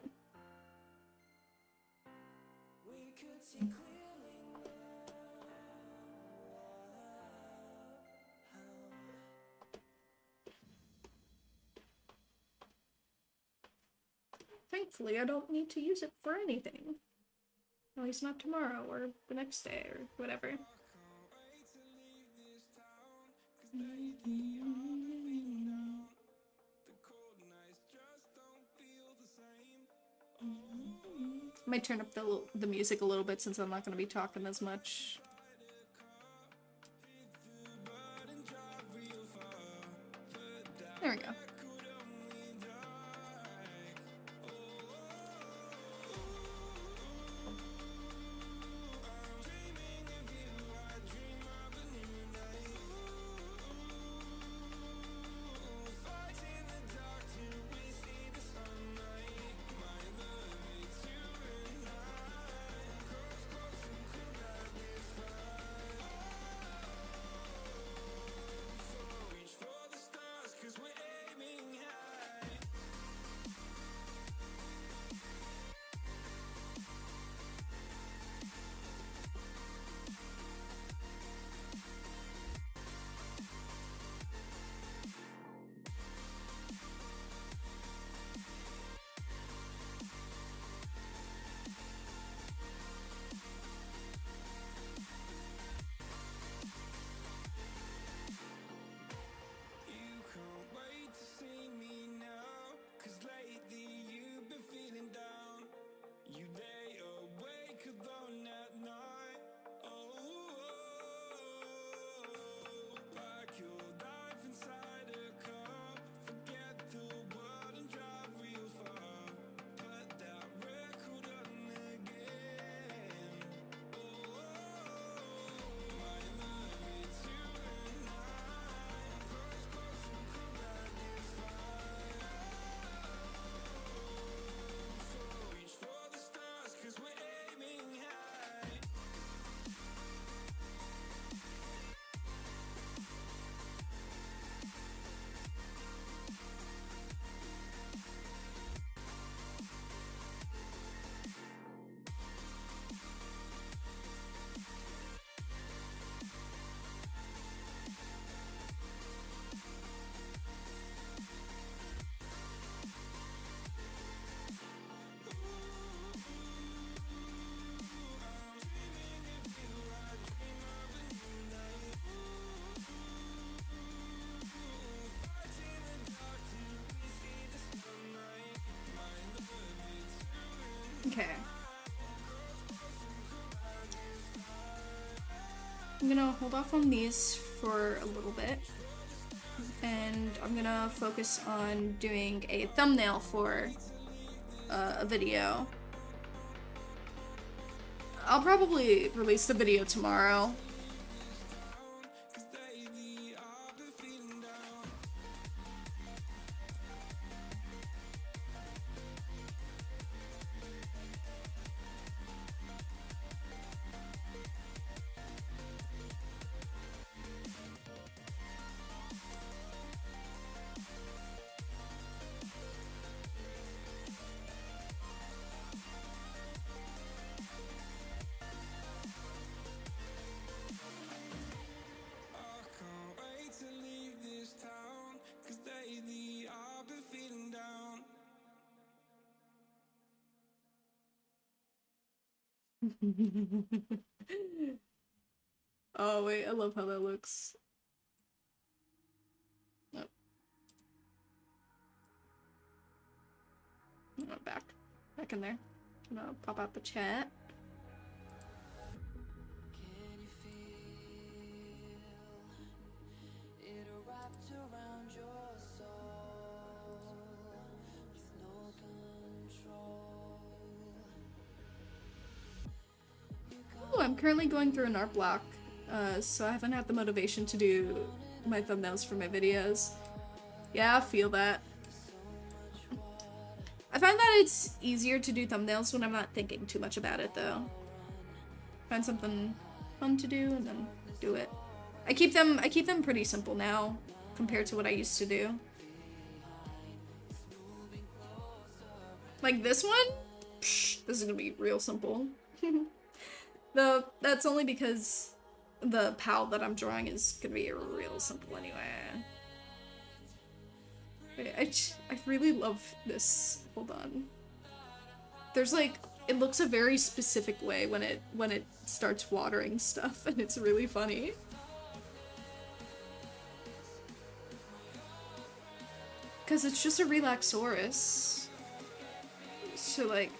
Thankfully, I don't need to use it for anything. At least not tomorrow or the next day or whatever. Might turn up the music a little bit since I'm not going to be talking as much. There we go. Okay. I'm gonna hold off on these for a little bit. And I'm gonna focus on doing a thumbnail for a video. I'll probably release the video tomorrow. Oh wait, I love how that looks. Oh. Oh, back in there. I'm gonna pop out the chat. Oh, I'm currently going through an art block, so I haven't had the motivation to do my thumbnails for my videos. Yeah, I feel that. I find that it's easier to do thumbnails when I'm not thinking too much about it, though. Find something fun to do and then do it. I keep them pretty simple now compared to what I used to do. Like this one? Psh, this is gonna be real simple. Though that's only because the pal that I'm drawing is gonna be real simple anyway. Wait, I really love this. Hold on. There's like, it looks a very specific way when it starts watering stuff, and it's really funny. Cause it's just a relaxorus. So like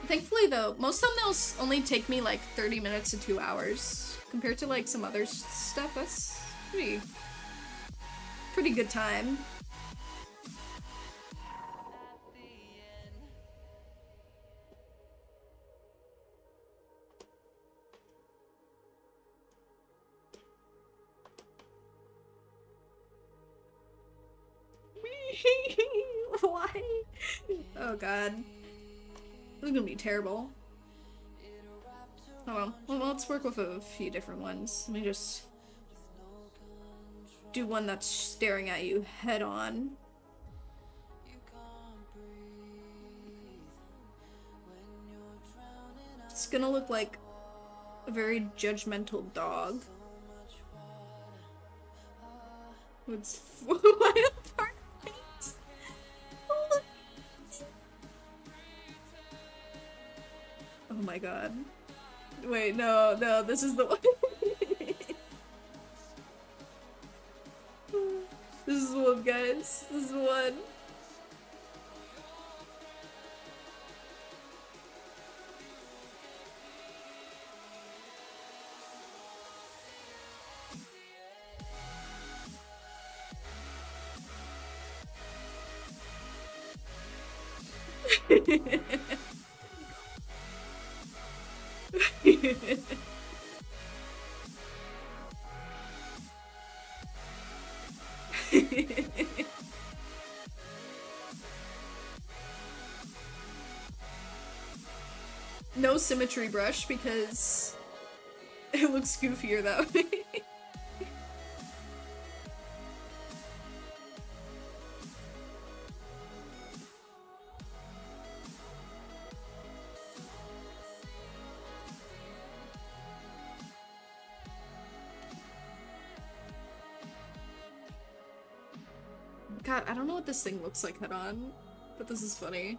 thankfully though, most thumbnails only take me like 30 minutes to 2 hours. Compared to like some other stuff, that's pretty good time. Why? Oh god. This is gonna be terrible. Oh well, let's work with a few different ones. Let me just do one that's staring at you head on. It's gonna look like a very judgmental dog. It's wide apart. Oh my god. Wait, no, this is the one. This is the one, guys. This is the one. No symmetry brush because it looks goofier that way. God, I don't know what this thing looks like head on. But this is funny.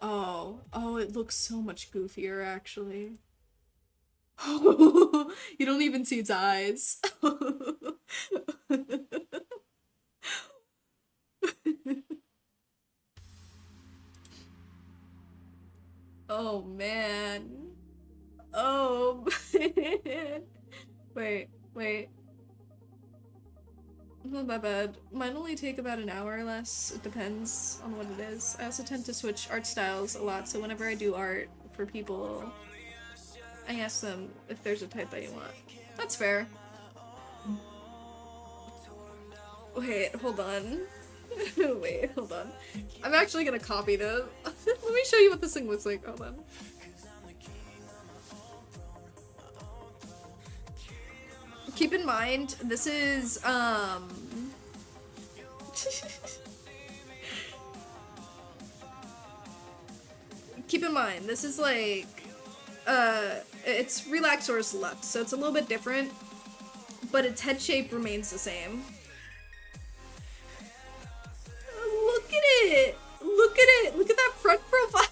Oh, it looks so much goofier, actually. You don't even see its eyes. Oh, man. Oh, man. Wait. Not that bad. Mine only take about an hour or less. It depends on what it is. I also tend to switch art styles a lot, so whenever I do art for people, I ask them if there's a type I want. That's fair. Wait, hold on. Wait, hold on. I'm actually gonna copy this. Let me show you what this thing looks like. Hold on. Keep in mind, this is, keep in mind, this is like, it's Relaxor's Lux, so it's a little bit different, but its head shape remains the same. Look at it! Look at it! Look at that front profile!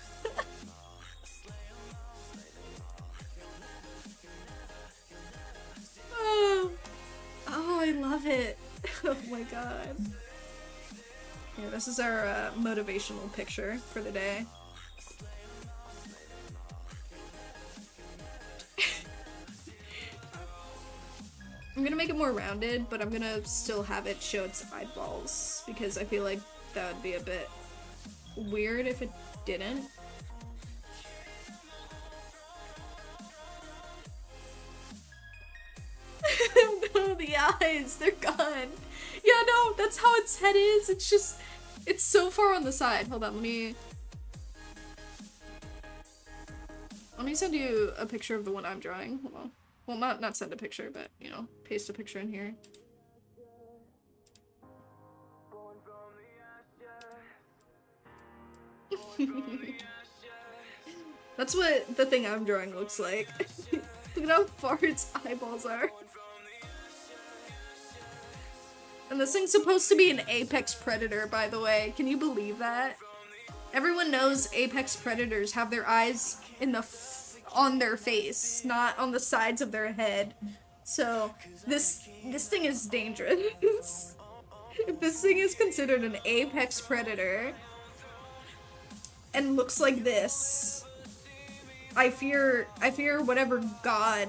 Oh, I love it. Oh my god. Yeah, this is our motivational picture for the day. I'm gonna make it more rounded, but I'm gonna still have it show its eyeballs, because I feel like that would be a bit weird if it didn't. No, the eyes, they're gone. Yeah, no, that's how its head is. It's just, it's so far on the side. Hold on, let me send you a picture of the one I'm drawing. Hold on. Well, not send a picture, but, you know, paste a picture in here. That's what the thing I'm drawing looks like. Look at how far its eyeballs are. And this thing's supposed to be an apex predator, by the way. Can you believe that? Everyone knows apex predators have their eyes in the on their face, not on the sides of their head. So this thing is dangerous. If this thing is considered an apex predator and looks like this, I fear whatever god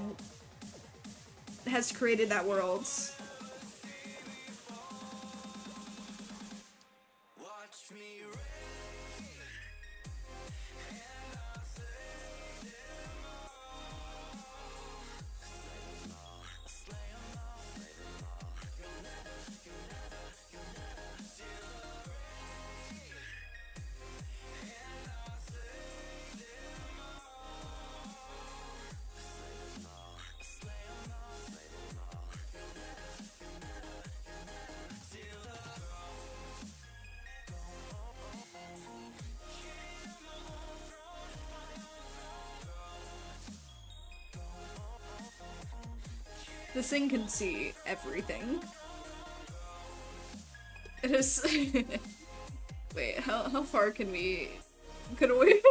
has created that world. This thing can see everything. It is. Wait, how far can we? Could we?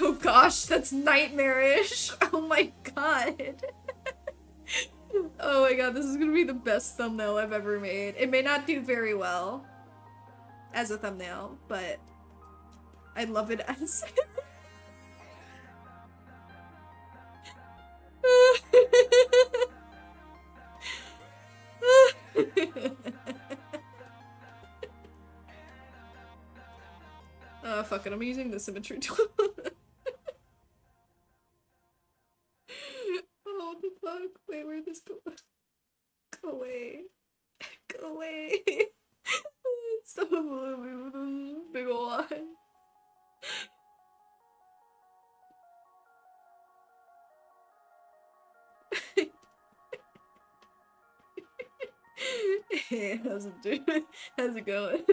Oh gosh, that's nightmarish. Oh my god. Oh my god, this is gonna be the best thumbnail I've ever made. It may not do very well as a thumbnail, but I love it as Oh fuck it, I'm using the symmetry tool. Oh what the fuck? Wait, where'd this go? Go away. Go away. Stop moving with those big ol' eyes. Hey, how's it doing? How's it going?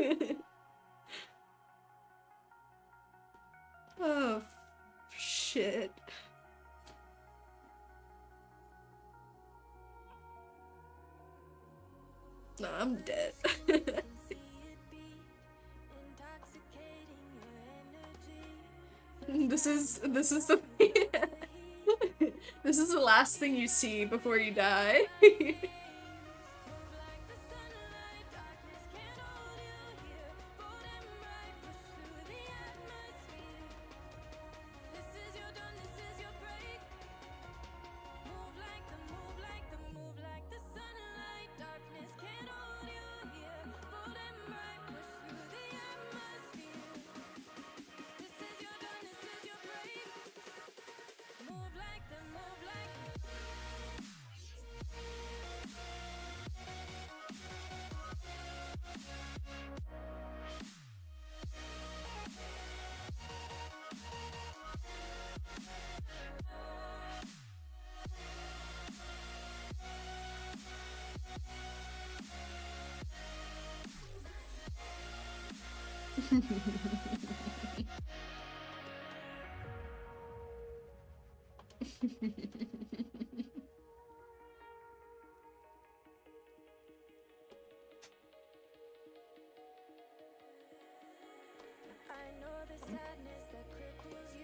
Oh, shit. No, I'm dead. This is the this is the last thing you see before you die.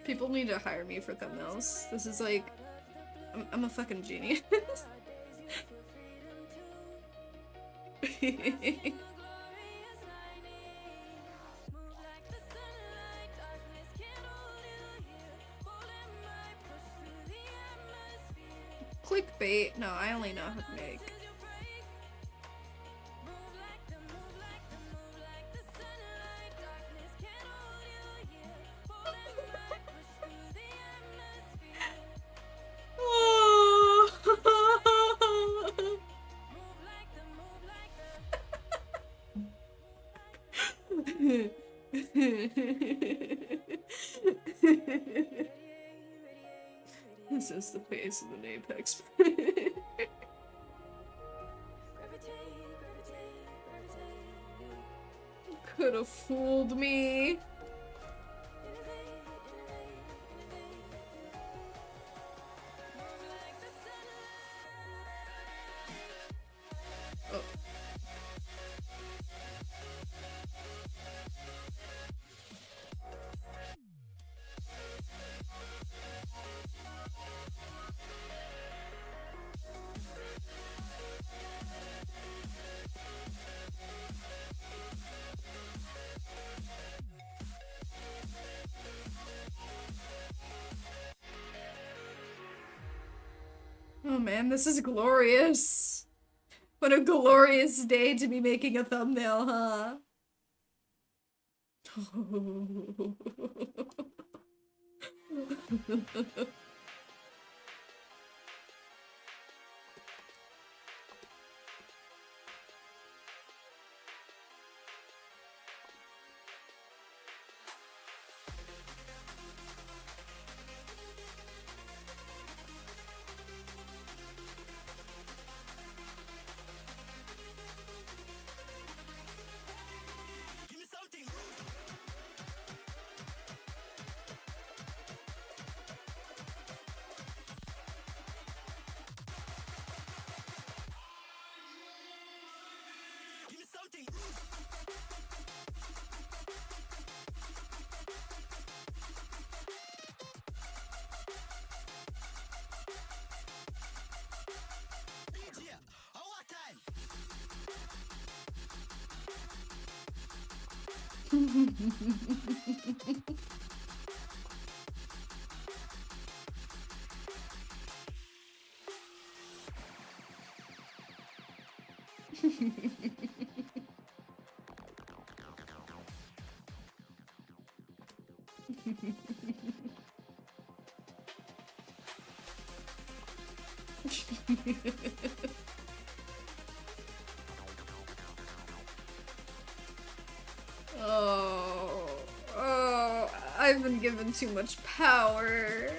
People need to hire me for thumbnails. This is like, I'm a fucking genius. Clickbait? No, I only know how to make. This is the face of an apex. Could have fooled me. Oh. Oh man, this is glorious. What a glorious day to be making a thumbnail, huh? Oh, I've been given too much power.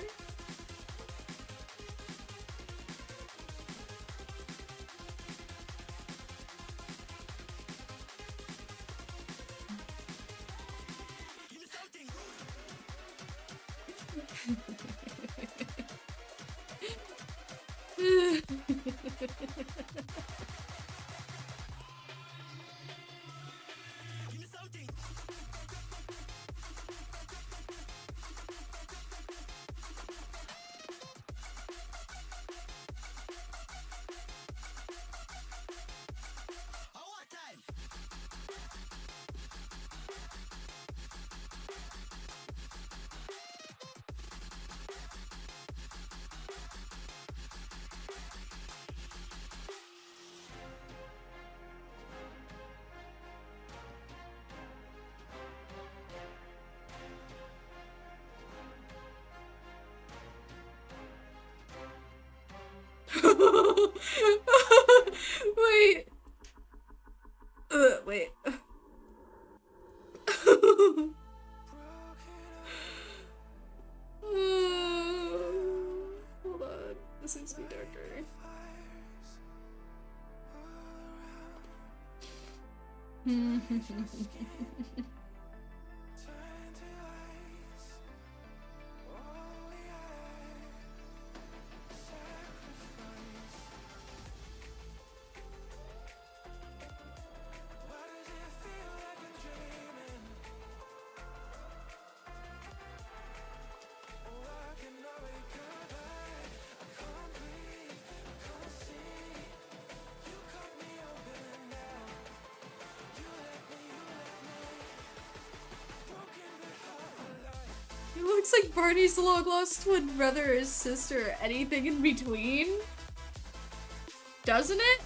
He looks like Barney's long-lost twin brother or sister, anything in between. Doesn't it?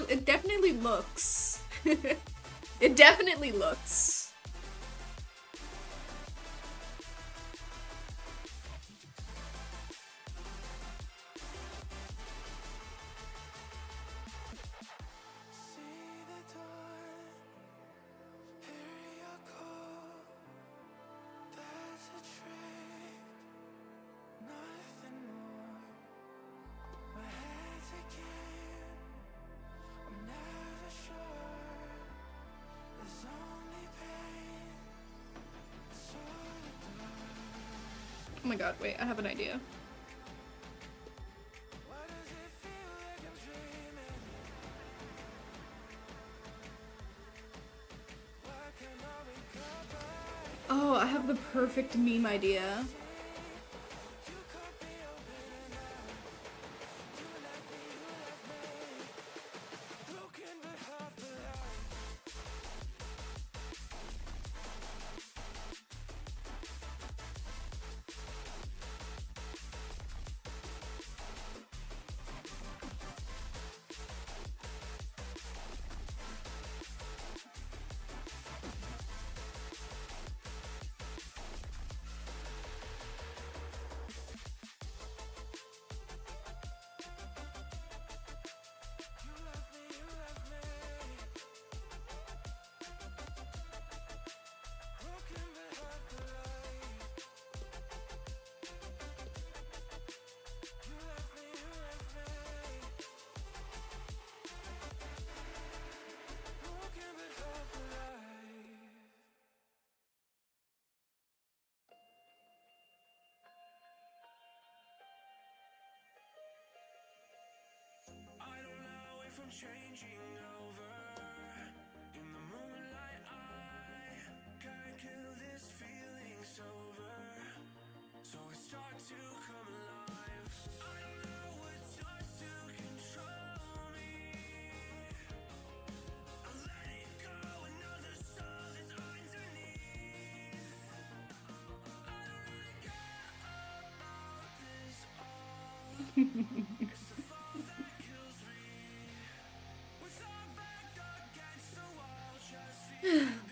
It definitely looks. It definitely looks. Oh my god, wait, I have an idea. Oh, I have the perfect meme idea. Changing over in the moonlight, I can't kill this feeling sober, so it starts to come alive. I don't know what starts to control me. I let it go, another soul that's underneath. I don't really care about this all. It's the fall that kills me.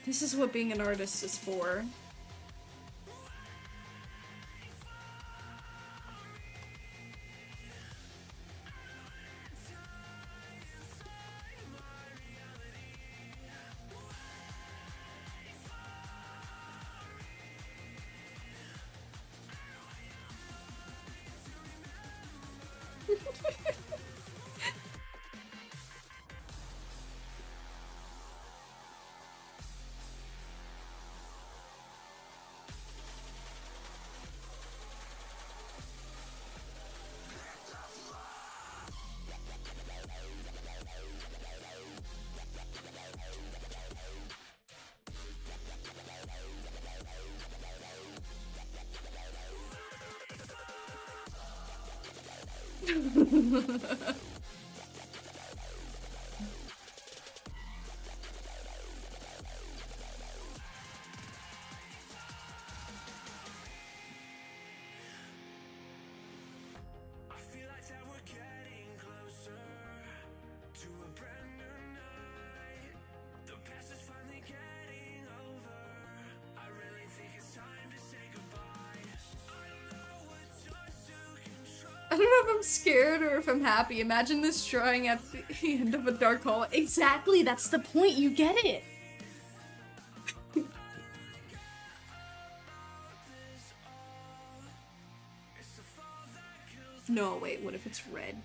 This is what being an artist is for. I don't know if I'm scared or if I'm happy. Imagine this drawing at the end of a dark hall. Exactly, that's the point, you get it! No, wait, what if it's red?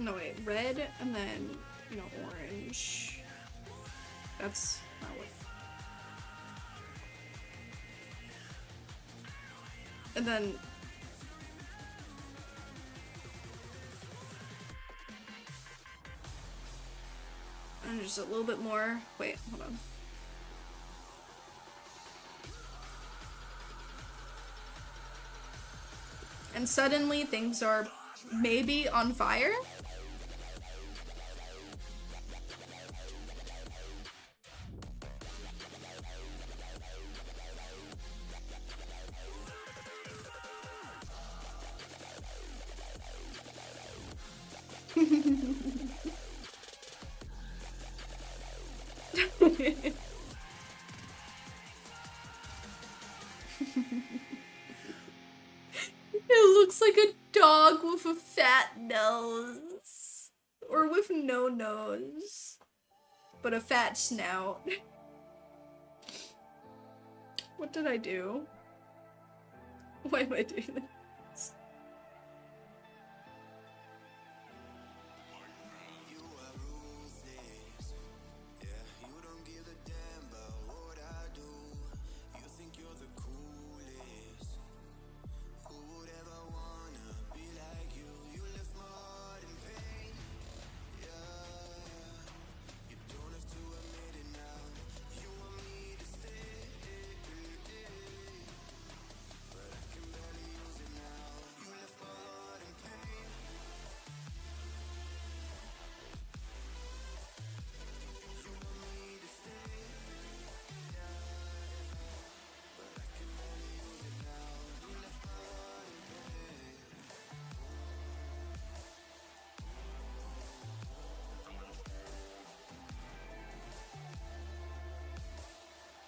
No, wait, red, and then, you know, orange. That's not what. And then. And just a little bit more. Wait, hold on. And suddenly things are maybe on fire? It looks like a dog with a fat nose. Or with no nose. But a fat snout. What did I do? Why am I doing this?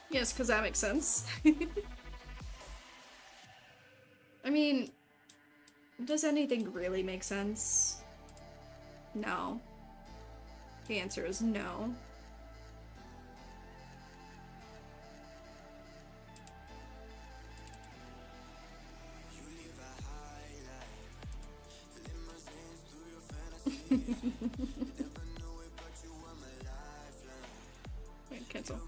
Yes, because that makes sense. I mean, does anything really make sense? No. The answer is no. Wait, cancel.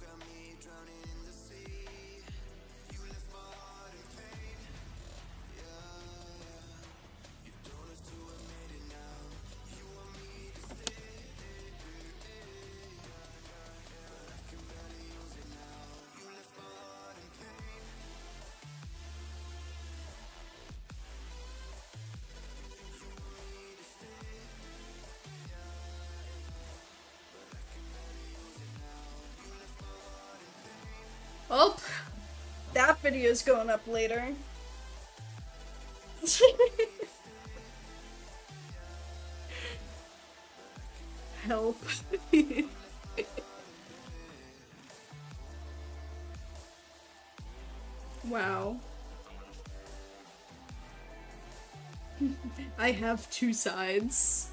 Oh, that video's going up later. Help. Wow. I have two sides.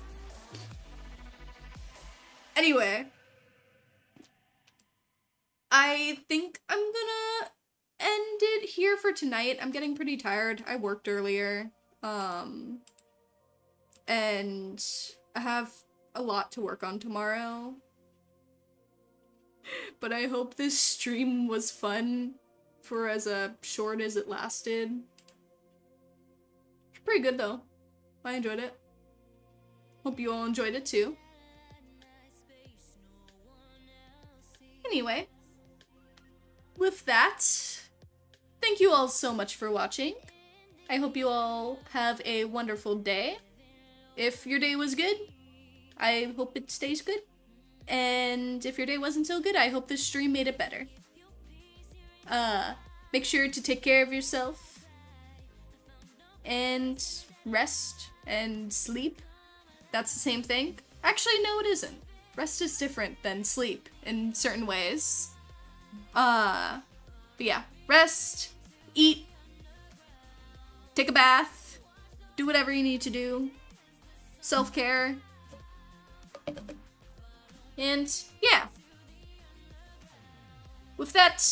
Anyway. I think I'm gonna end it here for tonight. I'm getting pretty tired. I worked earlier. And I have a lot to work on tomorrow. But I hope this stream was fun for as short as it lasted. It's pretty good though. I enjoyed it. Hope you all enjoyed it too. Anyway. With that, thank you all so much for watching. I hope you all have a wonderful day. If your day was good, I hope it stays good. And if your day wasn't so good, I hope this stream made it better. Make sure to take care of yourself. And rest and sleep. That's the same thing. Actually, no, it isn't. Rest is different than sleep in certain ways. But yeah, rest, eat, take a bath, do whatever you need to do, self-care, and yeah. With that,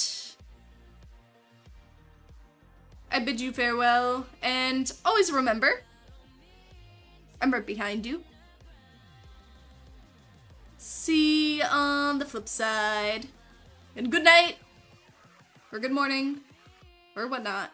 I bid you farewell, and always remember, I'm right behind you, See you on the flip side. And good night. Or good morning. Or whatnot.